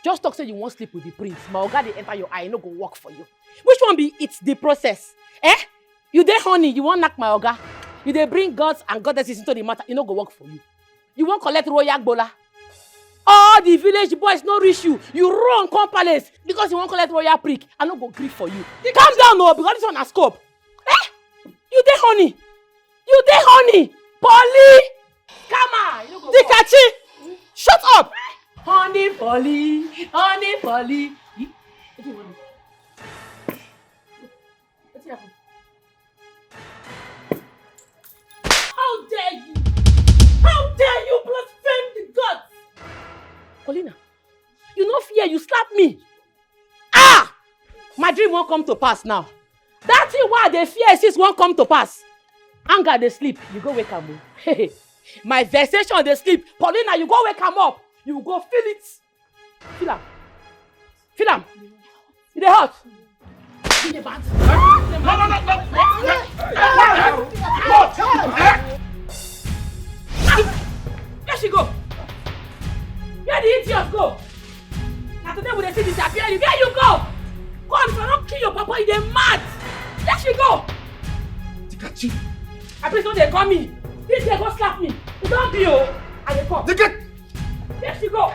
Just talk say you won't sleep with the prince. My oga dey enter your eye, no go work for you. Which one be it's the process? You dey honey, you won't knock my oga. You dey bring gods and goddesses into the matter, you no go work for you. You won't collect royal gbola. All the village boys no reach you. You run come palace because you won't collect royal prick. I no go grief for you. Calm down, no, because this one has scope. You dey honey. You dey honey. Polly. Come on. You no go Dikachi. Shut up. Honey, Polly. Honey, Polly. What do you want? What's happening? How dare you? How dare you blaspheme the gods? Paulina, you no fear, you slap me. My dream won't come to pass now. That thing why they fear sis won't come to pass. Anger they sleep, you go wake am up. My vexation they sleep. Paulina, you go wake am up. You go feel it. Feel am. Feel am. It dey hot. Give me back. Where she go? Where the idiot go? Now today we dey see disappearing. Where you go? God, if I don't kill your papa, you dey mad. Where she go? Dikachi. I please don't they call me. This girl go slap me. You don't be oh. I dey come. Where she go?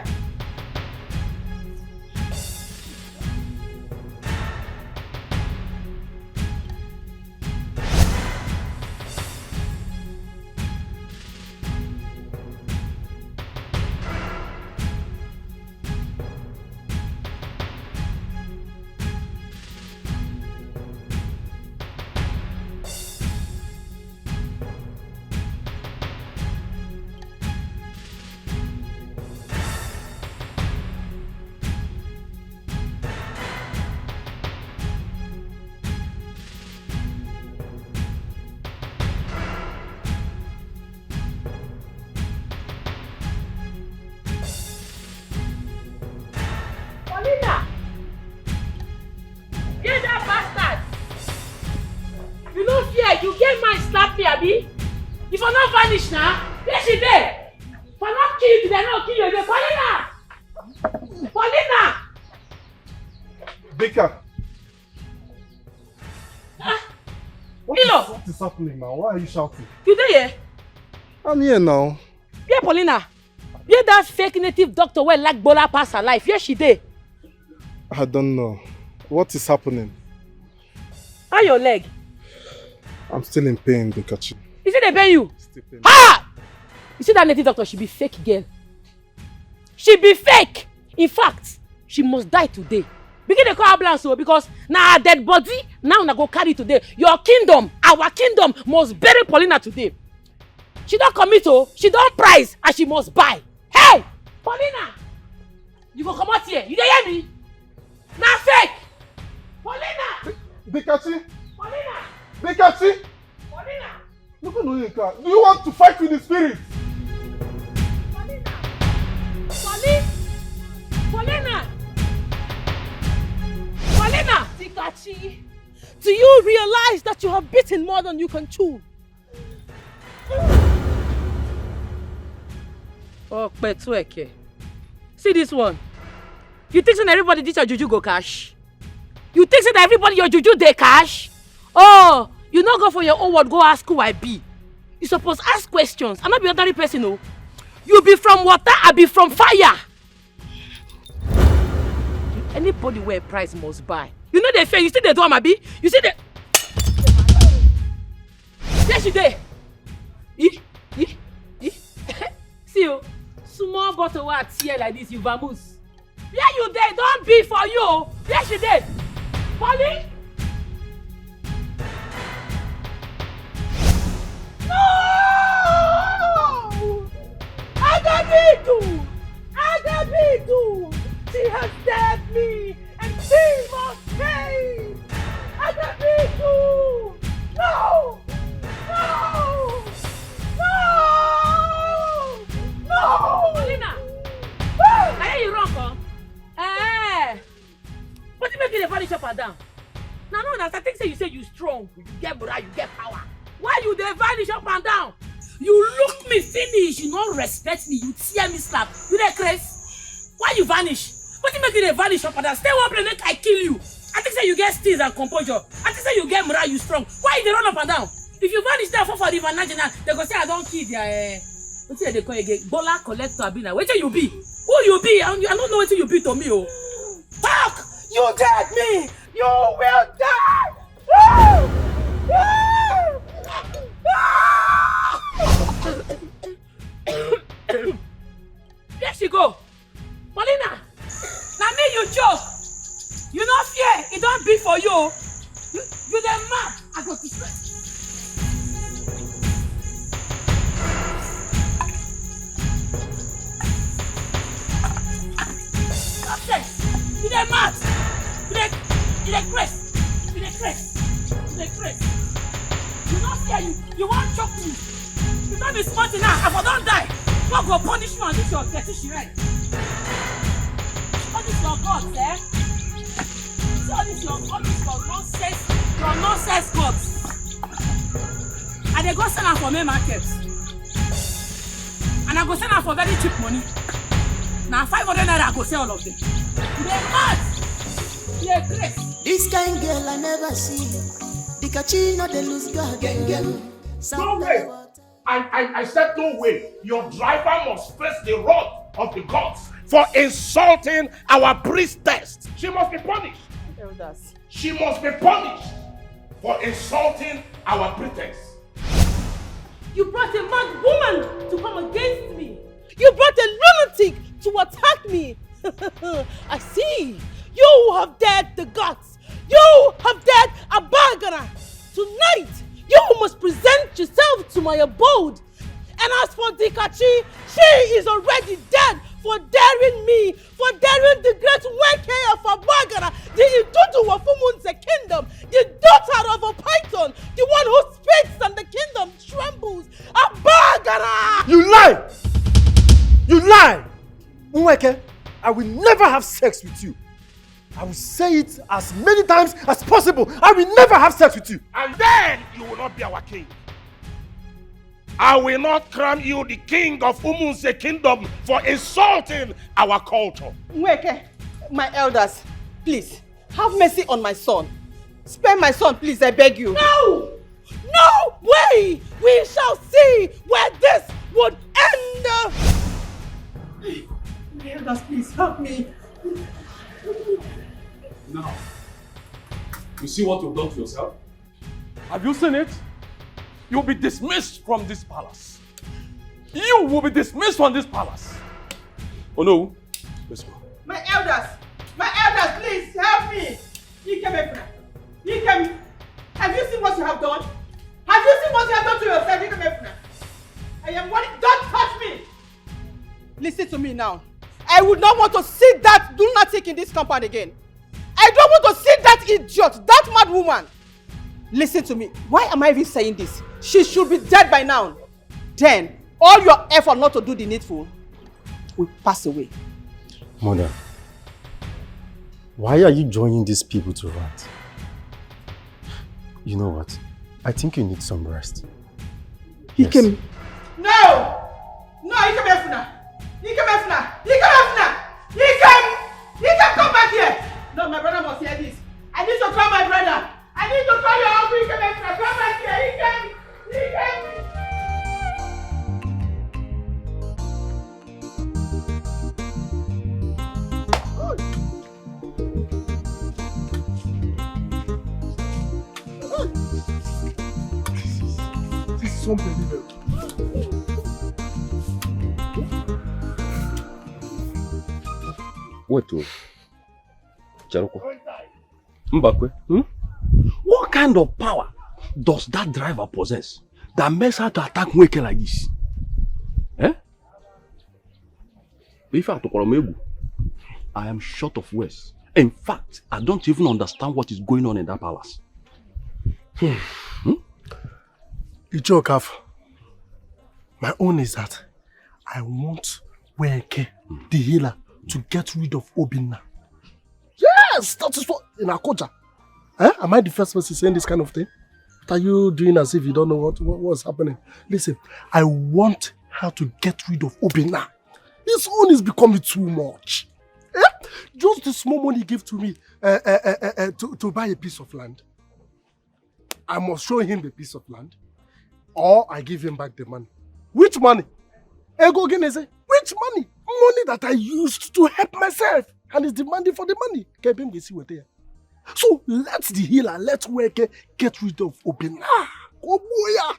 leg, you get mine slap me, Abi. If I not vanish now, where she there? If I not kill you today, I not kill you again. Paulina! Paulina! Baker. What is happening now? Why are you shouting? You there, yeah? I'm here now. Yeah, Paulina. Yeah, that fake native doctor where like Bola pass her life. Yeah, she there. I don't know. What is happening? How your leg? I'm still in pain, DIKACHI. Is it they pay you? Ha! You see that native doctor, she be fake girl. She be fake. In fact, she must die today. Begin to call ambulance because now her dead body, now na go carry today. Your kingdom, our kingdom must bury Paulina today. She don't commit, she don't price, and she must buy. Hey! Paulina! You go come out here. You dey hear me? Now fake! Paulina! DIKACHI! Paulina! DIKACHI! Paulina! Look at Noyinka. Do you want to fight with the spirit? Paulina! Paulina! Paulina! DIKACHI, do you realize that you have bitten more than you can chew? Oh, Petueke. See this one. You think that everybody this your juju go cash? You think that everybody your juju they cash? Oh, you not go for your own word, go ask who I be. You suppose ask questions. I'm not be ordinary person, no. You be from water, I be from fire. Anybody where price must buy. You know they fair, you see they do Amabi? You see they... There she there. See you. Small bottle of tea like this, you vamoose. Where you there? Don't be for you. Where she there? Polly? No! Agabidu! Agabidu! She has stabbed me and she must pay! Agabidu! No! No! No! No! Paulina! I hear you wrong, huh? What if you vanish up and down? Now, no, I think you say you strong, you get morale, you get power. Why you dey vanish up and down? You look me finish, you don't respect me, you tear me slap. You dey crazy? Why you vanish? What if you vanish up and down? Stay one place, make I kill you. I think you get steeze and composure. I think you get morale, you strong. Why you dey run up and down? If you vanish there for river Nigeria, they go say I don't kill their what they call again? Bola collector Abina. Where you be? Who you be? I don't know what you be to me, oh. Fuck! You dead me! You will die! There she go! Paulina! Now me you joke! You not fear! It don't be for you! You the mad! I got this right. You dey mad! You dey crazy! You dey crazy! You dey crazy! You not fear you want choke me! You don't be smart enough! I for don't die! God go punish you and this your dirty shireen! All this your gods, eh? See all this your nonsense gods! And they go sell them for main market. And I go sell them for very cheap money. Now 500 naira I go sell all of them. They're mad! They're crazy! This kind girl I never see. DIKACHI not the lose God. Don't wait! I said don't wait. Your driver must face the wrath of the gods for insulting our priestess. She must be punished. Elders. She must be punished for insulting our priestess. You brought a mad woman to come against me. You brought a lunatic to attack me. I see. You have dared the gods. You have dared a bargainer. Tonight, you must present yourself to my abode. And as for DIKACHI, she is already dead for daring me, for daring the great Weke of a bargainer, the Idudu of Umunze kingdom, the daughter of a python, the one who speaks and the kingdom trembles. A bargainer! You lie! You lie! Nweke, I will never have sex with you. I will say it as many times as possible. I will never have sex with you. And then you will not be our king. I will not crown you the king of Umunse kingdom for insulting our culture. Nweke, my elders, please, have mercy on my son. Spare my son, please, I beg you. No! No way! We shall see where this would end! My elders, please, help me. Now, you see what you've done to yourself? Have you seen it? You'll be dismissed from this palace. You will be dismissed from this palace. Oh no, let's go. My elders, please, help me. Ikem, have you seen what you have done? Have you seen what you have done to yourself, Ikem? I am worried. Don't touch me. Listen to me now. I would not want to see that lunatic in this compound again. I don't want to see that idiot, that mad woman. Listen to me. Why am I even saying this? She should be dead by now. Then, all your effort not to do the needful will pass away. Mother, why are you joining these people to rant? You know what? I think you need some rest. Yes. No! No, Ikem Efuna! Ikem Efuna! Ikem Efuna! Ikem, come back here! No, my brother must hear this. I need to call my brother. I need to call your uncle Ikem Efuna. Come back here, Ikem! This is unbelievable. Wait, Charoko. Mbakwe, what kind of power does that driver possess that makes her to attack Nweke like this? Eh? If I am short of words. In fact, I don't even understand what is going on in that palace. Ichokaf, my own is that I want Nweke, the healer, to get rid of Obinna. Yes, that is what in our culture. Eh? Am I the first person saying this kind of thing? What are you doing as if you don't know what's happening? Listen, I want her to get rid of Obinna. His own is becoming too much. Eh? Just the small money he gave to me to buy a piece of land. I must show him the piece of land, or I give him back the money. Which money? Ego Genese. Which money? Money that I used to help myself, and is demanding for the money. So let the healer, let Nweke get rid of Obinna. Oh boy!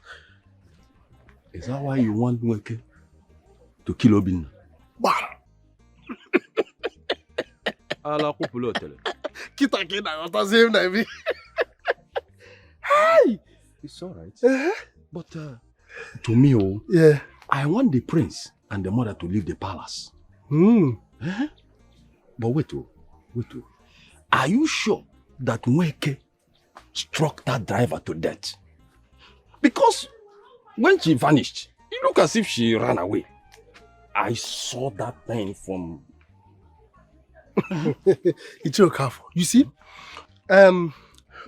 Is that why you want Nweke to kill Obinna? Bah! Ala kupulo tele. Kita kina wata same na me. Hi! It's alright. But to me, yeah, I want the prince and the mother to leave the palace. But wait. Are you sure that Nweke struck that driver to death? Because when she vanished, it looked as if she ran away. I saw that thing from... It's your careful. You see,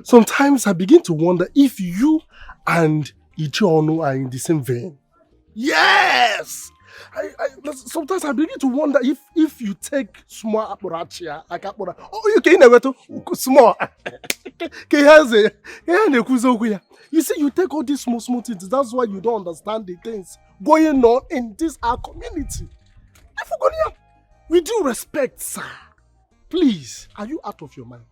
sometimes I begin to wonder if you and Ichiono are in the same vein. Yes! Sometimes I begin to wonder if you take small apurachia, like apura. Oh, you can never to small. You see, you take all these small things. That's why you don't understand the things going on in this our community. I forgot. With due respect, sir. Please, are you out of your mind?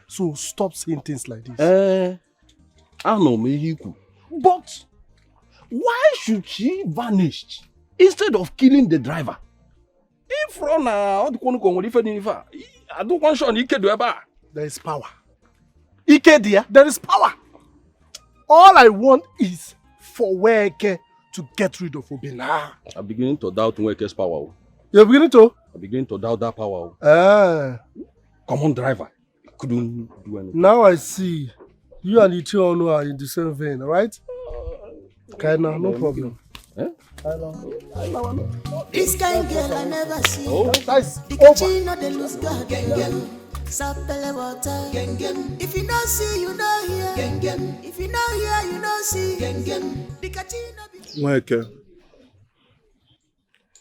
So stop saying things like this. I know me, but why should she vanish instead of killing the driver? If there is power. There is power. All I want is for Nweke to get rid of Obinna. I'm beginning to doubt Nweke's power. You're beginning to? I'm beginning to doubt that power. Common driver. He couldn't do anything. Now I see. You and Ichiono are in the same vein, right? Okay, now, no problem. Eh? This kind girl I never see. Oh, that's DIKACHI no dey lose guard. Sapele water. If you don't see, you don't hear. If you don't hear, you don't see. DIKACHI no be.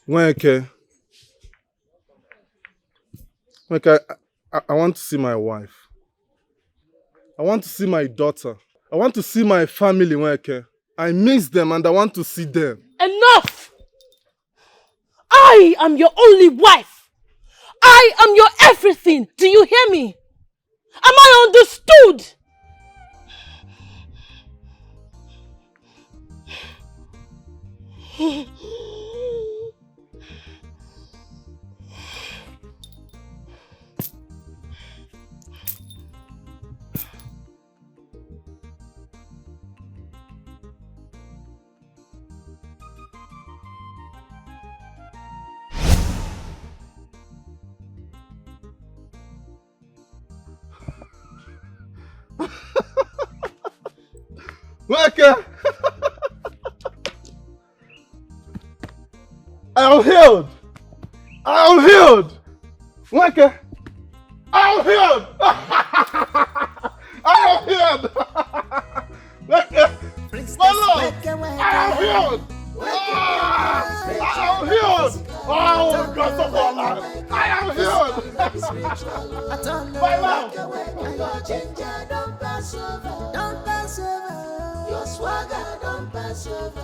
Nweke, I want to see my wife. I want to see my daughter. I want to see my family, Nweke. I miss them and I want to see them. Enough! I am your only wife. I am your everything. Do you hear me? Am I understood? Nweke! I am healed! I am healed! Nweke! I am healed! I am healed! Nweke! My love! I am healed! I am healed! Oh, God, so far, I am healed! My love! Don't pass over. Your swagger don't pass over.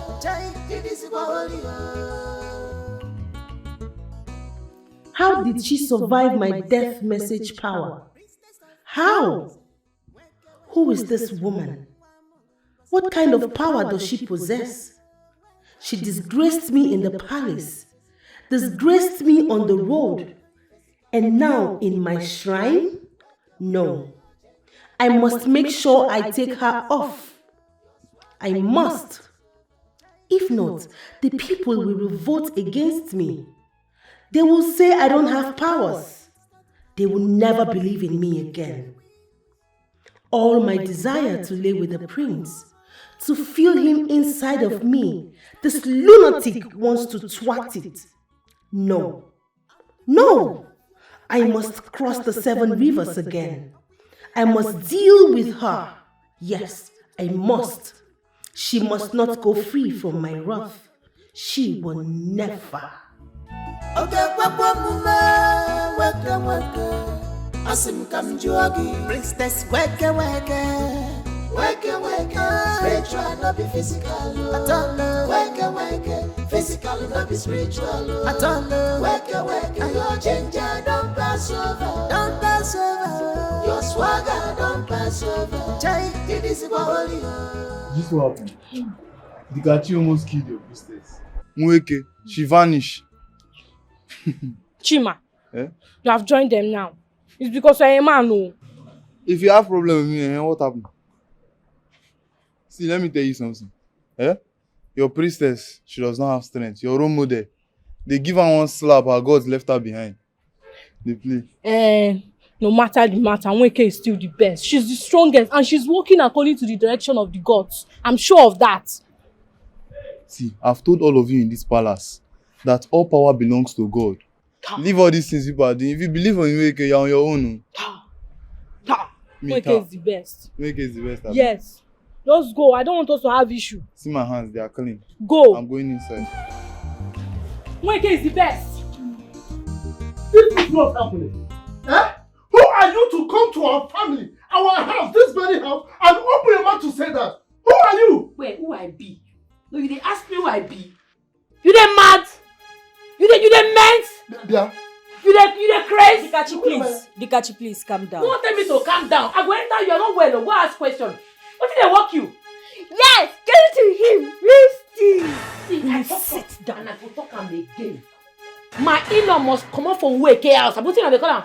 How did she survive my death message power? How? Who is this woman? What kind of power does she possess? She disgraced me in the palace, disgraced me on the road, and now in my shrine? No. I must make sure I take her off. I must. If not, the people will revolt against me. They will say I don't have powers. They will never believe in me again. All my desire to lay with the prince, to feel him inside of me, this lunatic wants to twat it. No. No. I must cross the 7 rivers again. I must deal with her. Yes, I must. She must not go free from my wrath. She will never. Asim kam jogi. Priestess weke. Spiritual no be physical. At all. Weke. Physical no be spiritual. At all. Weke. And your ginger don't pass over. Your swagger don't pass over. Jai, it is holy. This what happened. DIKACHI almost killed your priestess. Nweke, she vanished. Chima, Eh? you have joined them now. It's because you're a man, no. If you have problem with me, what happened? See, let me tell you something. Eh? Your priestess, she does not have strength. Your role model, they give her one slap, her gods left her behind. They play. No matter the matter, Nweke is still the best. She's the strongest and she's working according to the direction of the gods. I'm sure of that. See, I've told all of you in this palace that all power belongs to God. Leave all these things people are doing. If you believe in Nweke, you're on your own. Nweke is the best. Nweke is the best. Yes. Just go. I don't want us to have issue. See my hands, they are clean. Go. I'm going inside. Nweke is the best. This is not happening. Eh? Who are you to come to our family, our house, this very house, and open your mouth to say that? Who are you? Wait, who I be? No, you dey ask me who I be. You dey mad? You dey ment? Yeah. You dey crazy? DIKACHI, please. DIKACHI, please, calm down. Don't tell me to calm down. I go enter, you are not well. Go ask question. What did they walk you? Yes, give it to him. Listen. See, I sit down and I go talk am again. My in-law must come out from Nweke house. I'm putting on the corner.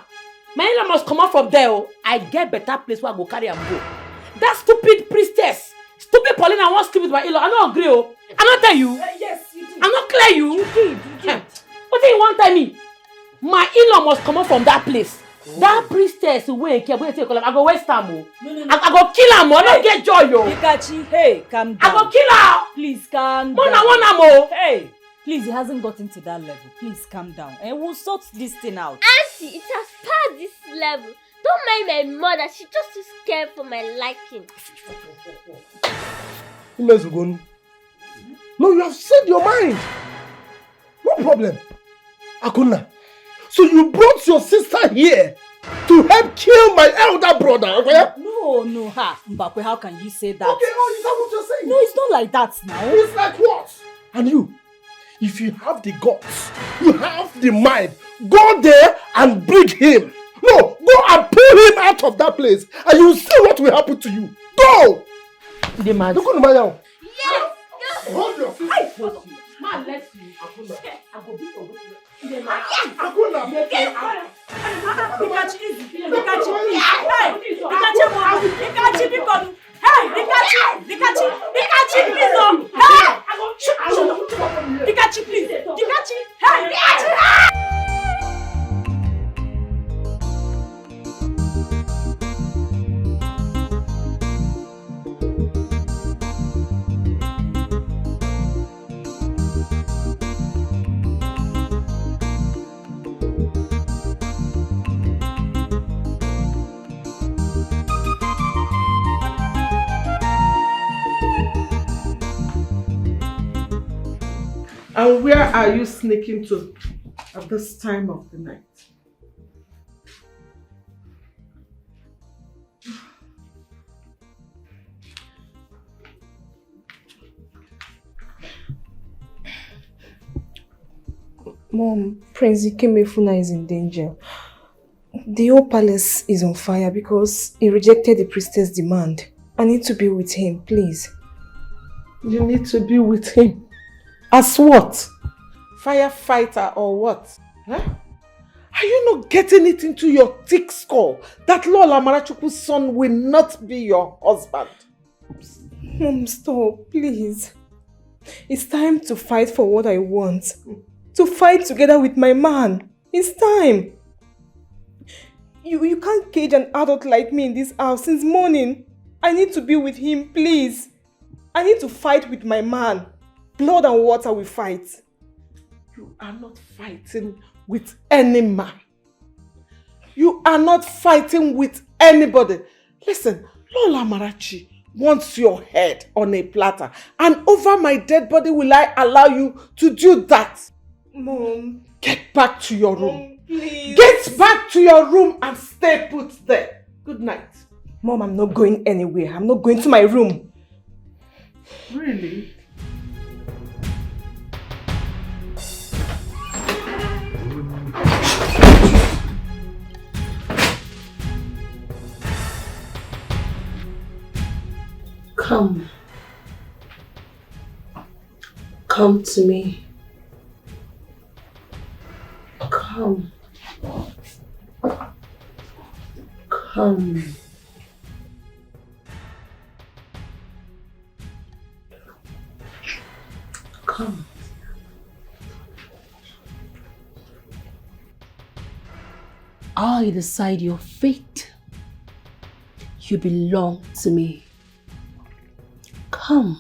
My in-law must come out from there. Oh. I get better place where I go carry am go. That stupid priestess, stupid Paulina, I want sleep with my in-law. I don't agree. Oh. I don't tell you. Yes, you did. I'm not clear you. You did. What do you want tell me? My in-law must come out from that place. That priestess wey take I go waste time. I go kill her, I don't get joy, yo. Dikachi, hey, calm down. I go kill her. Please calm down. Mona. Hey, please, it hasn't gotten to that level. Please calm down. And we'll sort this thing out. Auntie, it has passed this level. Don't mind my mother. She's just too scared for my liking. No, you have said your mind. No problem. Akuna. So you brought your sister here to help kill my elder brother, okay? No, Mbakwe, how can you say that? Okay, oh, is that what you're saying? No, it's not like that now. It's like what? And you, if you have the guts, you have the mind, go there and bring him. No, go and pull him out of that place and you will see what will happen to you. Go! The man. Look at my Yes! Hold your feet. Man, let's see. I go beat your Dikachi, easy. Dikachi, people. Hey, Dikachi, please, no. Hey! Shut up. Dikachi, please. Dikachi, hey, Dikachi. And where are you sneaking to at this time of the night? Mom, Prince Ikemefuna is in danger. The whole palace is on fire because he rejected the priestess' demand. I need to be with him, please. You need to be with him. As what? Firefighter or what? Huh? Are you not getting it into your thick skull that Lola Marachuku's son will not be your husband? Mom, stop, please. It's time to fight for what I want. To fight together with my man. It's time. You can't cage an adult like me in this house since morning. I need to be with him, please. I need to fight with my man. Blood and water we fight. You are not fighting with any man. You are not fighting with anybody. Listen, Lola Marachi wants your head on a platter. And over my dead body will I allow you to do that? Mom. Get back to your room. Mom, please. Get back to your room and stay put there. Good night. Mom, I'm not going anywhere. I'm not going to my room. Really? Come. Come to me. Come. Come. Come. I decide your fate. You belong to me. Come.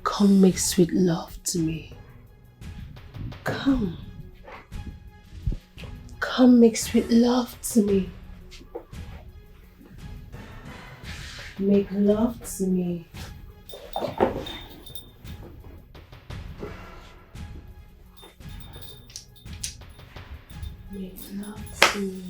Come make sweet love to me. Come. Come make sweet love to me. Make love to me. Make love to me.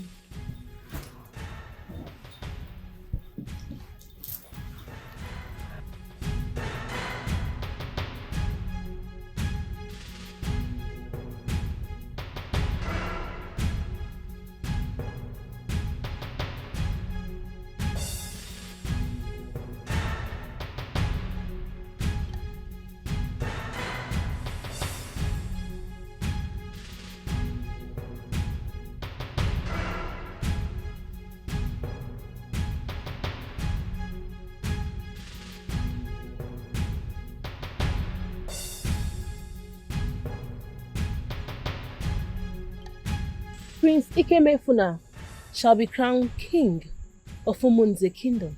Prince Ikemefuna, shall be crowned king of Umunze kingdom.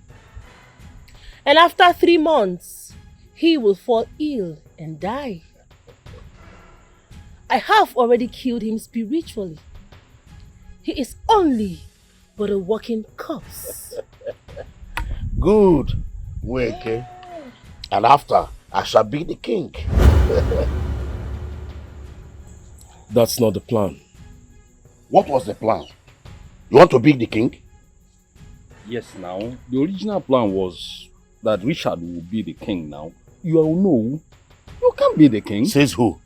And after 3 months, he will fall ill and die. I have already killed him spiritually. He is only but a walking corpse. Good, Weke. And after, I shall be the king. That's not the plan. What was the plan? You want to be the king? Yes, now. The original plan was that Richard will be the king now. You all know, you can't be the king. Says who?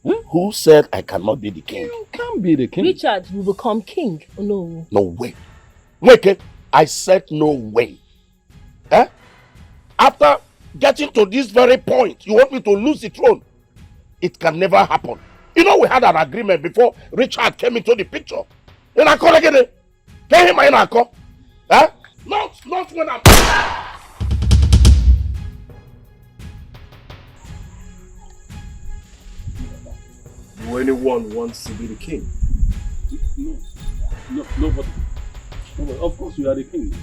Who said I cannot be the king? You can't be the king. Richard will become king. Oh, no. No way. Weke, I said no way. Eh? After getting to this very point, you want me to lose the throne? It can never happen. You know we had an agreement before Richard came into the picture. In a call again. Pay him in a call. Eh? Not when I'm... Do anyone wants to be the king? No, but of course you are the king.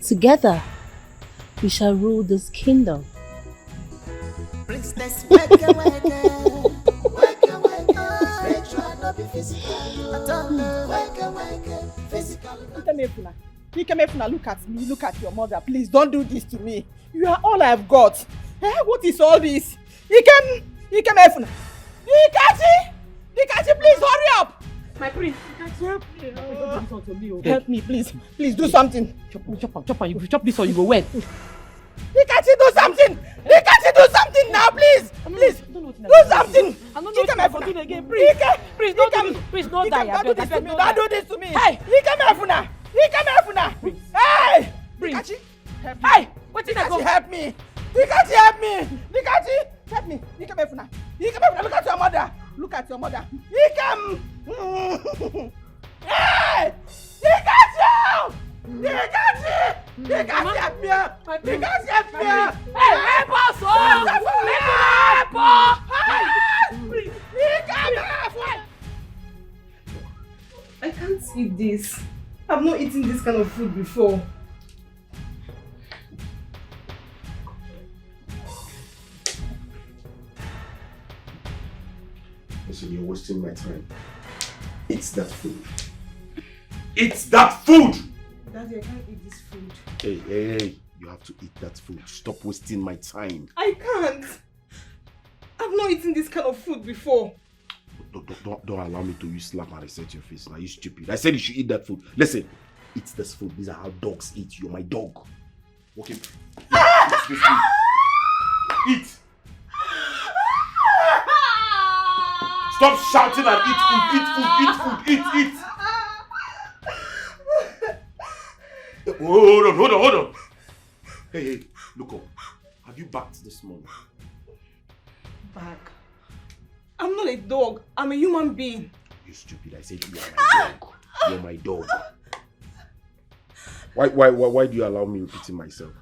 Together, we shall rule this kingdom. Priestess, wake, wake, spiritual, not be physical. I don't know, wake, physical. Look at me, look at your mother. Please don't do this to me. You are all I've got. What is all this? Dikachi, please hurry up. My prince, help me. Help me, please. Please do something. Chop on. You chop this or you go wet. Dikachi, do something. Dikachi, do something now, please. Please, do something. I don't know what I'm doing again. Please, don't die. Don't do this to me. Hey, Hey, Dikachi, help me. Hey, Dikachi, help me. Dikachi, help me. Dikachi, help me. Look at your mother. Look at your mother. Hey, Dikachi! Dikachi, help me. Dikachi, help me. Hey, help us! Help us! Please, I can't eat this. I've not eaten this kind of food before. Listen, you're wasting my time. It's that food. It's that food! Daddy, I can't eat this food. Hey, you have to eat that food. Stop wasting my time. I can't. I've not eaten this kind of food before. Don't allow me to use slap and reset your face. Now you stupid. I said you should eat that food. Listen, eat this food. These are how dogs eat. You're my dog. Okay. Eat this food. Eat. Stop shouting and eat food. Eat. Hold on. Hey, look up. Have you backed this morning? Back? I'm not a dog. I'm a human being. You stupid. I said you are my dog. You're my dog. Why do you allow me repeating myself?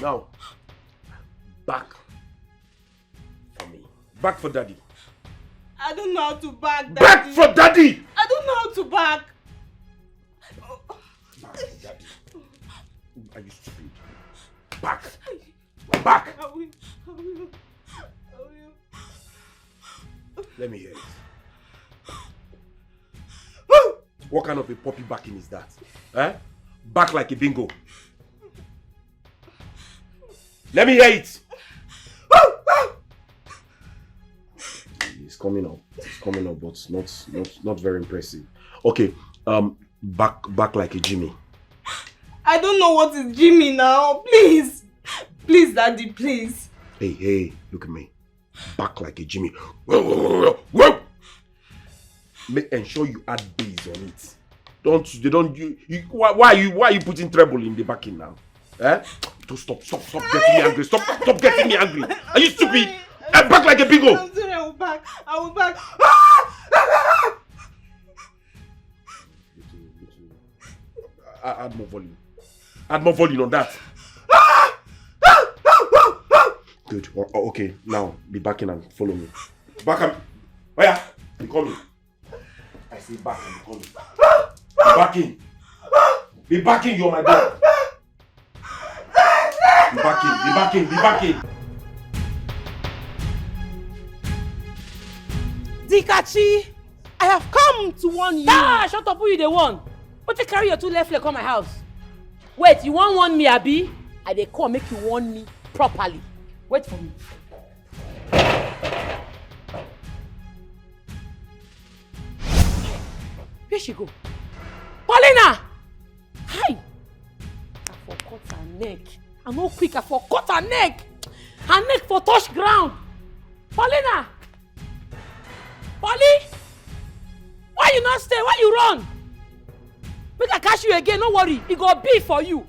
Now, back for me. Back for daddy. I don't know how to back, Daddy. Back for daddy! I don't know how to back. Back for daddy. Are you stupid? Back. Back. I will. Let me hear it. What kind of a puppy backing is that? Eh? Back like a bingo. Let me hear it. It's coming up, but not very impressive. Okay, back like a Jimmy. I don't know what is Jimmy now. Please, Daddy, please. Hey, look at me. Back like a Jimmy. Ensure you add bass on it. Why are you putting treble in the backing now? Eh? Stop getting me angry. Stop getting me angry. Are you stupid? Back like a bingo. I'm sorry, I will back. Add more volume on that. Good. Okay, now be back in and follow me. Back and... Oh yeah, be coming. I say back and be coming. Be back in. Be back in, you're my dog. Be back in, be back in, be back in. Dikachi, I have come to warn you. Ah, shut up, who you the one? But you carry your two left leg on my house. Wait, you want warn me, Abi? I dey come make you warn me properly. Wait for me. Where she go? Paulina! Hi! I forgot her neck. I no quick, I forgot her neck. Her neck for touch ground. Paulina! Polly! Why you not stay? Why you run? Make I catch you again, no worry. It go be for you.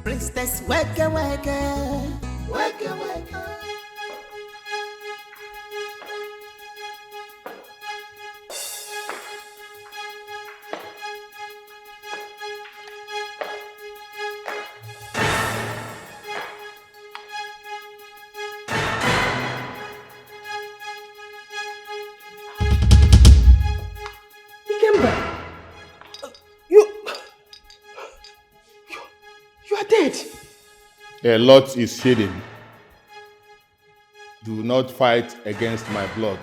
Priestess, wake, wake, wake, wake. A lot is hidden. Do not fight against my blood,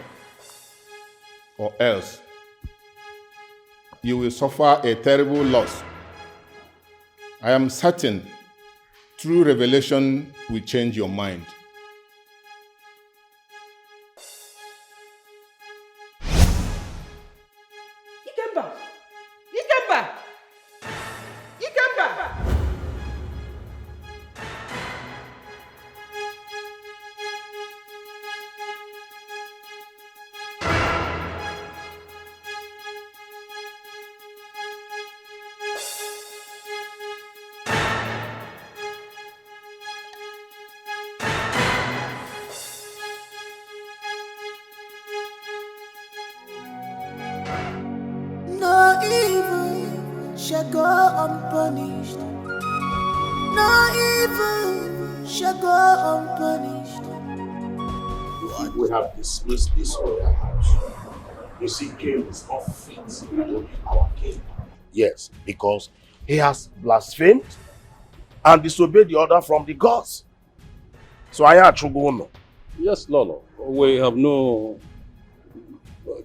or else you will suffer a terrible loss. I am certain true revelation will change your mind. Ikemba! Ikemba! Ikemba! No evil shall go unpunished. No evil shall go unpunished. We have dismissed this royal house. You see, Cain is not fit to be our king. Yes, because he has blasphemed and disobeyed the order from the gods. So I had to go no. Yes, Lolo. We have no...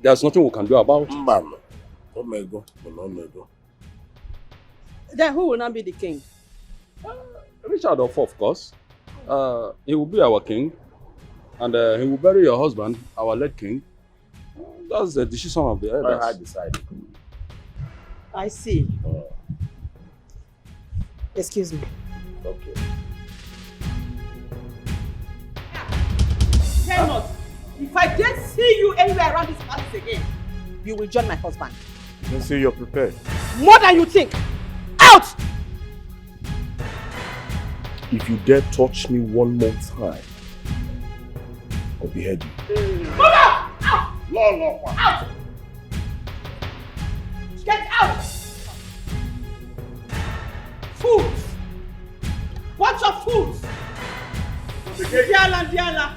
There's nothing we can do about it. Man, Omego, Omego. Then who will not be the king? Richard of course. He will be our king. And he will bury your husband, our late king. That's the decision of the elders. I decided. I see. Excuse me. Okay. Cannot. If I dare see you anywhere around this palace again, you will join my husband. Then say you're prepared. More than you think. Out! If you dare touch me one more time, I'll behead you. Move out! Out! Lolo! Out! Get out! Fools! Bunch of fools! Diala, Diala!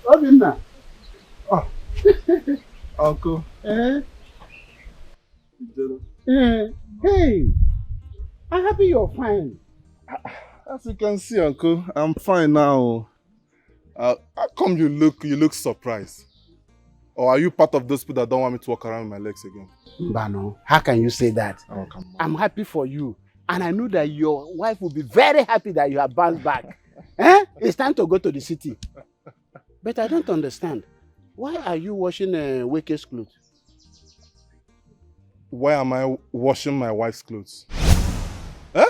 Obinna. Oh. Uncle. Hey, I'm happy you're fine. As you can see, Uncle, I'm fine now. How come you look surprised? Or are you part of those people that don't want me to walk around with my legs again? Bano, how can you say that? Oh, come on. I'm happy for you. And I know that your wife will be very happy that you have bounced back. It's time to go to the city. But I don't understand. Why are you washing Wake's clothes? Why am I washing my wife's clothes? Which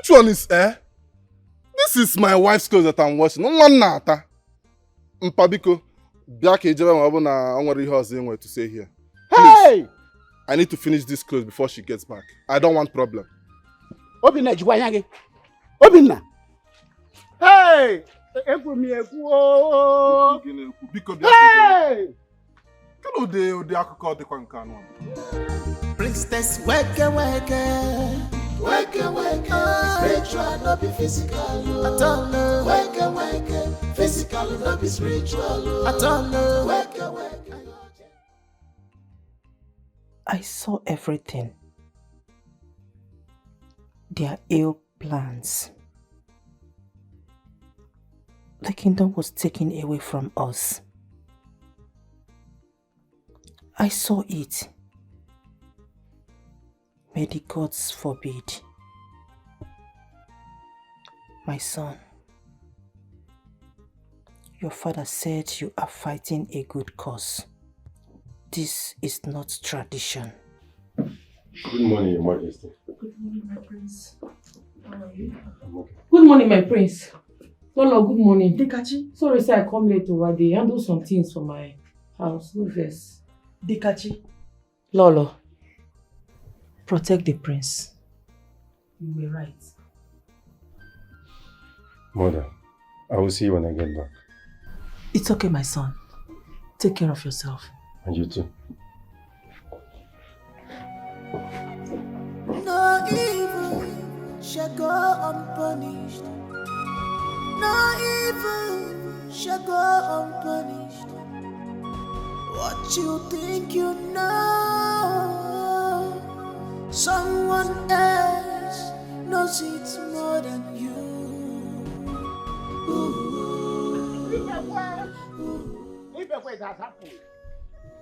one is This is my wife's clothes that I'm washing. No one nata. Mpabiko, biake ijebe mabuna onwere ihe ozo enwe to say here. Hey! I need to finish this clothes before she gets back. I don't want problem. Obinna jiwanyage. Obinna. Hey! Ekwu mi ekwu. Biko Hey! Kano de akụkọ dịkwa nke anụ. Priestess, wake. Spiritual, not be physical. At all, wake. Physical, not be spiritual. At all, wake. I saw everything. Their ill plans. The kingdom was taken away from us. I saw it. May the gods forbid. My son, your father said you are fighting a good cause. This is not tradition. Good morning, Your Majesty. Good morning, my prince. How are you? I'm okay. Good morning, my prince. Lolo, good morning. Dikachi. Sorry, sir, I come late over there. Handle some things for my house. No verse. Dikachi. Lolo. Protect the prince. You were right. Mother, I will see you when I get back. It's okay, my son. Take care of yourself. And you too. No evil shall go unpunished. No evil shall go unpunished. What you think you know, someone else knows it more than you. It has happened.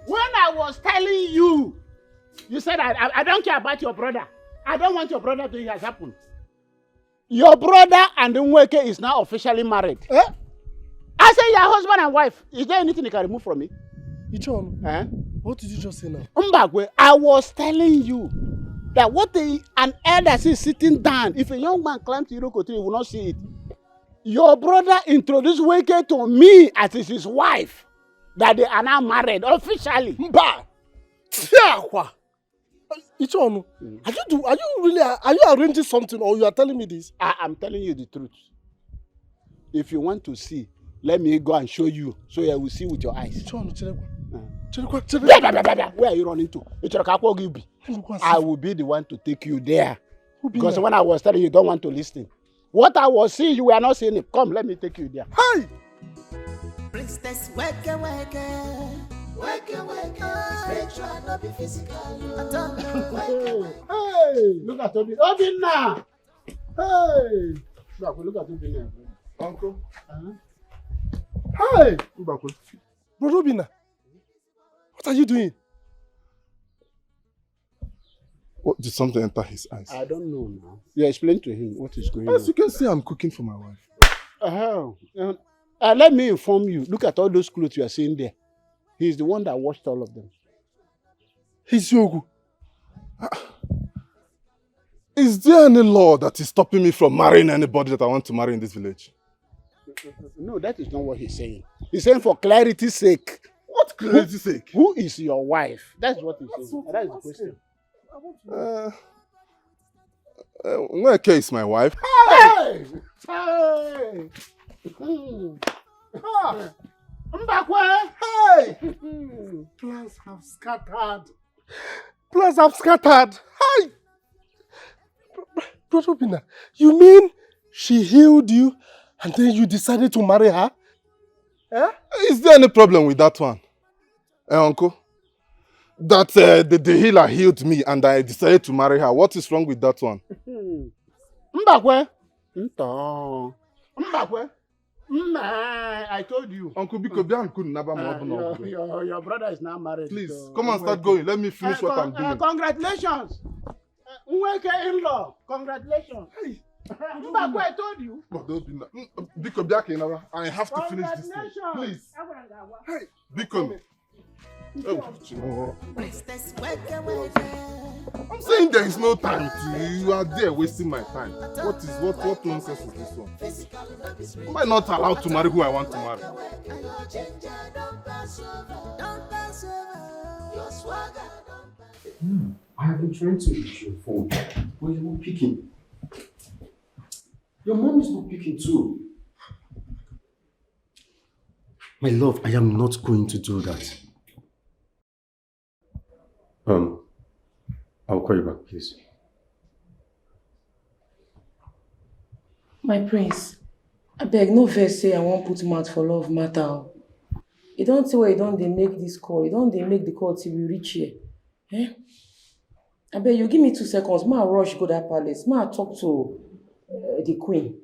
When I was telling you, you said I don't care about your brother. I don't want your brother to. It has happened. Your brother and Nweke is now officially married. I say your husband and wife. Is there anything you can remove from me? Ichon, what did you just say now? Mbagwe, I was telling you that an elder sees sitting down. If a young man climbs the Iroko tree, he will not see it. Your brother introduced Weke to me as his wife. That they are now married officially. Mba! Ichon, are you arranging something or you are telling me this? I am telling you the truth. If you want to see, let me go and show you so you will see with your eyes. Where are you running to? I will be the one to take you there. Because when I was telling you, don't want to listen. What I was seeing, you were not seeing it. Come, let me take you there. Hey! Priestess, wake. Spiritual, not be physical. Hey! Look at Obinna! Hey! Look at Obinna. Uncle. Hey! Brother Obinna, what are you doing? What, did something enter his eyes? I don't know now. You explain to him what is going on. As you can see, I'm cooking for my wife. Let me inform you. Look at all those clothes you are seeing there. He's the one that washed all of them. He's Yogu. Is there any law that is stopping me from marrying anybody that I want to marry in this village? No, that is not what he's saying. He's saying for clarity's sake. What clarity's sake? Who is your wife? That's what he's saying. That is the question. Nweke is my wife. Hey! Hey! Mbakwe! Hey! Plans have scattered. Plans have scattered. Hey! Brother Obinna, you mean she healed you And then you decided to marry her? Eh? Is there any problem with that one? Uncle? That the healer healed me and I decided to marry her. What is wrong with that one? Mbakwe. Mbakwe. I told you. Uncle Biko, couldn't never your brother is now married. Please, come and start going. Let me finish what I'm doing. Congratulations. Nweke in-law. Congratulations. Mbakwe, I told you. Biko, I have to finish this thing. Please. Hey, Biko. Priestess, wake. I'm saying there is no time to you. You are there wasting my time. What nonsense is this one? Am I not allowed to marry who I want to marry? I have been trying to reach your phone, but you're not picking. Your mom is not picking too. My love, I am not going to do that. I'll call you back, please. My prince, I beg no vex say I won't put mouth for love matter. You don't see why you don't they make this call. You don't they make the call till we reach here. Eh? I beg you give me 2 seconds. Ma rush go that palace. Ma talk to the queen.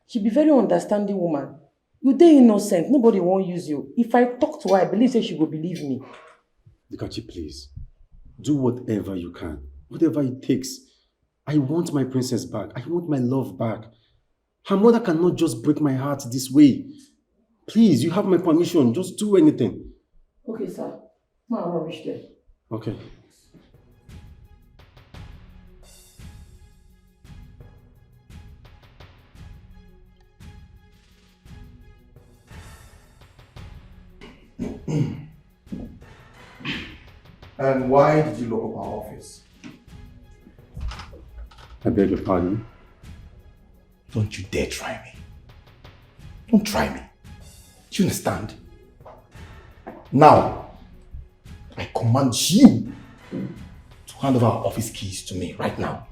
She be very understanding woman. You dey innocent. Nobody won't use you. If I talk to her, I believe say she will believe me. Dikachi, please. Do whatever you can. Whatever it takes. I want my princess back. I want my love back. Her mother cannot just break my heart this way. Please, you have my permission. Just do anything. Okay, sir. Ma rush there. Okay. And why did you lock up our office? I beg your pardon? Don't you dare try me. Don't try me. Do you understand? Now, I command you to hand over our office keys to me right now.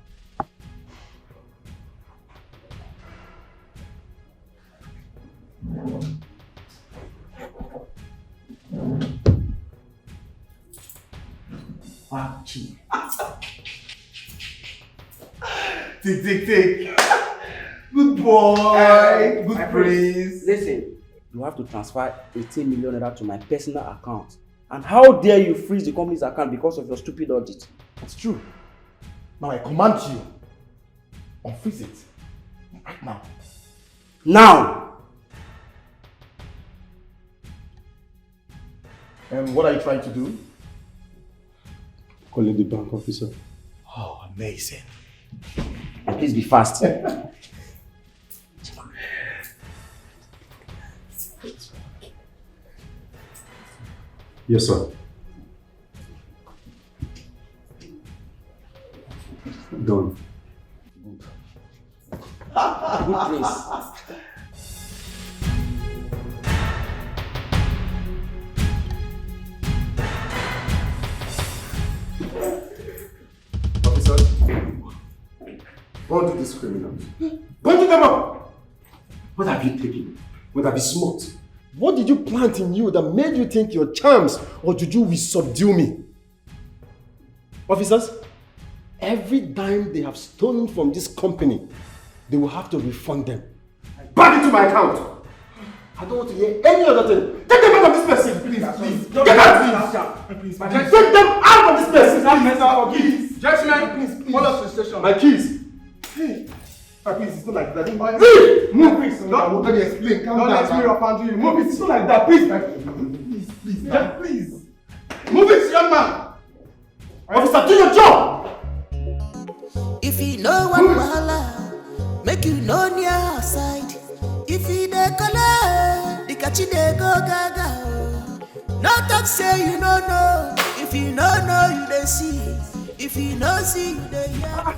Tick. Good boy. Good praise. Listen, you have to transfer 18 million naira to my personal account. And how dare you freeze the company's account because of your stupid audit? That's true. Now I command you, unfreeze it. Right now. Now! And what are you trying to do? Calling the bank officer. Oh, amazing. And please be fast. Yes, sir. Done. Good place. Officer, go to these criminals. Go to them up! What have you taken? What have you smoked? What did you plant in you that made you think your charms or juju will subdue me? Officers, every dime they have stolen from this company, they will have to refund them. Back into my account! I don't want to hear any other thing. Take them out of this place! Please. Get out, please! Take them out of this place! Please! Gentlemen, please. Follow us to the station. My keys! Hey. Please, it's not like that. Leave! Move, please. Don't let me explain. Don't let me up and do you. Move it. It's not like that. Please. Please. Move it, young man. Officer, do your job! If you know one wahala, make you know near outside. If you dey color, DIKACHI dey go gaga. No talk say you no know. If you no know, you dey see. If you no see, you dey hear.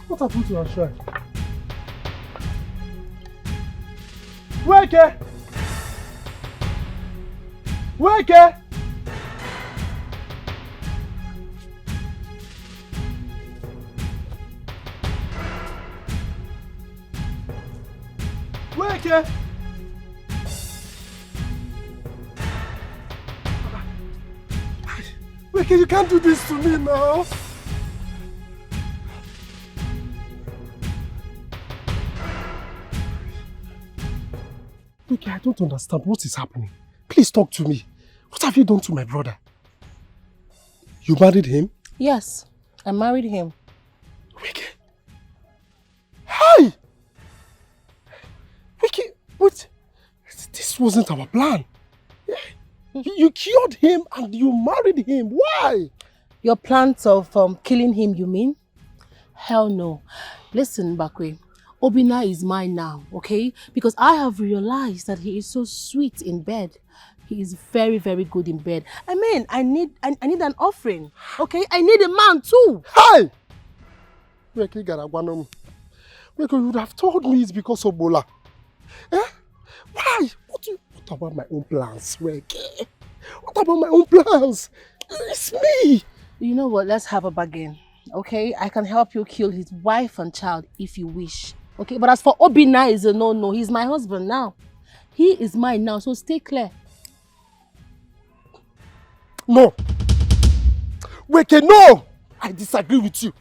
What happened to our shrine? Wake! Wake! Weke! Weke, you can't do this to me now. Weke, I don't understand what is happening. Please talk to me. What have you done to my brother? You married him? Yes, I married him. Weke! Hi! Weke, what? This wasn't our plan. You cured him and you married him. Why? Your plans of killing him, you mean? Hell no. Listen, Bakwe. Obina is mine now, okay? Because I have realized that he is so sweet in bed. He is very, very good in bed. I mean, I need an offering, okay? I need a man too. Hi! Weke Garagwanom. Weke, you would have told me it's because of Bola. Eh? Why? What about my own plans, Weke? What about my own plans? It's me! You know what? Let's have a bargain, okay? I can help you kill his wife and child if you wish, okay? But as for Obina, is a no-no. He's my husband now. He is mine now, so stay clear. No! Weke, no! I disagree with you.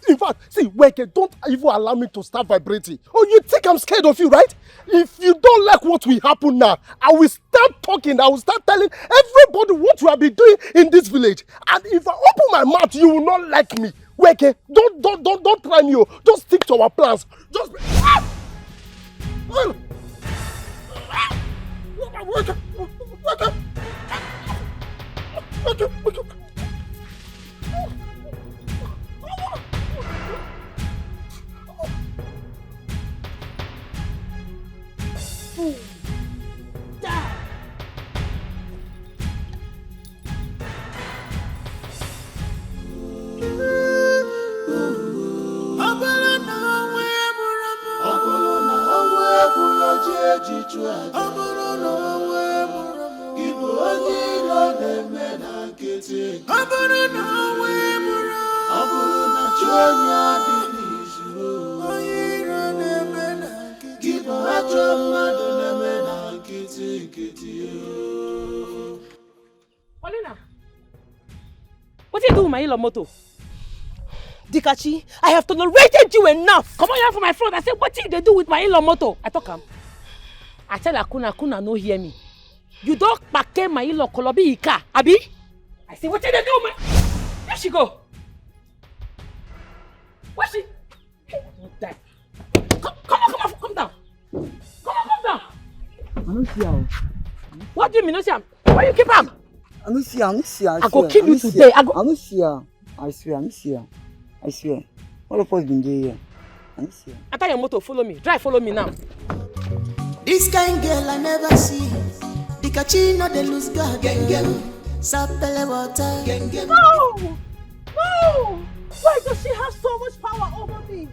In fact, see, Weke, don't even allow me to start vibrating. Oh, you think I'm scared of you, right? If you don't like what will happen now, I will start talking. I will start telling everybody what you have been doing in this village. And if I open my mouth, you will not like me. Weke, don't try me. Just stick to our plans. Just... Weke. Paulina, what do you do with my in-law motor? Dikachi, I have tolerated you enough. Come on here for my front. I said, what did they do with my in-law motor? I talk him. I tell Akuna no hear me. You don't pack my in-law kolobi ika, abi? I say, what did they do, man? There she go. Where's she? Die. Come down. Come down. I don't see her. What do you mean, no see her? Why you keep her? I don't see her. I go kill you today. I don't see her. I swear, I don't see her. I swear. All of us been there here. I don't see her. I tell your motor, follow me. Drive, follow me now. This kind girl I never see. Dikachi no dey lose guard. Gengem, sapele water. Gengem. No! Why does she have so much power over me?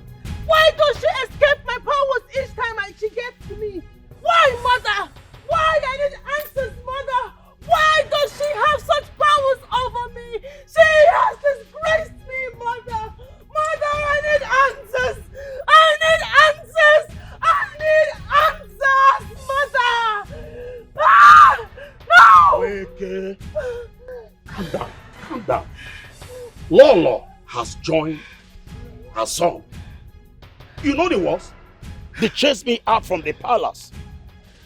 Why does she escape my powers each time she gets to me? Why, mother? Why? I need answers, mother. Why does she have such powers over me? She has disgraced me, mother. Mother, I need answers. I need answers. Mother. Ah! No! Weke. Calm down. Lolo has joined her son. You know the worst? They chased me out from the palace.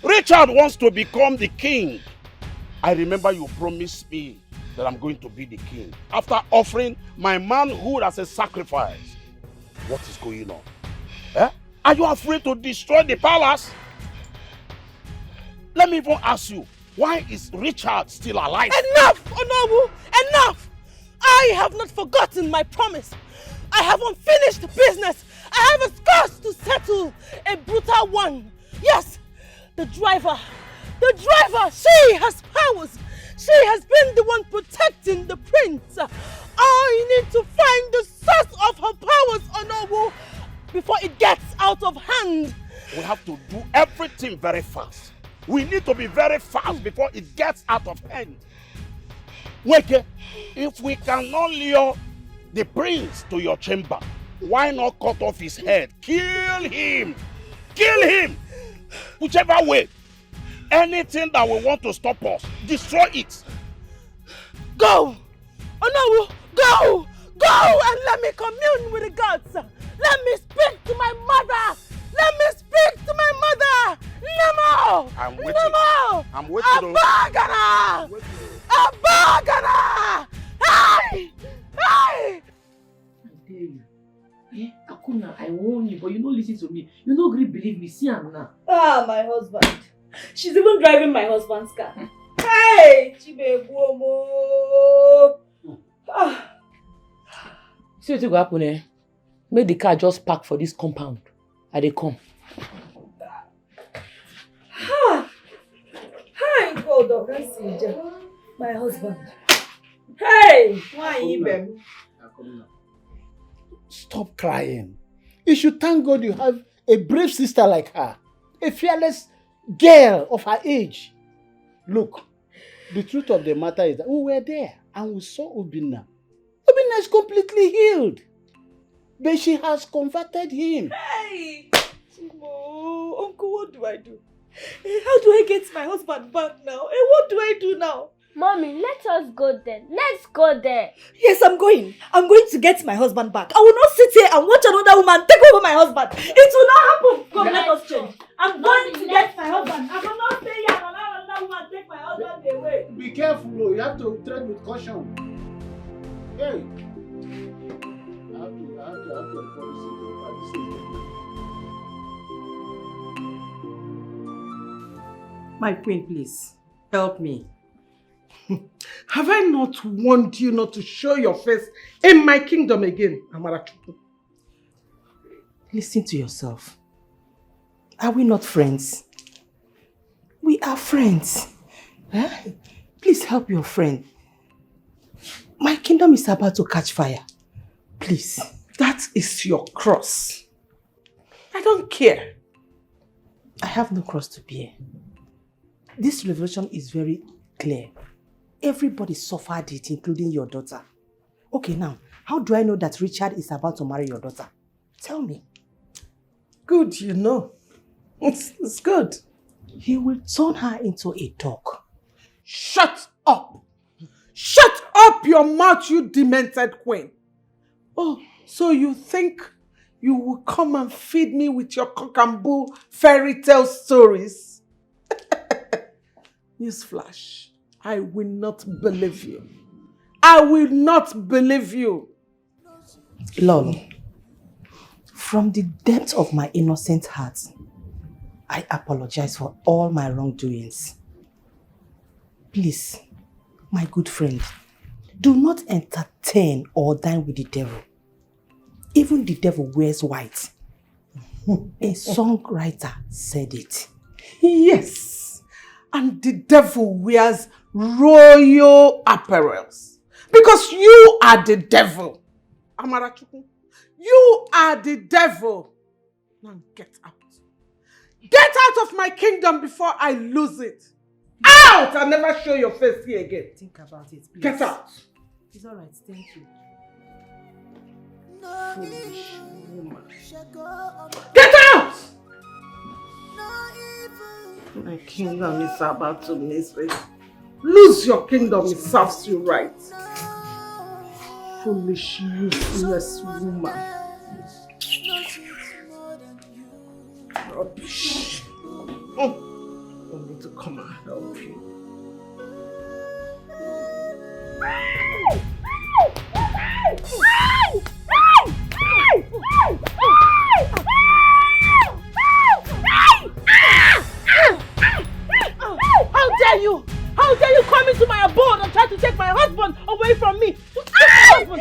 Richard wants to become the king. I remember you promised me that I'm going to be the king after offering my manhood as a sacrifice. What is going on? Eh? Are you afraid to destroy the palace? Let me even ask you, why is Richard still alive? Enough, Onowu! Enough! I have not forgotten my promise. I have unfinished business. I have a scourge to settle, a brutal one. Yes, the driver, she has powers. She has been the one protecting the prince. I need to find the source of her powers, Onowu, before it gets out of hand. We have to do everything very fast. We need to be very fast before it gets out of hand. Weke, if we cannot lure the prince to your chamber, why not cut off his head? Kill him! Kill him! Whichever way. Anything that will want to stop us, destroy it. Go! Oh no! Go! Go and let me commune with the gods! Let me speak to my mother! Let me speak to my mother! Nemo! I'm waiting. Nemo! I'm waiting. Abagana! Abagana! Hey! Hey! I tell you. Eh? Akuna, I warn you, but you don't listen to me. You don't really believe me. See am now. Ah, my husband. She's even driving my husband's car. Hey! Chibebuomo! Ah. See what will happen, eh? Make the car just park for this compound. And they come. Ah. Hi, God of Messenger. My husband. Hey! Why even? Stop crying. You should thank God you have a brave sister like her. A fearless girl of her age. Look, the truth of the matter is that we were there and we saw Obinna. Obinna is completely healed. But she has converted him. Hey! Chimo, Uncle, what do I do? How do I get my husband back now? What do I do now? Mommy, let us go there. Let's go there. Yes, I'm going. I'm going to get my husband back. I will not sit here and watch another woman take over my husband. It will not happen. Come, let us change. I'm going to get my husband. I will not stay here and allow another woman take my husband away. Be careful, you have to tread with caution. Hey. I have to report this to My queen, please, help me. Have I not warned you not to show your face in my kingdom again, Amarachuku? Listen to yourself. Are we not friends? We are friends. Huh? Please help your friend. My kingdom is about to catch fire. Please. That is your cross. I don't care. I have no cross to bear. This revelation is very clear. Everybody suffered it, including your daughter. Okay, now, how do I know that Richard is about to marry your daughter? Tell me. Good, you know. It's good. He will turn her into a dog. Shut up! Shut up your mouth, you demented queen. Oh, so you think you will come and feed me with your cock and bull fairy tale stories? Newsflash. I will not believe you. I will not believe you. Lol, from the depth of my innocent heart, I apologize for all my wrongdoings. Please, my good friend, do not entertain or dine with the devil. Even the devil wears white. A songwriter said it. Yes, and the devil wears royal apparels. Because you are the devil. Amarachuku, you are the devil. Now get out. Get out of my kingdom before I lose it. Out and never show your face here again. Think about it, please. Get out. It's alright, thank you. Foolish woman. Get out! My kingdom is about to miss it. Lose your kingdom, it serves you right. Foolish, useless woman. Rubbish. I need to come and help you. How dare you! How dare you come into my abode and try to take my husband away from me? How dare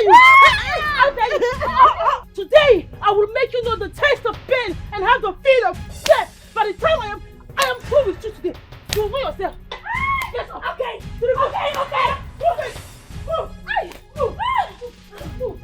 you! How dare you! Today, I will make you know the taste of pain and have the feel of death. By the time I am through with you today, you will know yourself. Yes, okay. Okay. Move it. Move. Move.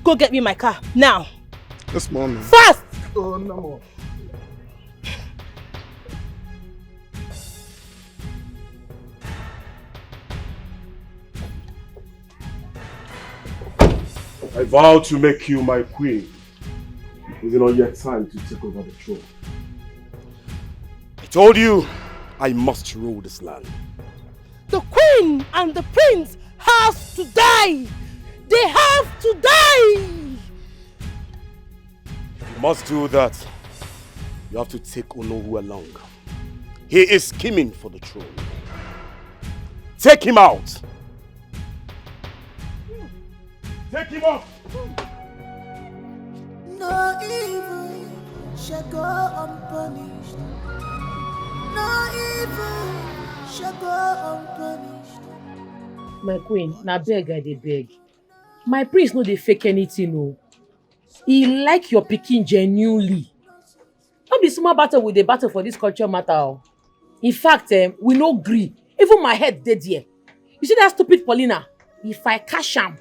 Go get me my car, now. Yes, mommy. Fast! Oh, no. I vow to make you my queen. Is it not yet time to take over the throne? I told you, I must rule this land. The queen and the prince have to die! They have to die! If you must do that, you have to take Onowu along. He is scheming for the throne. Take him out! Take him off! No evil shall go unpunished. No evil shall go unpunished. My queen, na beg I dey beg. My prince no dey fake anything o. He like your pikin genuinely. No be small battle we dey battle for this culture matter o. In fact, we no gree. Even my head dey there. You see that stupid Paulina? If I catch am,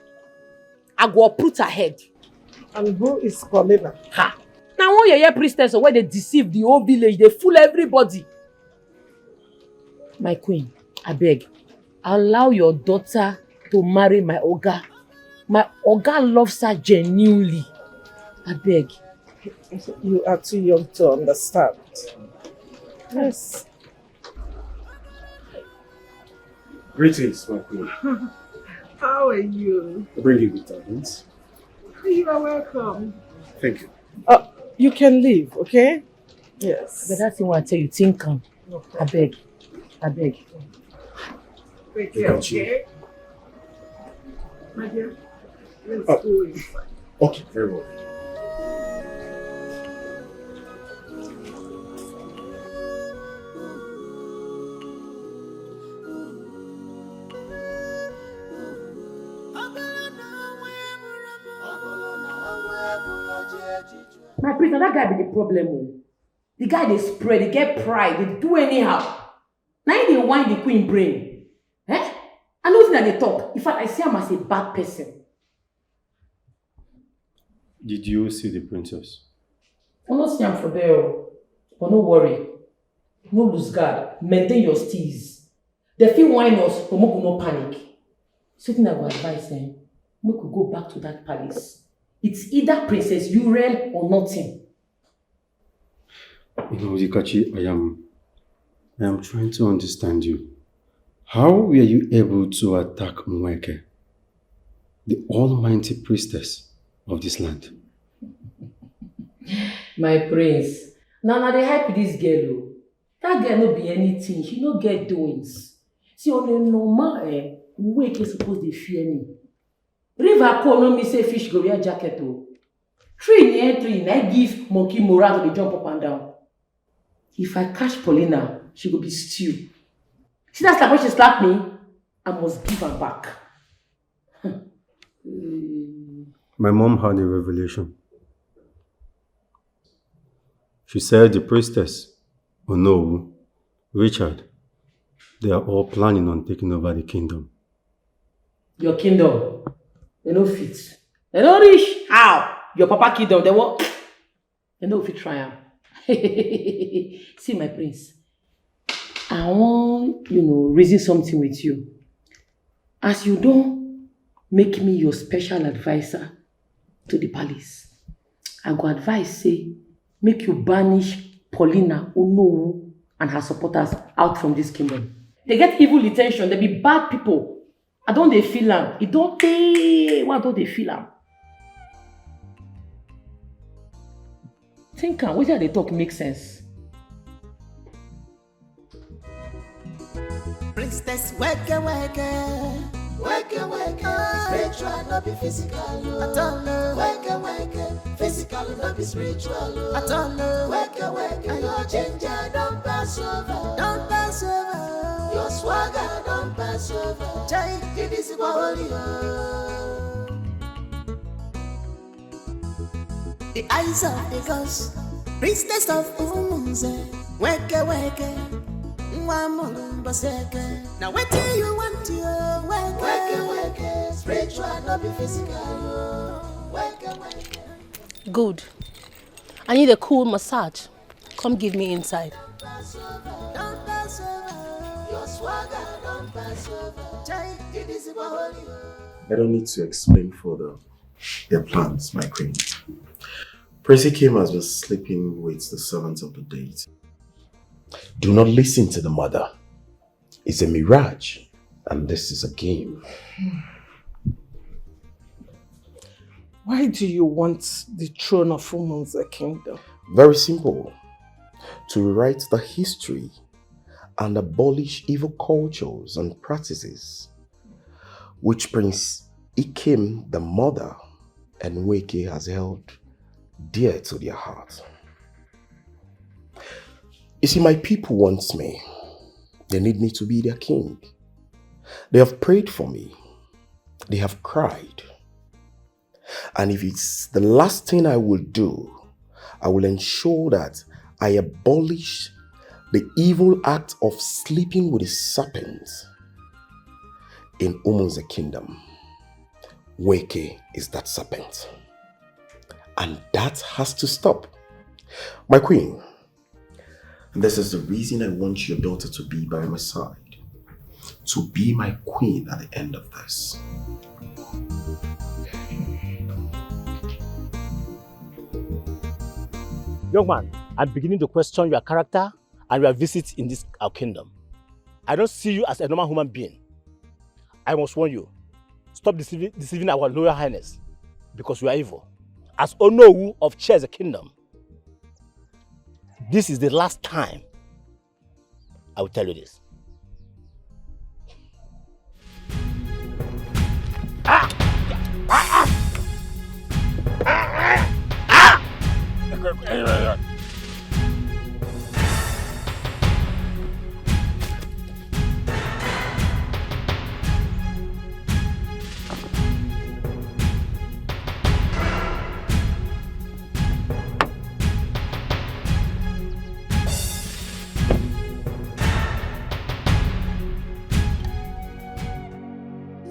I go uproot her head. And who is Paulina? Ha! Now one yeye priestess where they deceive the whole village, they fool everybody. My queen, I beg, allow your daughter to marry my Oga. My Oga loves her genuinely. I beg. You are too young to understand. Yes. Greetings, my queen. How are you? I bring you greetings. You are welcome. Thank you. You can leave, okay? Yes. But that's what I tell you, think on. I beg. I beg. Take care, okay? My dear, let's go inside. Okay, very well. My prince, that guy be the problem. Oh. The guy they spread, they get pride, they do anyhow. Now they whine the queen brain. Eh? I know that they talk. In fact, I see him as a bad person. Did you see the princess? I'm not seeing him for there. But no worry. No lose guard. Maintain your steez. They feel whine us, but we no panic. Something I will advise them. We could go back to that palace. It's either Princess Uriel or nothing. You know, DIKACHI, I am trying to understand you. How were you able to attack Mweke, the almighty priestess of this land? My prince, now they hype this girl. That girl no be anything. She no get doings. See, on a normal Mweke supposed to fear me. River Paul no me say fish go wear jacket o. Tree near tree, I give monkey morale to jump up and down. If I catch Paulina, she go be stew. See that slap when she slap me, I must give her back. My mom had a revelation. She said the priestess, Onowu, Richard, they are all planning on taking over the kingdom. Your kingdom? They no fit. They no reach. How? Your papa kingdom, they won't. They no fit try am. See my prince. I want, reason something with you. As you don't make me your special advisor to the palace, I go advise say, make you banish Paulina, Onowu, and her supporters out from this kingdom. They get evil intention, they be bad people. I don't they feel am. It don't pay. Why don't they feel am? Think am. Whether they talk make sense. Priestess, wake, spiritual, not be physical. At all, wake, physical, not be spiritual. At all, wake, your ginger don't pass over, your swagger don't pass over. Take it easy, warrior. The eyes of the gods, priestess of Umunze, wake. Now what do you want to wake, spiritual, not be physical. Wake. Good. I need a cool massage. Come give me inside. I don't need to explain further their plans, my queen. Prissy Kim has been sleeping with the servants of the deity. Do not listen to the mother. It's a mirage, and this is a game. Why do you want the throne of Umunze Kingdom? Very simple. To rewrite the history and abolish evil cultures and practices which Prince Ikem, the mother, and Weke has held dear to their heart. You see, my people want me. They need me to be their king. They have prayed for me. They have cried. And if it's the last thing I will do, I will ensure that I abolish the evil act of sleeping with a serpent in Umunze Kingdom. Weke is that serpent. And that has to stop. My queen, this is the reason I want your daughter to be by my side. To be my queen at the end of this. Young man, I'm beginning to question your character and your visit in this our kingdom. I don't see you as a normal human being. I must warn you, stop deceiving our Royal Highness, because you are evil. As Onowu of Cheze Kingdom, this is the last time I will tell you this.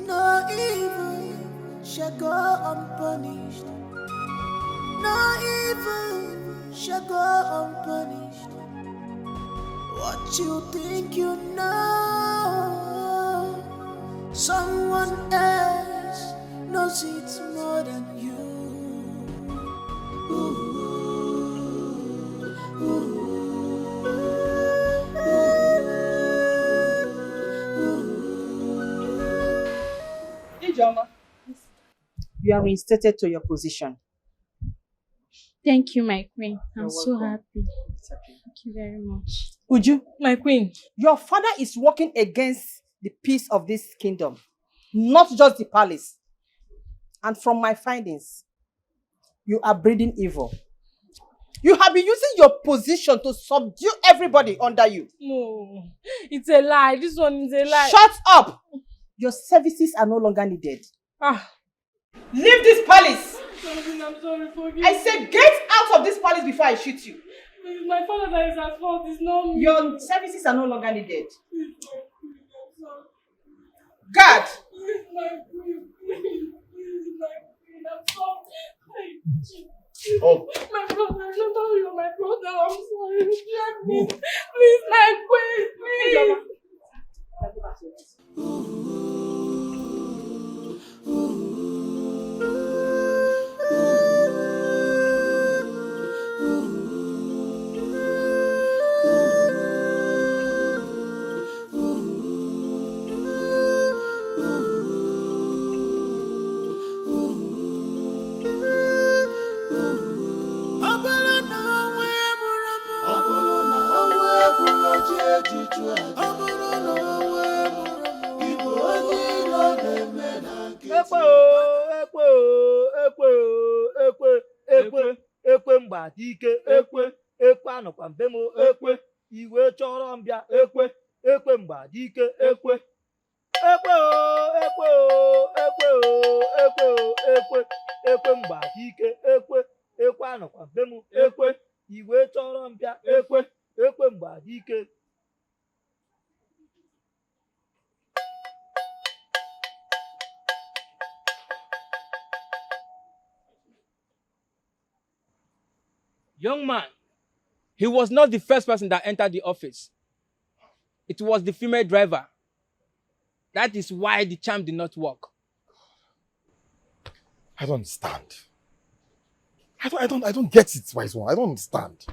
No evil shall go unpunished. No evil shall go unpunished. What you think you know, someone else knows it more than you. Ijoma, you are reinstated to your position. Thank you, my queen. I'm You're so welcome. happy. Thank you very much. Uju, my queen, your father is working against the peace of this kingdom, not just the palace. And from my findings, you are breeding evil. You have been using your position to subdue everybody under you. No, it's a lie. This one is a lie. Shut up! Your services are no longer needed. Leave this palace! I'm sorry, forgive I said get out of this palace before I shoot you. It's my father that is at fault. It's not me. Your services are no longer needed. Guard! Please, my queen. Please, my queen. I'm sorry. Oh. My brother, I don't know you're my brother. I'm sorry. Let me. Please, my queen. Please. ekwe mgbadike ekwe anọkwa mbem ekwe iwe chọrọ mbịa ekwe mgbadike ekwe mgbadike ekwe anọkwa mbem ekwe iwe chọrọ mbịa ekwe mgbadike. Young man, he was not the first person that entered the office. It was the female driver. That is why the charm did not work. I don't understand. I don't get it, wise one. I don't understand.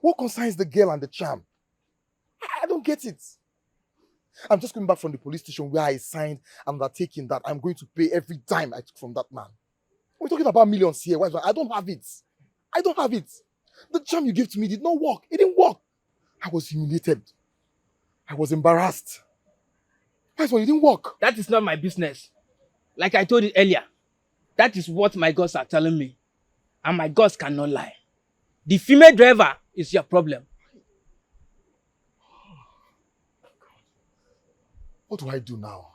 What concerns the girl and the charm? I don't get it. I'm just coming back from the police station where I signed an undertaking that I'm going to pay every dime I took from that man. We're talking about millions here. Wise one. I don't have it. I don't have it. The charm you gave to me did not work. It didn't work. I was humiliated. I was embarrassed. Wise one, it didn't work. That is not my business. Like I told you earlier, that is what my gods are telling me. And my gods cannot lie. The female driver is your problem. What do I do now?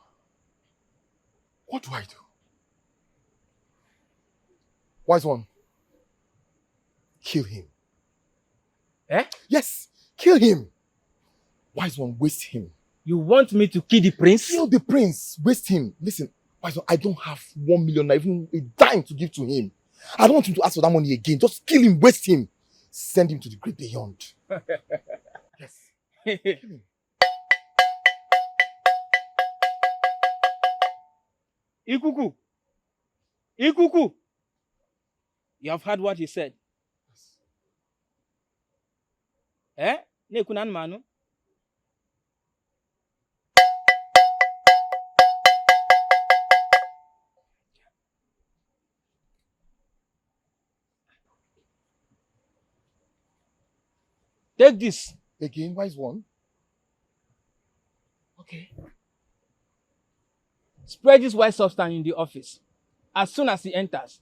What do I do? Wise one, kill him. Eh? Yes, kill him. Wise one, waste him. You want me to kill the prince? Kill the prince, waste him. Listen, Wise one, I don't have 1 million, even a dime to give to him. I don't want him to ask for that money again. Just kill him, waste him. Send him to the great beyond. Yes. Kill him. Ikuku. Ikuku. You have heard what he said. Eh? Ne kunan manu. Take this. Again, wise one. Okay. Spread this white substance in the office. As soon as he enters,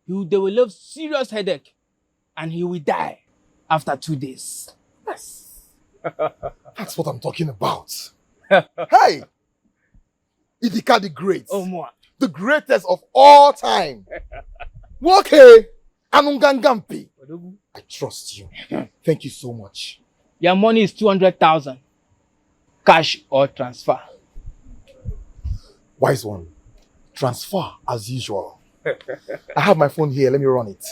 they will have serious headache and he will die after 2 days. Yes. That's what I'm talking about. Hey! Idika the Great. Oh, more. The greatest of all time. Okay. Anungangampi. I trust you. Thank you so much. Your money is 200,000. Cash or transfer. Wise one. Transfer as usual. I have my phone here. Let me run it.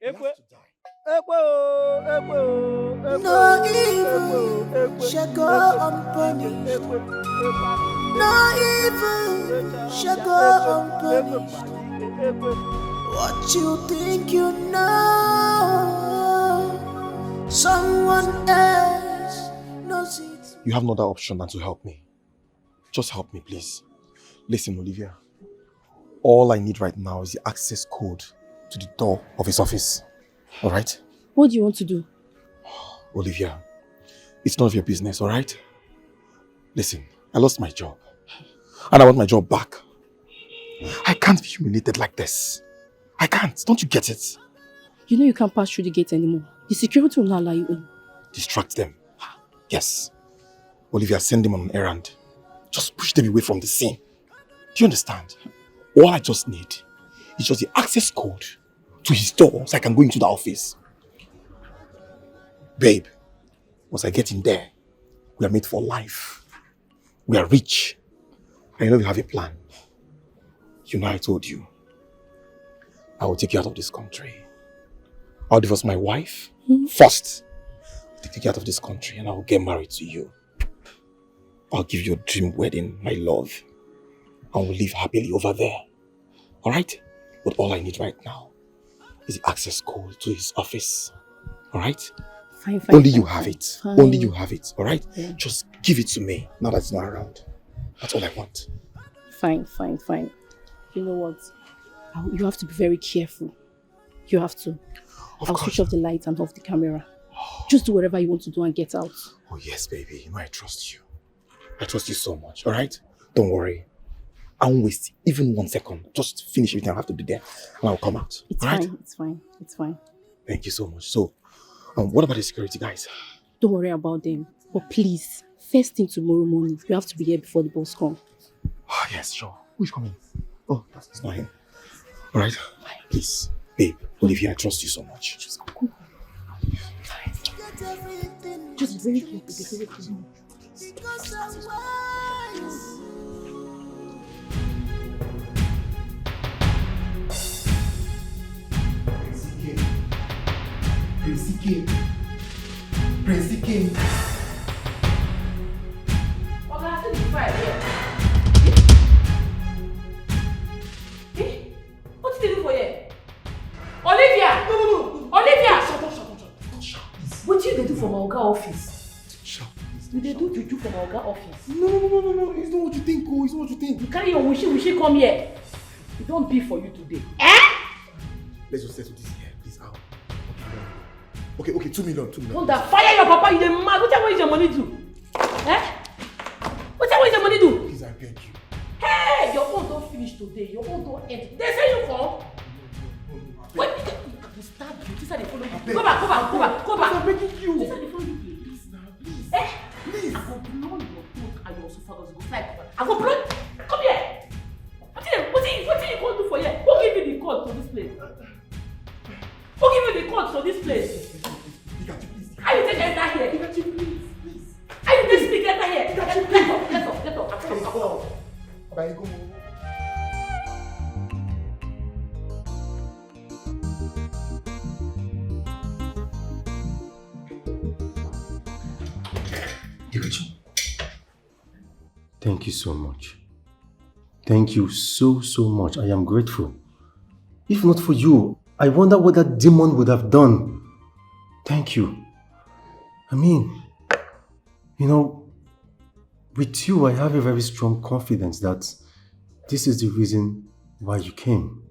No evil shall go unpunished. No evil shall go unpunished. What you think you know, someone else knows it. You have no other option than to help me. Just help me, please. Listen, Olivia. All I need right now is the access code to the door of his office. Alright? What do you want to do? Olivia, it's none of your business, alright? Listen, I lost my job. And I want my job back. I can't be humiliated like this. I can't. Don't you get it? You know you can't pass through the gate anymore. The security will not allow you in. Distract them. Yes. Olivia, send them on an errand. Just push them away from the scene. Do you understand? All I just need is just the access code to his door so I can go into the office. Babe, once I get in there, we are made for life. We are rich. I know we have a plan. You know I told you. I will take you out of this country. I'll divorce my wife first. I'll take you out of this country and I will get married to you. I'll give you a dream wedding, my love. And we'll live happily over there. Alright? But all I need right now is the access code to his office. Alright? Fine. Only you have it. Fine. Only you have it. Alright? Yeah. Just give it to me now that it's not around. That's all I want. Fine. You know what? You have to be very careful. You have to. I'll switch off the lights and off the camera. Just do whatever you want to do and get out. Oh yes, baby. You know I trust you. I trust you so much. Alright? Don't worry. I won't waste even 1 second. Just finish everything I have to do there and I'll come out. It's all right? fine. It's fine. Thank you so much. So, what about the security guys? Don't worry about them. But please, first thing tomorrow morning, you have to be here before the boss comes. Oh, yes, sure. Who's coming? Oh, it's not him. Alright? Please, babe, Olivia, I trust you so much. Just go. Just very careful. came. Prince came. Okay, I think it's fine here. What did they do for you? Olivia! No. Olivia! Shut up. What did they do for my Oga office? Did they do juju for my Oga office? No. It's not what you think, oh. It's not what you think. You carry your wishy come here. It don't be for you today. Let's just settle this here. Please, out. Okay, 2 million. Don't fire your papa, you the mad. What is your money do? What is your money do? Please, I beg you. Hey, your own don't finish today. Your own don't end. They say you come. Wait, I will stab you. This is how they follow you. Go back. I'm begging you. This is how they follow you. Please. I will blow your throat and your esophagus go fly. I will blow. Come here. What did you call do for here? Who give you the code to this place? Who give you the code to this place? DIKACHI, How you take enter here? DIKACHI, please. How you take speak enter here? Get up. Bye, go. DIKACHI, thank you so much. Thank you so much. I am grateful. If not for you, I wonder what that demon would have done. Thank you. I mean, with you, I have a very strong confidence that this is the reason why you came.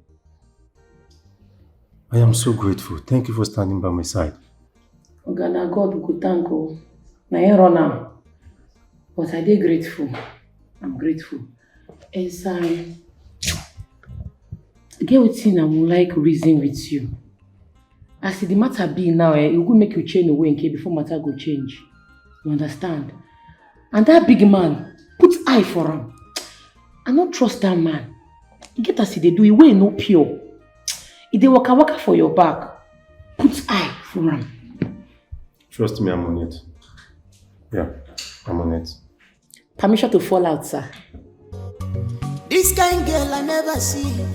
I am so grateful. Thank you for standing by my side. Ogana, God we could thank you. Now I run now. But I dey grateful. I'm grateful. As I get wetin I would like reason with you. As the matter be now, it will make you change away in case before matter go change. You understand? And that big man, put eye for him. I don't trust that man. You get as they do, he way no pure. If they waka for your back, put eye for him. Trust me, I'm on it. Yeah, I'm on it. Permission to fall out, sir. This kind girl I never see.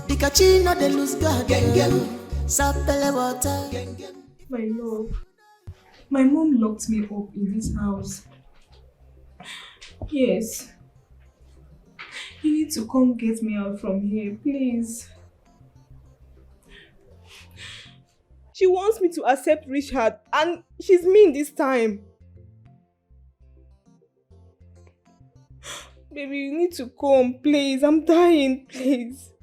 DIKACHI no dey lose guard. Sapele water. My love, my mom locked me up in this house. Yes. You need to come get me out from here, please. She wants me to accept Richard and she's mean this time. Baby, you need to come, please. I'm dying, please.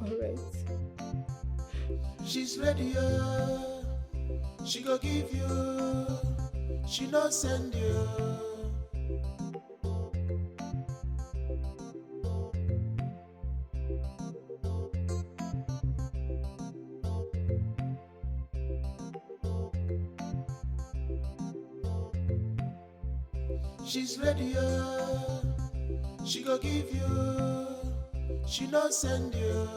Alright. She's ready, she go give you, she no send you. She's ready, she go give you, she no send you.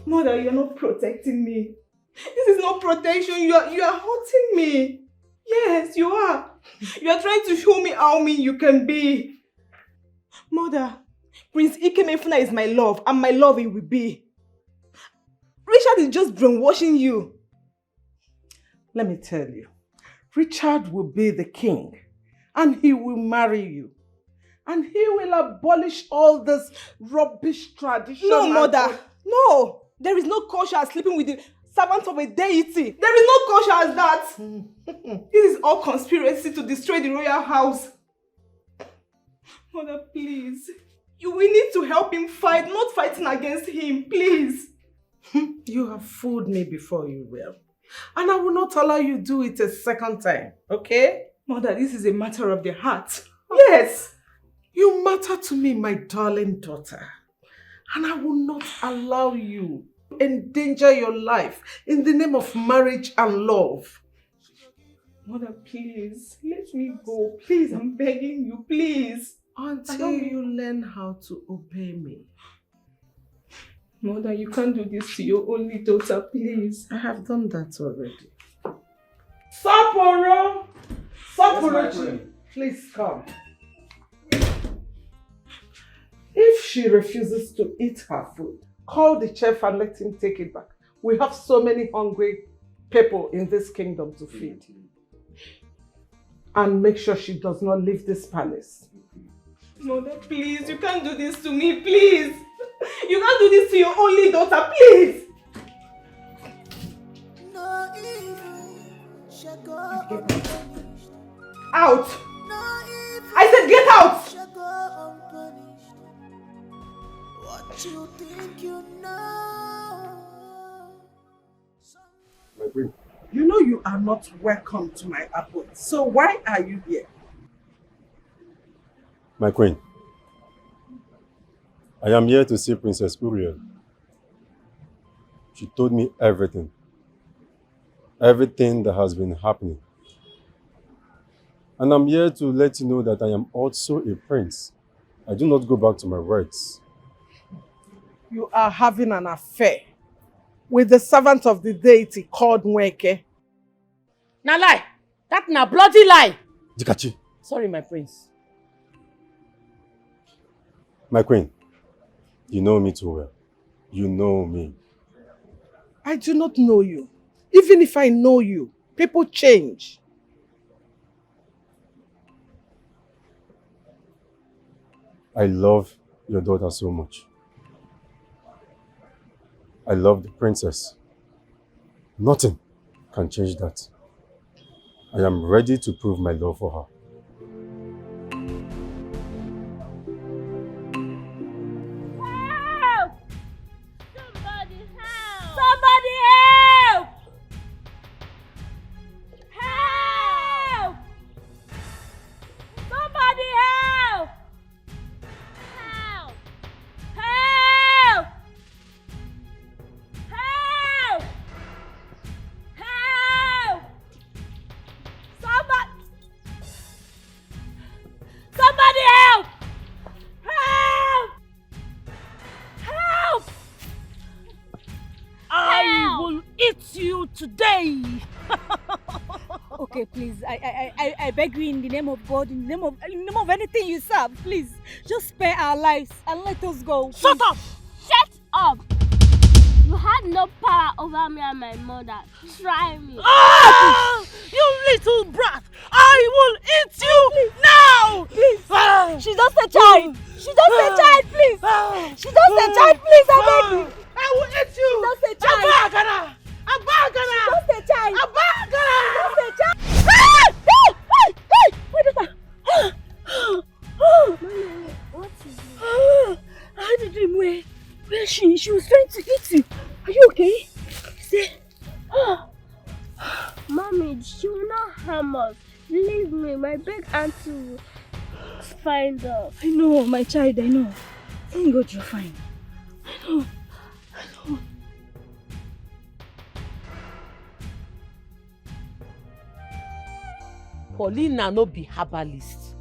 Mother, you're not protecting me. This is not protection. You are hurting me. Yes, you are. You are trying to show me how mean you can be. Mother, Prince Ikemefuna is my love, and my love it will be. Richard is just brainwashing you. Let me tell you, Richard will be the king, and he will marry you. And he will abolish all this rubbish tradition. No, Mother. No. There is no kosher as sleeping with the servant of a deity. There is no kosher as that. This is all conspiracy to destroy the royal house. Mother, please. You will need to help him fight, not fighting against him, please. You have fooled me before you will. And I will not allow you to do it a second time, okay? Mother, this is a matter of the heart. Yes. You matter to me, my darling daughter. And I will not allow you to endanger your life in the name of marriage and love. Mother, please, let me go. Please, I'm begging you, please. Until you learn how to obey me. Mother, you can't do this to your only daughter, please. I have done that already. Sapporo! Sapuruchi, please come. If she refuses to eat her food, call the chef and let him take it back. We have so many hungry people in this kingdom to feed. And make sure she does not leave this palace. Mother, please, you can't do this to me, please. You can't do this to your only daughter, please. Out! I said get out! What you think you know? My queen. You know you are not welcome to my abode. So why are you here? My queen, I am here to see Princess Uriel. She told me everything. Everything that has been happening. And I'm here to let you know that I am also a prince. I do not go back to my words. You are having an affair with the servant of the deity called Nweke. Na lie. That na bloody lie. DIKACHI. Sorry, my prince. My queen, you know me too well. You know me. I do not know you. Even if I know you, people change. I love your daughter so much. I love the princess. Nothing can change that. I am ready to prove my love for her. Help! Somebody help! Somebody help! Help! Somebody help! Help! Help! Help! Help! Somebody help! Help! Help! I will eat you today. Okay, please. I beg you in the name of God, in the name of anything you serve, please. Just spare our lives and let us go. Please. Shut up! Shut up! You had no power over me and my mother. Try me. Ah! You little brat! I will eat you now! Please! She's just a child! She's just a child, please! She's just a child, please! I beg you! I will eat you! She's just a child! Abagana! Abagana! She's just a child! Abagana! She's just a child! Hey! Hey! Wait a minute! Mommy, what is it? I had a dream where she was trying to eat you. Are you okay? Say, Mommy, she will not harm us. Leave me. My big auntie will find us. I know, my child, I know. Thank God you're fine. I know. Paulina no be herbalist.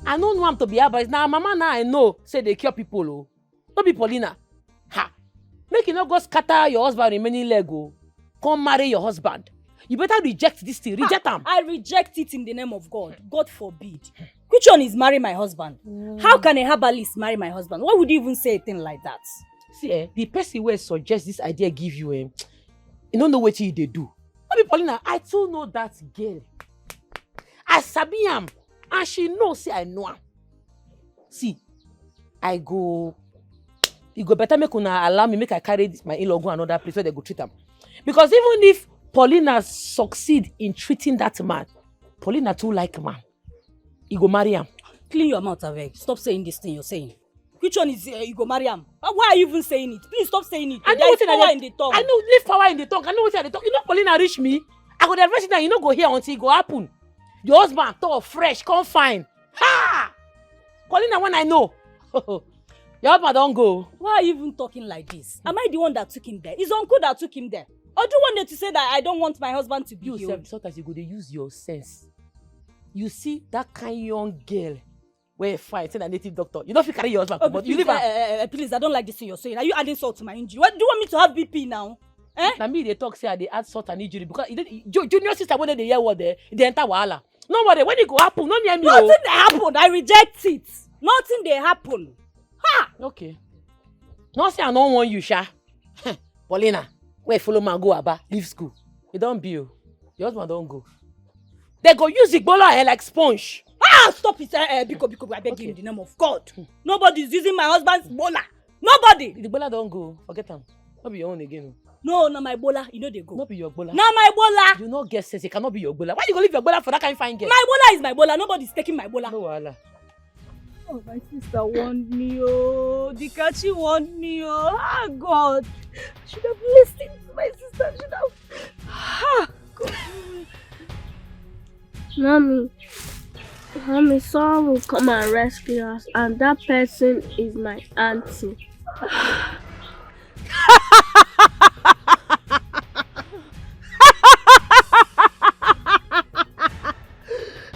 I don't know am to be herbalist. Now mama now I know say they cure people. Oh. No be Paulina. Ha! Make you not go scatter your husband remaining leg. Oh. Come marry your husband. You better reject this thing. Reject him. I reject it in the name of God. God forbid. Which one is marry my husband? How can a herbalist marry my husband? Why would you even say a thing like that? See, the person who suggests this idea give you, you don't know what they do. I mean, Paulina, I too know that girl. I sabi am, and she knows say I know am. See, I go. You go better make una allow me make I carry this, my in-law go another place where they go treat him. Because even if Paulina succeed in treating that man, Paulina too like man. He go marry him. Clean your mouth, Aveg. Stop saying this thing you're saying. Which one is you go marry him? Why are you even saying it? Please stop saying it. I know There is what power in the tongue. I know leave power in the tongue. I know what they talk. You know Paulina reach me. I go the rest that you no go hear until it go happen. Your husband tall, fresh, come fine. Ha! Paulina when I know. Your husband don't go. Why are you even talking like this? Am I the one that took him there? It's uncle that took him there. Or do you want them to say that I don't want my husband to be you healed? Sometimes you go to use your sense. You see that kind young girl where fine, say a native doctor. You don't feel carry your husband, but you leave her. Please, I don't like this thing you're saying. Are you adding salt to my injury? What do you want me to have BP now? Na me they talk say they add salt and injury because junior sister when they hear what they enter wahala. Nobody, when it go happen, no near me. Nothing dey happen. I reject it. Nothing dey happen. Ha! Okay. No say I don't want you, Sha. Paulina, where follow man go Aba, leave school. You don't be you. Your husband don't go. They go use Igbola hair like sponge. Stop it. Biko, I beg you in the name of God. Nobody is using my husband's bola. Nobody. The bola don't go. Forget him. Not be your own again. No, my bola. You know they go. Not be your bola. Na my bola. You not get sense. It cannot be your bola. Why you go leave your bola for that kind of fine girl? My bola is my bola. Nobody's taking my bola. No wahala. Oh, my sister warned me. Oh, DIKACHI warned me. Oh, God. I should have listened to my sister. I should have. God. Mommy, someone will come and rescue us, and that person is my auntie.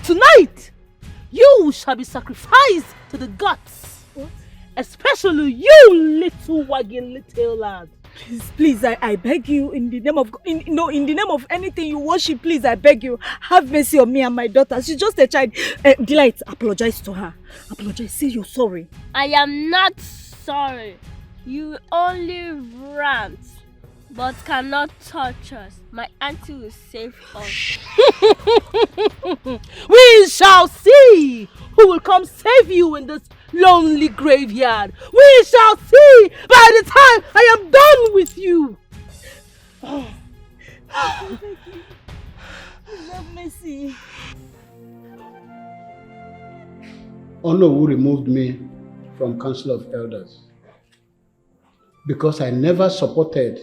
Tonight, you shall be sacrificed to the gods. What? Especially you, little wagging little lad. Please, I beg you, in the name of in the name of anything you worship, please, I beg you, have mercy on me and my daughter. She's just a child. Delight, apologize to her. Apologize, say you're sorry. I am not sorry. You only rant, but cannot touch us. My auntie will save us. We shall see who will come save you in this lonely graveyard. We shall see by the time I am done with you. Oh, thank you. Have mercy. Honor who removed me from Council of Elders because I never supported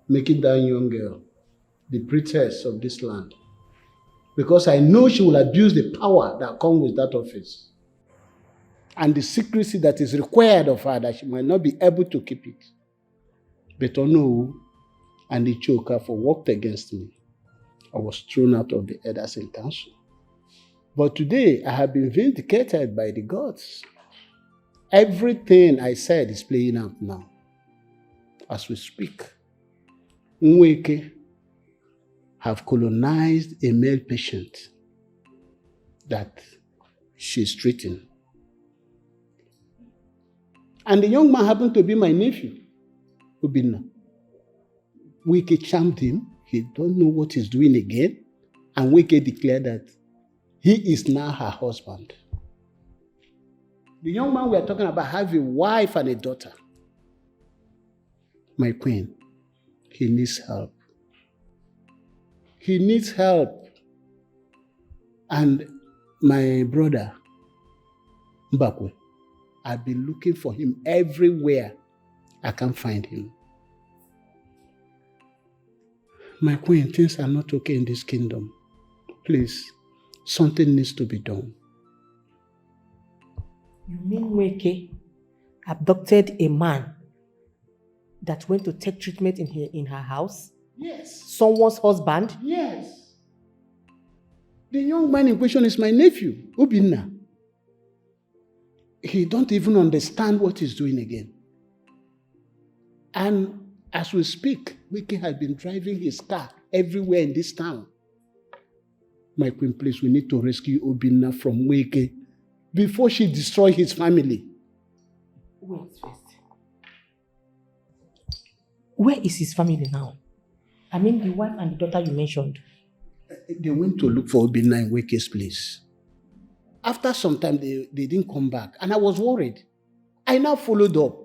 making that young girl the priestess of this land, because I know she will abuse the power that comes with that office and the secrecy that is required of her, that she might not be able to keep it. But Ono and the choker for worked against me. I was thrown out of the elders in council. But today I have been vindicated by the gods. Everything I said is playing out now. As we speak, Nweke have colonized a male patient that she's treating. And the young man happened to be my nephew, Obinna. Nweke charmed him. He don't know what he's doing again. And Nweke declared that he is now her husband. The young man we are talking about has a wife and a daughter. My queen, he needs help. He needs help. And my brother, Mbakwe, I've been looking for him everywhere. I can't find him. My queen, things are not okay in this kingdom. Please, something needs to be done. You mean Nweke abducted a man that went to take treatment in her house? Yes. Someone's husband? Yes. The young man in question is my nephew, Obinna. He don't even understand what he's doing again. And as we speak, Nweke has been driving his car everywhere in this town. My queen, please, we need to rescue Obinna from Nweke before she destroys his family. Wait first. Where is his family now? I mean, the wife and the daughter you mentioned. They went to look for Obinna in Nweke's place. After some time, they didn't come back. And I was worried. I now followed up.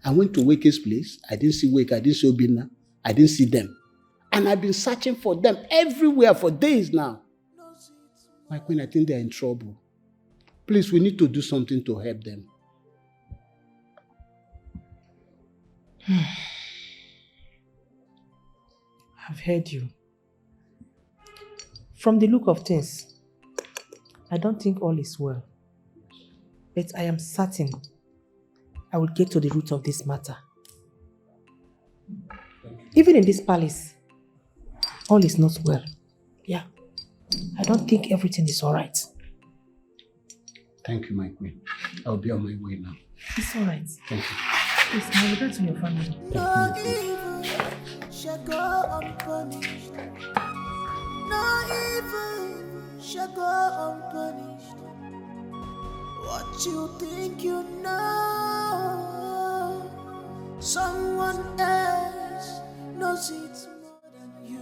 I went to Nweke's place. I didn't see Nweke. I didn't see Obinna. I didn't see them. And I've been searching for them everywhere for days now. My queen, I think they're in trouble. Please, we need to do something to help them. I've heard you. From the look of things, I don't think all is well. But I am certain I will get to the root of this matter. Even in this palace, all is not well. Yeah. I don't think everything is all right. Thank you, my queen. I'll be on my way now. It's all right. Thank you. Please, my regards to your family. No evil shall go unpunished. No evil shall go unpunished. What you think you know, someone else knows it more than you.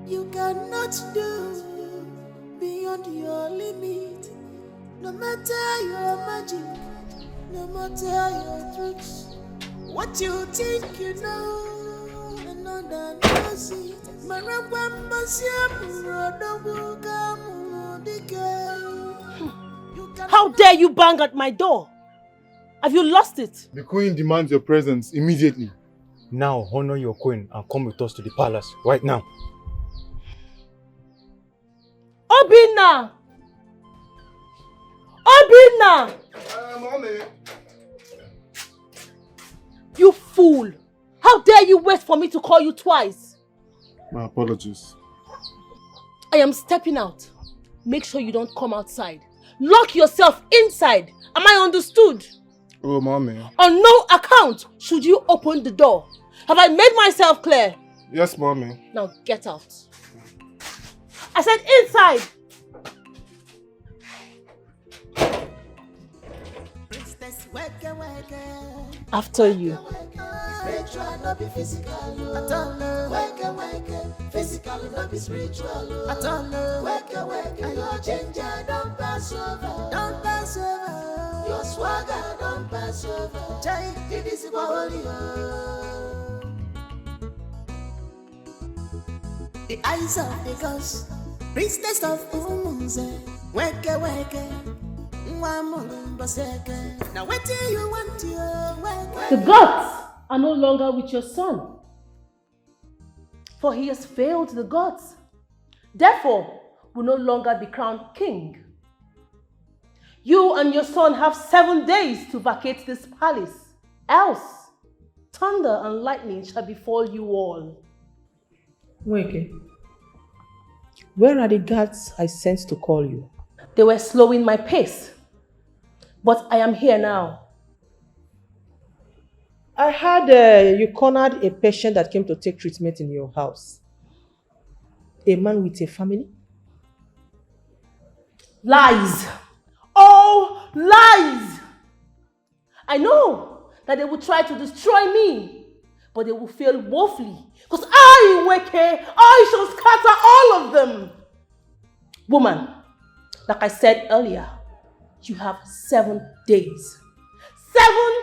You cannot do beyond your limit, no matter your magic, no matter your tricks. What you think you know, another knows it. How dare you bang at my door? Have you lost it? The queen demands your presence immediately. Now honor your queen and come with us to the palace right now. Obinna! Obinna! Mommy. You fool! How dare you wait for me to call you twice? My apologies. I am stepping out. Make sure you don't come outside. Lock yourself inside. Am I understood? Oh, Mommy. On no account should you open the door. Have I made myself clear? Yes, Mommy. Now get out. I said inside. After you. Spiritual, not be physical. At all, wake, physical, not be spiritual. At all, wake, and your ginger don't pass over. Don't pass over. Your swagger don't pass over. Jai, it is quality. The eyes of the gods, priestess of Umunze, wake. Now what do you want to The gods are no longer with your son, for he has failed the gods. Therefore, will no longer be crowned king. You and your son have 7 days to vacate this palace, else thunder and lightning shall befall you all. Weke, where are the guards I sent to call you? They were slowing my pace, but I am here now. I heard you cornered a patient that came to take treatment in your house. A man with a family? Lies! Oh, lies! I know that they will try to destroy me, but they will fail woefully, because I, Weke, I shall scatter all of them. Woman, like I said earlier, you have 7 days. 7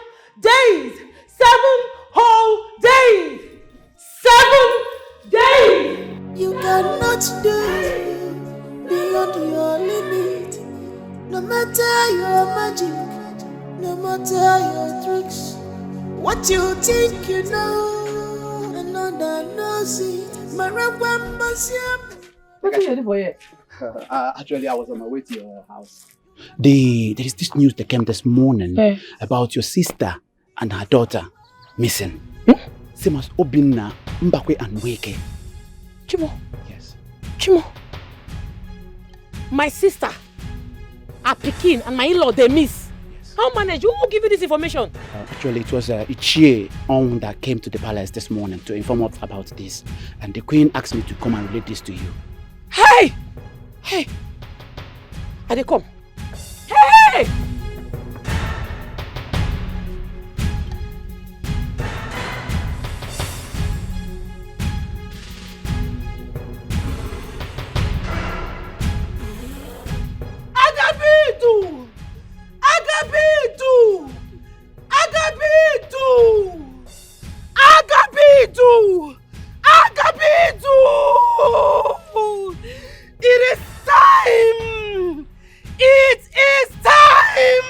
days! 7 whole days! 7 days! You cannot do beyond your limit, no matter your magic, no matter your tricks. What you think you know, another knows it. What are you doing for here? Actually, I was on my way to your house. There is this news that came this morning about your sister and her daughter missing. Same as Obinna Mbakwe and Weke. Chimo. Yes. Chimo. My sister, a Pekin, and my in-law, they miss. Yes. How manage? Who will give you this information? Actually, it was Ichie On that came to the palace this morning to inform us about this. And the queen asked me to come and relate this to you. Hey! Hey! I they come. Hey! Agabitu! Agabitu! Agabitu! Agabitu! Agabitu! It is time! It is time!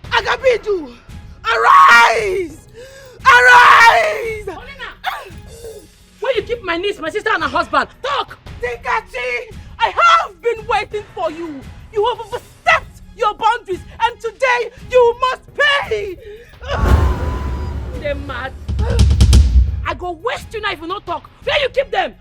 Agabitu! Arise! Arise! Where you keep my niece, my sister, and her husband? Talk! DIKACHI! I have been waiting for you! You have overstepped your boundaries, and today you must pay! They're mad. I go waste you now if you don't talk. Where you keep them?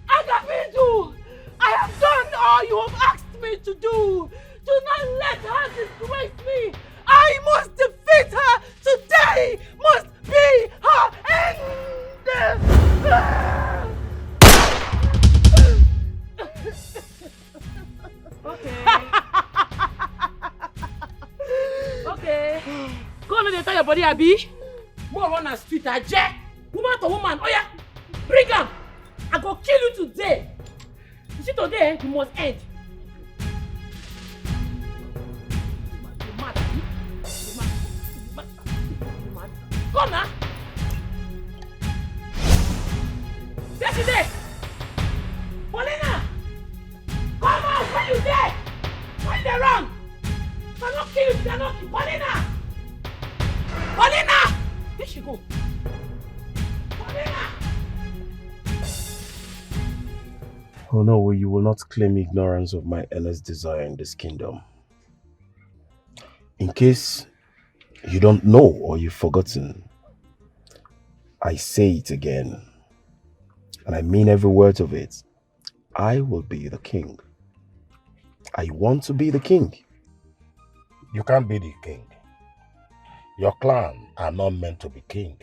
Agabitu! I have done all you have asked me to do! Do not let her disgrace me! I must defeat her! Today must be her end! Okay. Go on and tell your body, Abi. More run a street, Aje. Woman to woman. Oh yeah. Bring him. I go kill you today. You see today, you must end. You mad, Abi? You mad? Go now. Yes, you there. Paulina. Come out. Where you there? Why they run? Cannot kill you, cannot kill Paulina! Paulina! Where she go? Paulina! Oh no, you will not claim ignorance of my earnest desire in this kingdom. In case you don't know or you've forgotten, I say it again, and I mean every word of it. I will be the king. I want to be the king. You can't be the king. Your clan are not meant to be king.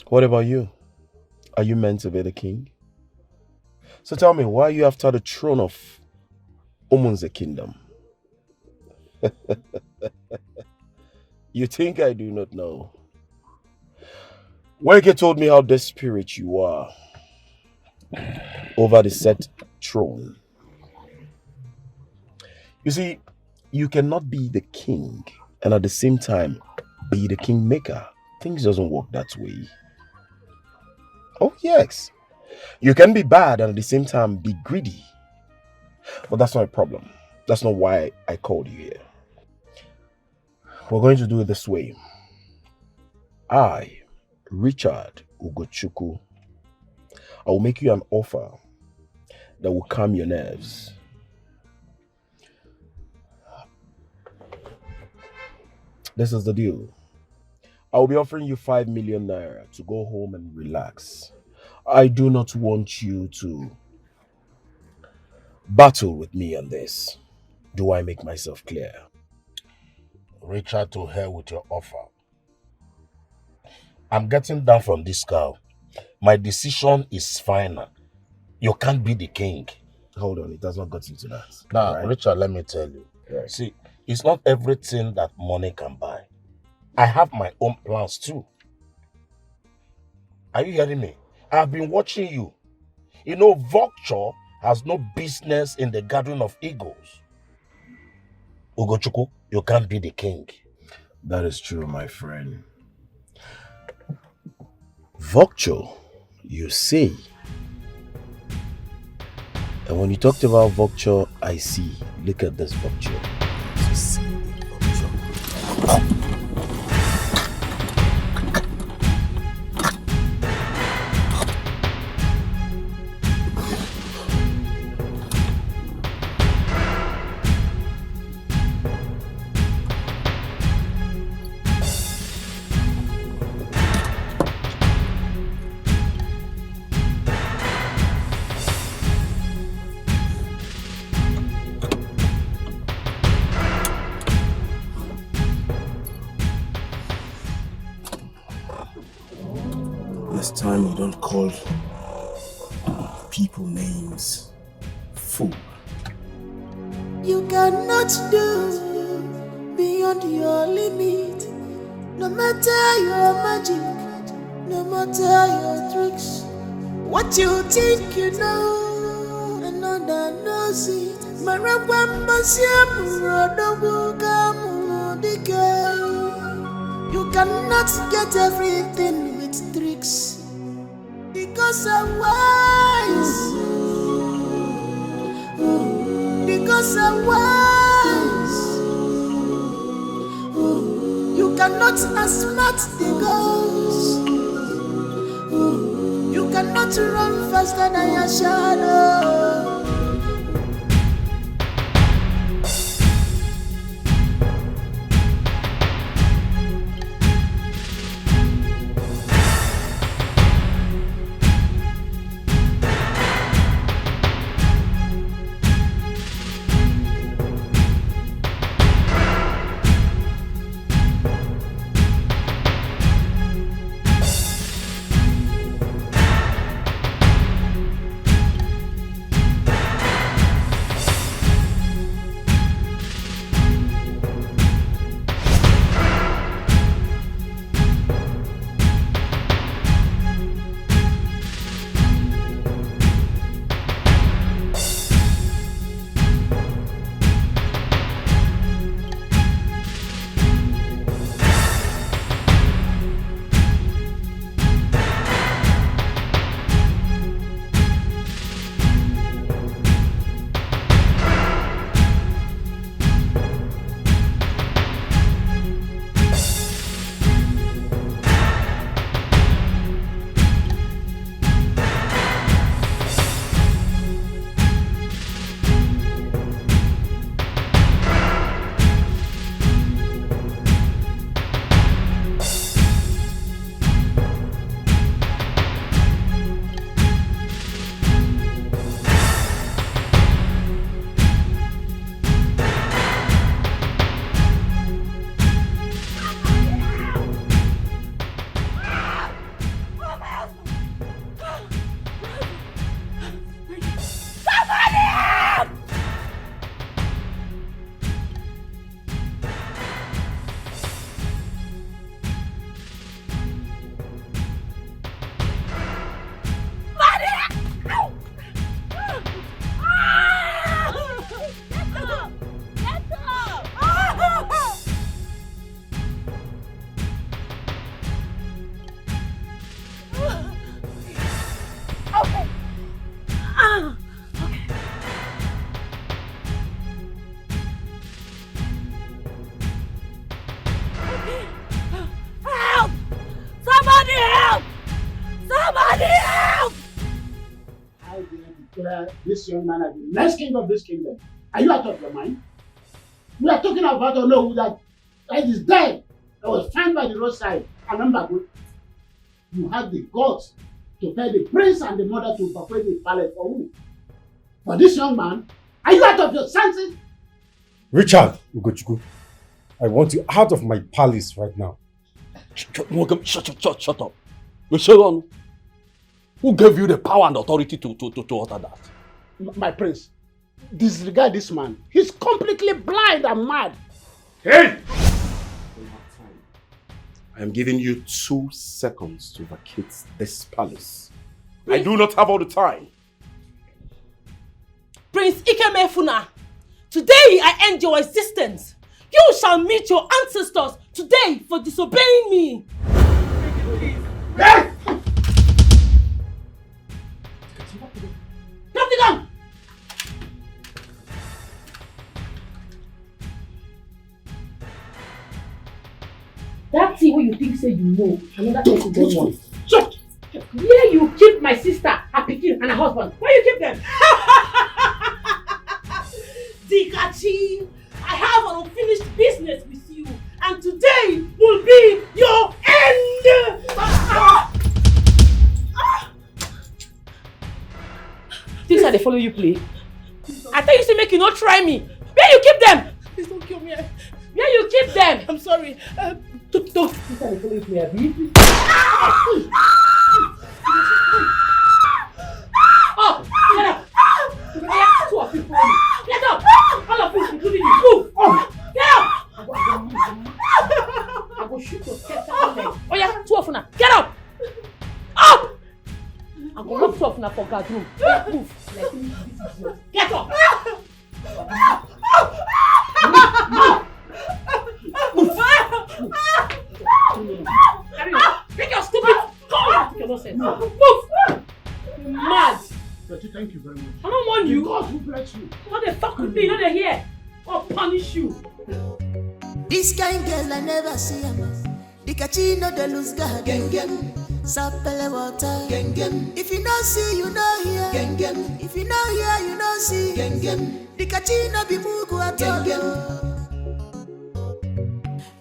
What about you? Are you meant to be the king? So tell me, why are you after the throne of Omunze kingdom? You think I do not know? Wege told me how desperate you are over the set throne. You see, you cannot be the king and at the same time be the kingmaker. Things doesn't work that way. Oh yes, you can be bad and at the same time be greedy. But that's not a problem. That's not why I called you here. We're going to do it this way. I, Richard Ugochukwu, I will make you an offer that will calm your nerves. This is the deal. I will be offering you 5 million naira to go home and relax. I do not want you to battle with me on this. Do I make myself clear? Richard, to hell with your offer. I'm getting down from this cow. My decision is final. You can't be the king. Hold on, it does not get into that. Now, right? Richard, let me tell you. Right. See, it's not everything that money can buy. I have my own plans too. Are you hearing me? I've been watching you. You know, vulture has no business in the gathering of eagles. Ugochukwu, you can't be the king. That is true, my friend. Vulture, you say. And when you talked about vulture, I see. Look at this vulture. You see vulture. it's time you don't call people names. Fool. You cannot do beyond your limit. No matter your magic, no matter your tricks. What you think you know, another knows it. You cannot get everything with tricks, because I'm wise. Because I'm wise. You cannot outsmart the ghost. You cannot run faster than your shadow. This young man as the next king of this kingdom. Are you out of your mind? We are talking about Onowu that is dead. That was found by the roadside. And remember, you had the guts to tell the prince and the mother to evacuate the palace for who? For this young man? Are you out of your senses? Richard Ugochukwu, I want you out of my palace right now. Shut up. Michelle, who gave you the power and authority to utter that? My prince, disregard this man. He's completely blind and mad. Hey! I am giving you 2 seconds to vacate this palace. I do not have all the time. Prince Ikemefuna, today I end your existence. You shall meet your ancestors today for disobeying me. Hey! Drop the gun! That thing where you think say you know, another person don't want. Shut! Where you keep my sister, her pikin, and her husband? Where you keep them? DIKACHI, I have an unfinished business with you, and today will be your end! Things are they follow you play? I tell you to make you not try me. Where you keep them? Please don't kill me. Where you keep them? I'm sorry. Don't. Things are they follow you play, Abi. for guard room. Move. Get up. Carry on. Take your stupid. Come on. Take your nonsense. Move. You're mad. Thank you very much. I don't want you. God who bless you. What the fuck with me? Not the here. I'll punish you. This kind girl I never see him. DIKACHI no de lose guard. Gang gang. Sapele water. Gang gang. If you don't see, you know hear. Gang gang. If you know hear, you know see. Gang gang. DIKACHI no be mugu at all.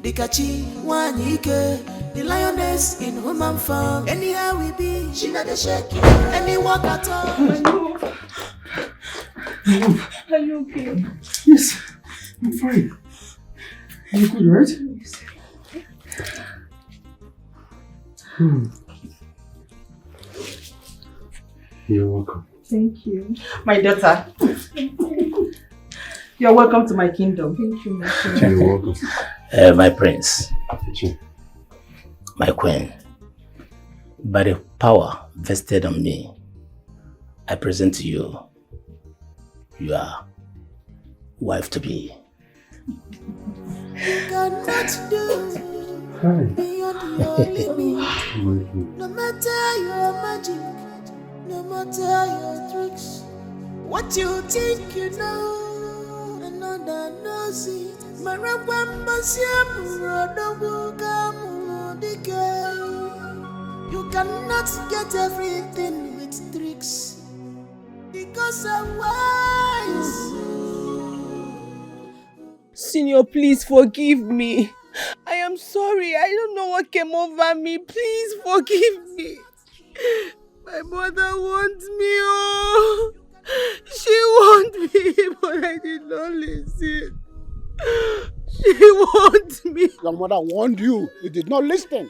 DIKACHI Wazico, the lioness in human form. Anyhow we be, she not the shake. Any walk at all. Are you okay? Yes, I'm fine. You good, right? You're welcome. Thank you. My daughter. You're welcome to my kingdom. Thank you, my friend. You're welcome. My prince, my queen, by the power vested on me, I present to you your wife to be. You cannot do beyond your limit. No matter your magic, no matter your tricks. What you think you know, another knows it. You cannot get everything with tricks, because I'm wise. Senior, please forgive me. I am sorry. I don't know what came over me. Please forgive me. My mother wants me. Oh, she wants me, but I did not listen. She wants me. Your mother warned you. You did not listen.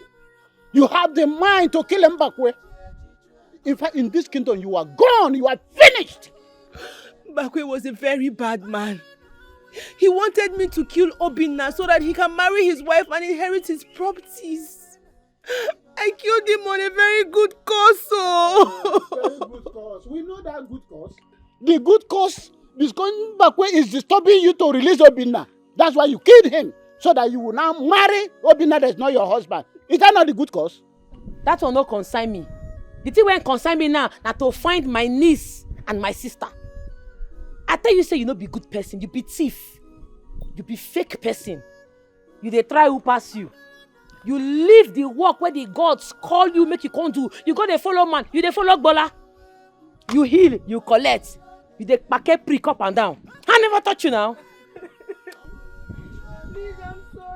You have the mind to kill Mbakwe. In fact, in this kingdom, you are gone. You are finished. Mbakwe was a very bad man. He wanted me to kill Obinna so that he can marry his wife and inherit his properties. I killed him on a very good cause. Very good cause. We know that good cause. The good cause Mbakwe is disturbing you to release Obinna. That's why you killed him, so that you will now marry Obinna that is not your husband. Is that not the good cause? That will not concern me. The thing will concern me now to find my niece and my sister. I tell you, say you no be good person, you be thief. You be fake person. You dey try who pass you. You leave the work where the gods call you, make you come do. You go dey follow man, you dey follow Gbola. You heal, you collect. You dey packet prick up and down. I never touch you now.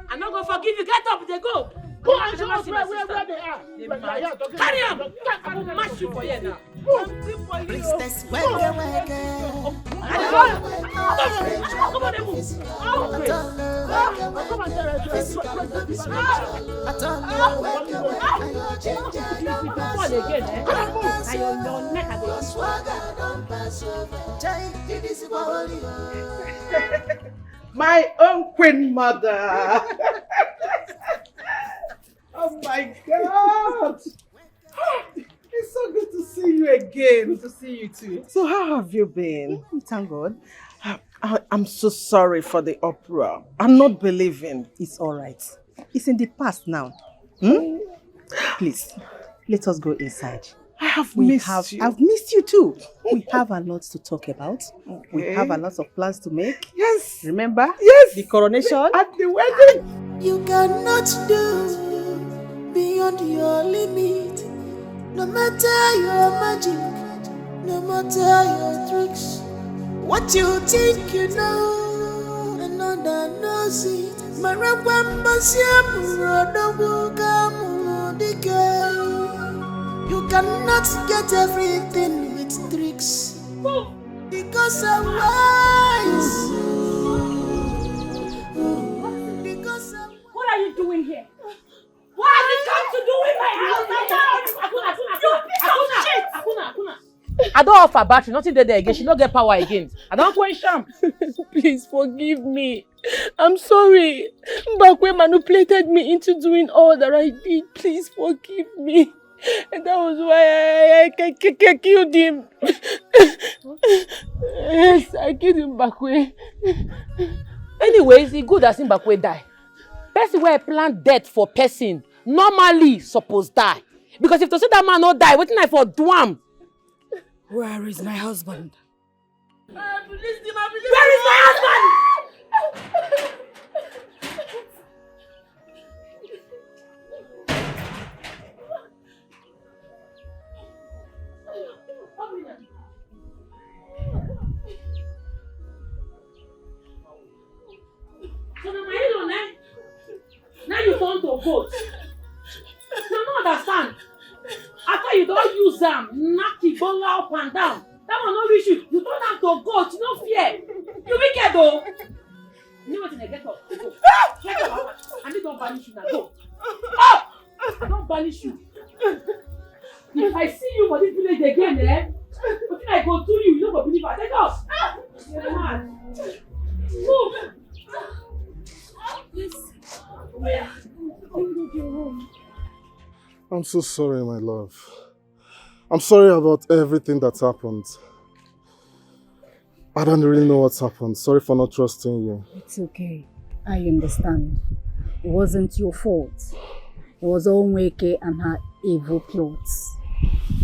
I'm not gonna forgive you. Get up, they go. Go and show us where they are. Carry on. I will mash you for you now. Priestess, wake. My own queen mother. Oh my God. It's so good to see you again. Good to see you too. So how have you been? Thank God. I'm so sorry for the uproar. I'm not believing. It's all right. It's in the past now. Please, let us go inside. I have missed you. I've missed you too. We have a lot to talk about. Okay. We have a lot of plans to make. Yes. Remember? Yes. The coronation. At the wedding. You cannot do beyond your limit. No matter your magic, no matter your tricks. What you think you know, another knows it. You cannot get everything with tricks, because I'm wise. What are you doing here? What have you come to do in my house? You piece of shit! Akuna. I don't offer battery, nothing there again. She don't get power again. I don't question. Please forgive me. I'm sorry. Mbakwe manipulated me into doing all that I did. Please forgive me. And that was why I killed him. Yes, I killed him Bakwe. Anyways, it's good as him Bakwe die. Person where I plan death for person normally supposed die. Because if to say that man not die, what I for do am? Where is my husband? Where is my husband? So now you turn to goat. You don't understand. After you don't use them, knock the ball up and down. That one not reach you. You turn am to goat, no fear. You wicked though. You know what in a get up? Go. Get up. I need don't banish you now. Go. Up! I don't banish you. If I see you for this village again, what I go to you, you don't go believe I take us. You're mad. Move. I'm so sorry, my love. I'm sorry about everything that's happened. I don't really know what's happened. Sorry for not trusting you. It's okay. I understand. It wasn't your fault. It was all Nweke and her evil plots.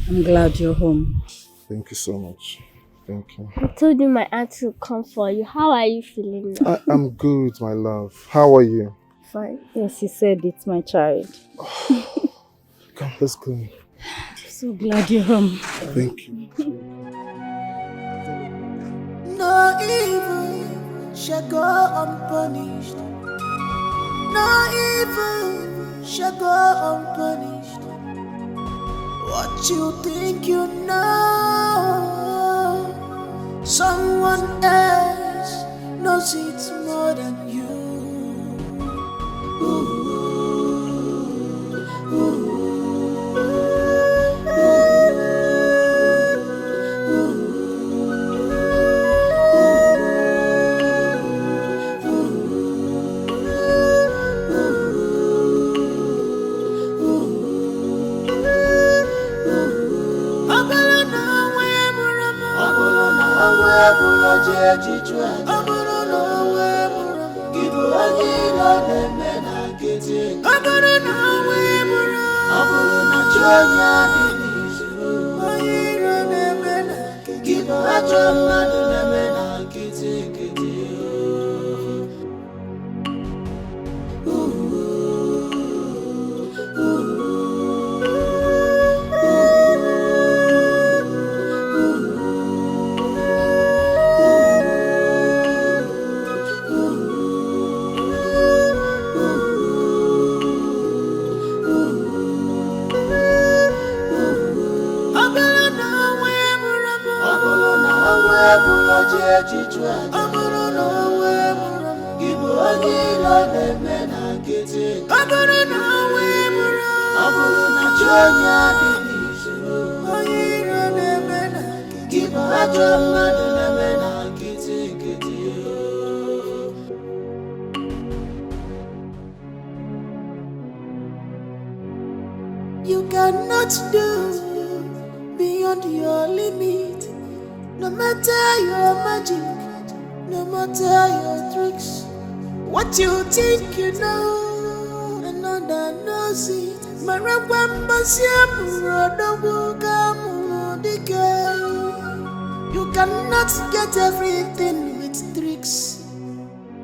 I'm glad you're home. Thank you so much. Thank you. I told you my aunt will come for you. How are you feeling now? I'm good, my love. How are you? Fine. Yes, he said it's my child. Come, let's go. I'm so glad you're home. Thank you. No evil shall go unpunished. No evil shall go unpunished. What you think you know, someone else knows it more than you. Ooh. You cannot do beyond your limit. No matter your magic, no matter your tricks. What you think you know, another knows it. You cannot get everything with tricks,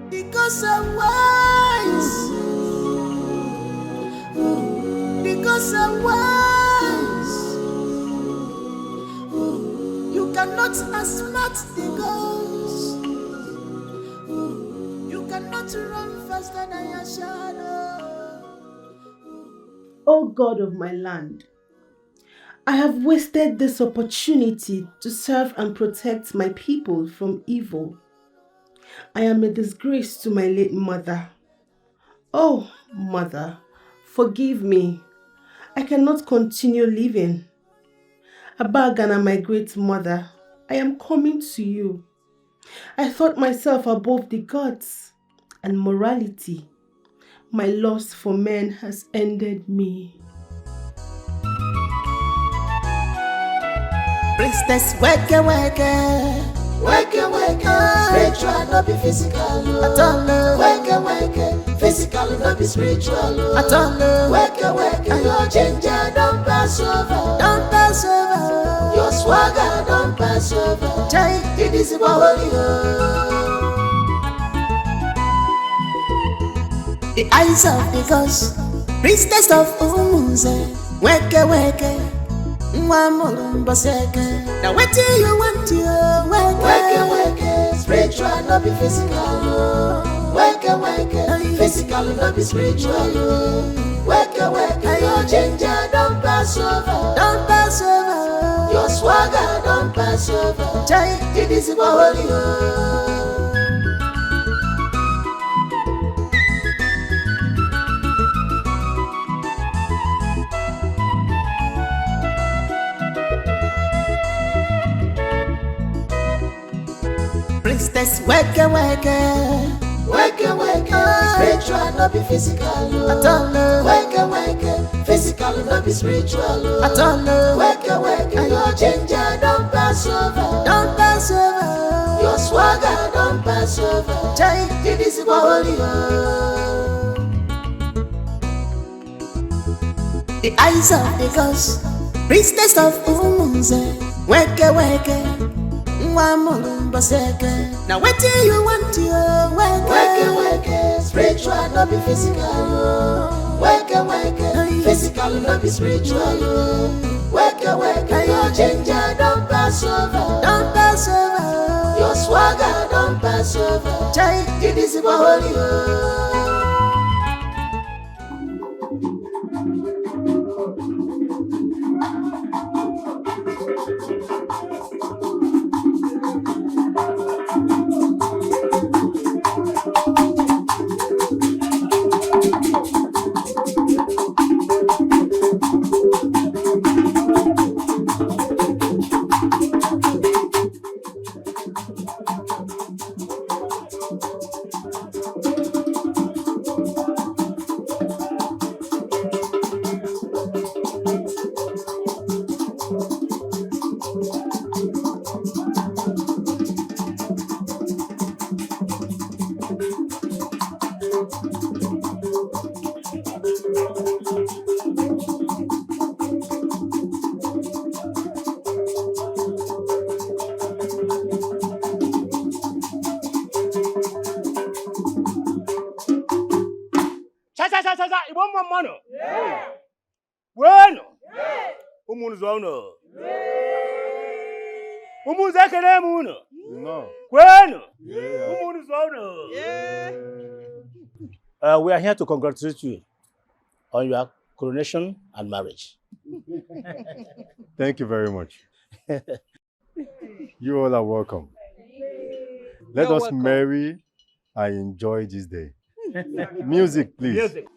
because I'm wise. Because I'm wise. You cannot outsmart the ghost. You cannot run faster than your shadow. O God of my land, I have wasted this opportunity to serve and protect my people from evil. I am a disgrace to my late mother. Oh, mother, forgive me. I cannot continue living. Abagana, my great mother, I am coming to you. I thought myself above the gods and morality. My lust for men has ended me. Priestess, weke weke. Weke weke, spiritual no be physical. At all, weke physical no be spiritual. At all, weke your ginger don't pass over. Don't pass over. Your swagger don't pass over. Jai, it is holy. The eyes of the gods, priestess of Umuze. Weke weke. Now what do you want to wake, spiritual no be physical. Wake, physical no be spiritual. Wake, your ginger don't pass over. Don't pass over. Your swagger don't pass over. Jai, it is holy. Priestess, weke weke, spiritual no be physical. At all, weke, physical no be spiritual. At all, weke, your ginger don't pass over. Don't pass over. Your swagger don't pass over. Jai, it is holy. The eyes of the gods, priestess of Umuze. Weke weke. Now what do you want to wake, spiritual no be physical. Wake, physical no be spiritual. Wake, your ginger don't pass over. Don't pass over. Your swagger don't pass over. Jai, it is holy. Bueno. Umunzono. Umuzekele muno. No. Bueno. Umunzono. We are here to congratulate you on your coronation and marriage. Thank you very much. You all are welcome. Let You're us welcome. marry and enjoy this day. Music, please. Music.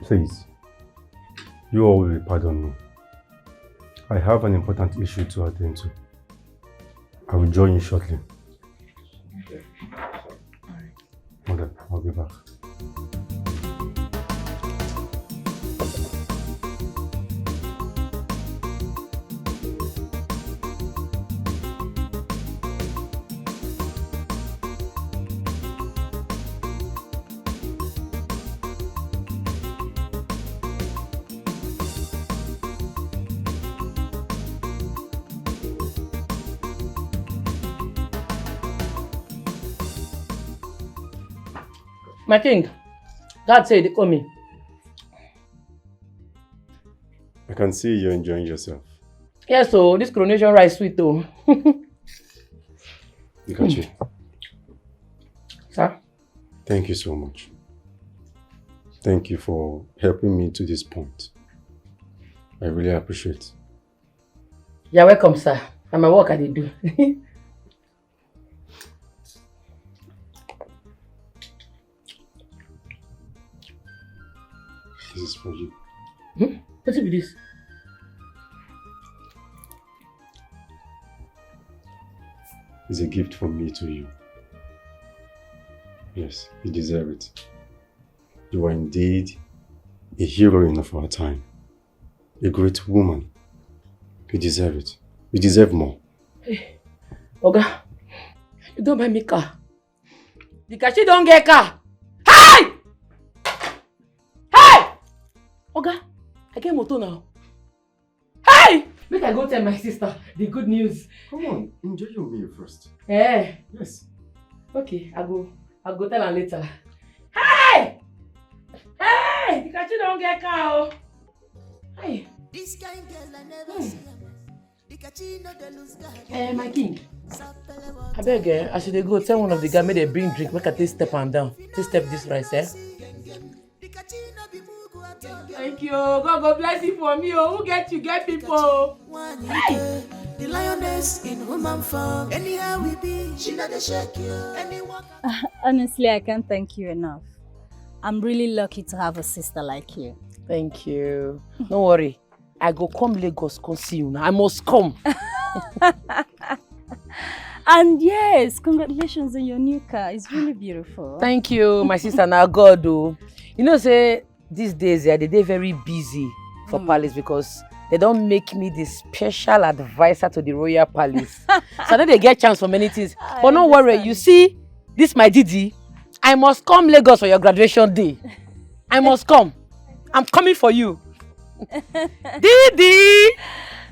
Please, you all will pardon me. I have an important issue to attend to. I will join you shortly. Okay. Okay, I'll be back. My king, God said they call me. I can see you're enjoying yourself. Yes, so this coronation rice sweet though. DIKACHI. Sir? Thank you so much. Thank you for helping me to this point. I really appreciate it. You're welcome, sir. And my work I did do. This is for you. What is this? It's a gift from me to you. Yes, you deserve it. You are indeed a heroine of our time. A great woman. You deserve it. You deserve more. Hey, Oga, you don't buy me car. DIKACHI don't get car. Hey! Hey! Oga, I get motor now. Hey! Make I go tell my sister the good news. Come on, enjoy your meal first. Eh? Yes. Okay, I'll go tell her later. Hey! Hey! DIKACHI don't get cow. Hey. This kind girl I never see. DIKACHI no dey lose guard. My king. I beg, I should go tell one of the guys make they bring drink. Make I take step and down. Take step this rice, eh? Thank you. God bless you for me. Oh, who get you? Get people. Hey! The lioness in woman form. Anyhow we be, she not dey shake you. Honestly, I can't thank you enough. I'm really lucky to have a sister like you. Thank you. Don't worry. I go come Lagos, come see you now. I must come. And yes, congratulations on your new car. It's really beautiful. Thank you, my sister. Now God, oh. You know, say these days they're very busy for palace because they don't make me the special advisor to the royal palace. So then they get chance for many things. But don't worry, you see, this my Didi. I must come Lagos for your graduation day. I must come. I'm coming for you. Didi!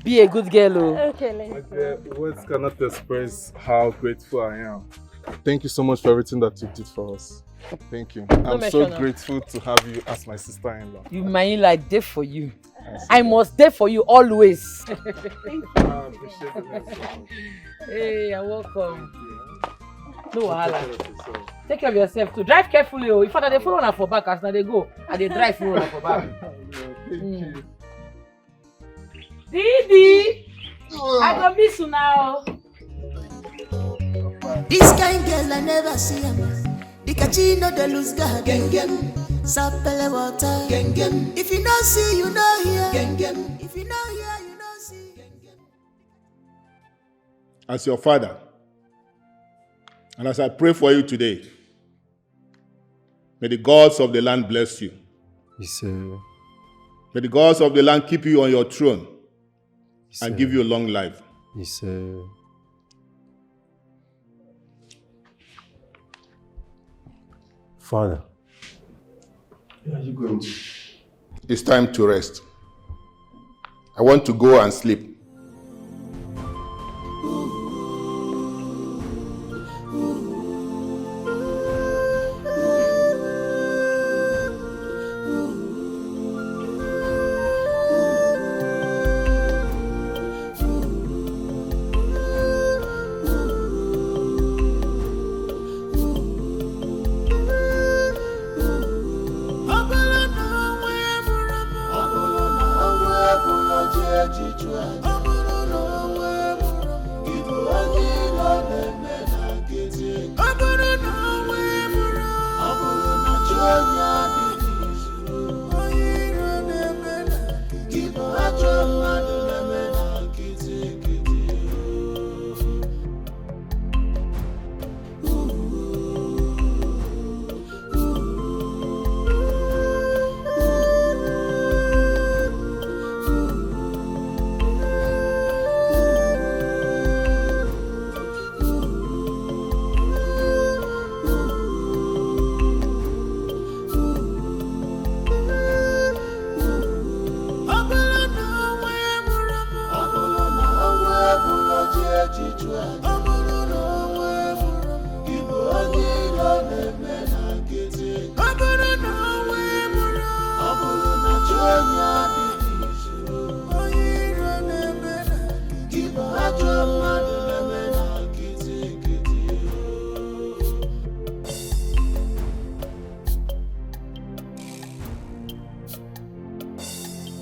Be a good girl, oh. Okay, let's go. Words cannot express how grateful I am. Thank you so much for everything that you did for us. Thank you. I'm so grateful to have you as my sister-in-law. You my like there for you. I must there for you always. Thank you. I appreciate it. Hey, you're welcome. No wahala. Take care of yourself too. Drive carefully, oh. If I they follow on for back as now they go, and they drive follow on for back. Thank you. Didi! I go miss you now. This kind girl I never see him. DIKACHI no dey lose guard. Gengem, sapele water. Gengem, if you don't see, you don't hear. Gengem, if you don't hear, you don't see. As your father, and as I pray for you today, may the gods of the land bless you. Yes, May the gods of the land keep you on your throne and give you a long life. Yes, Father, where are you going to? It's time to rest. I want to go and sleep.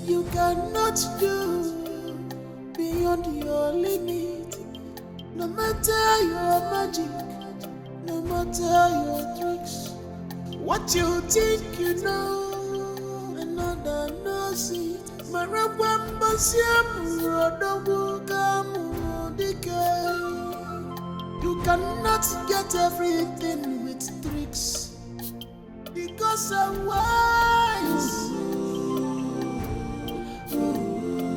You cannot do beyond your limit. No matter your magic, no matter your tricks. What you think you know, another knows it. You cannot get everything with tricks, because I'm wise.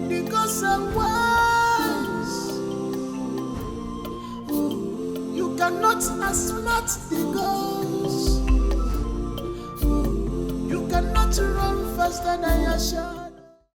Because I'm wise. You cannot outsmart the ghost. You cannot run faster than your shot.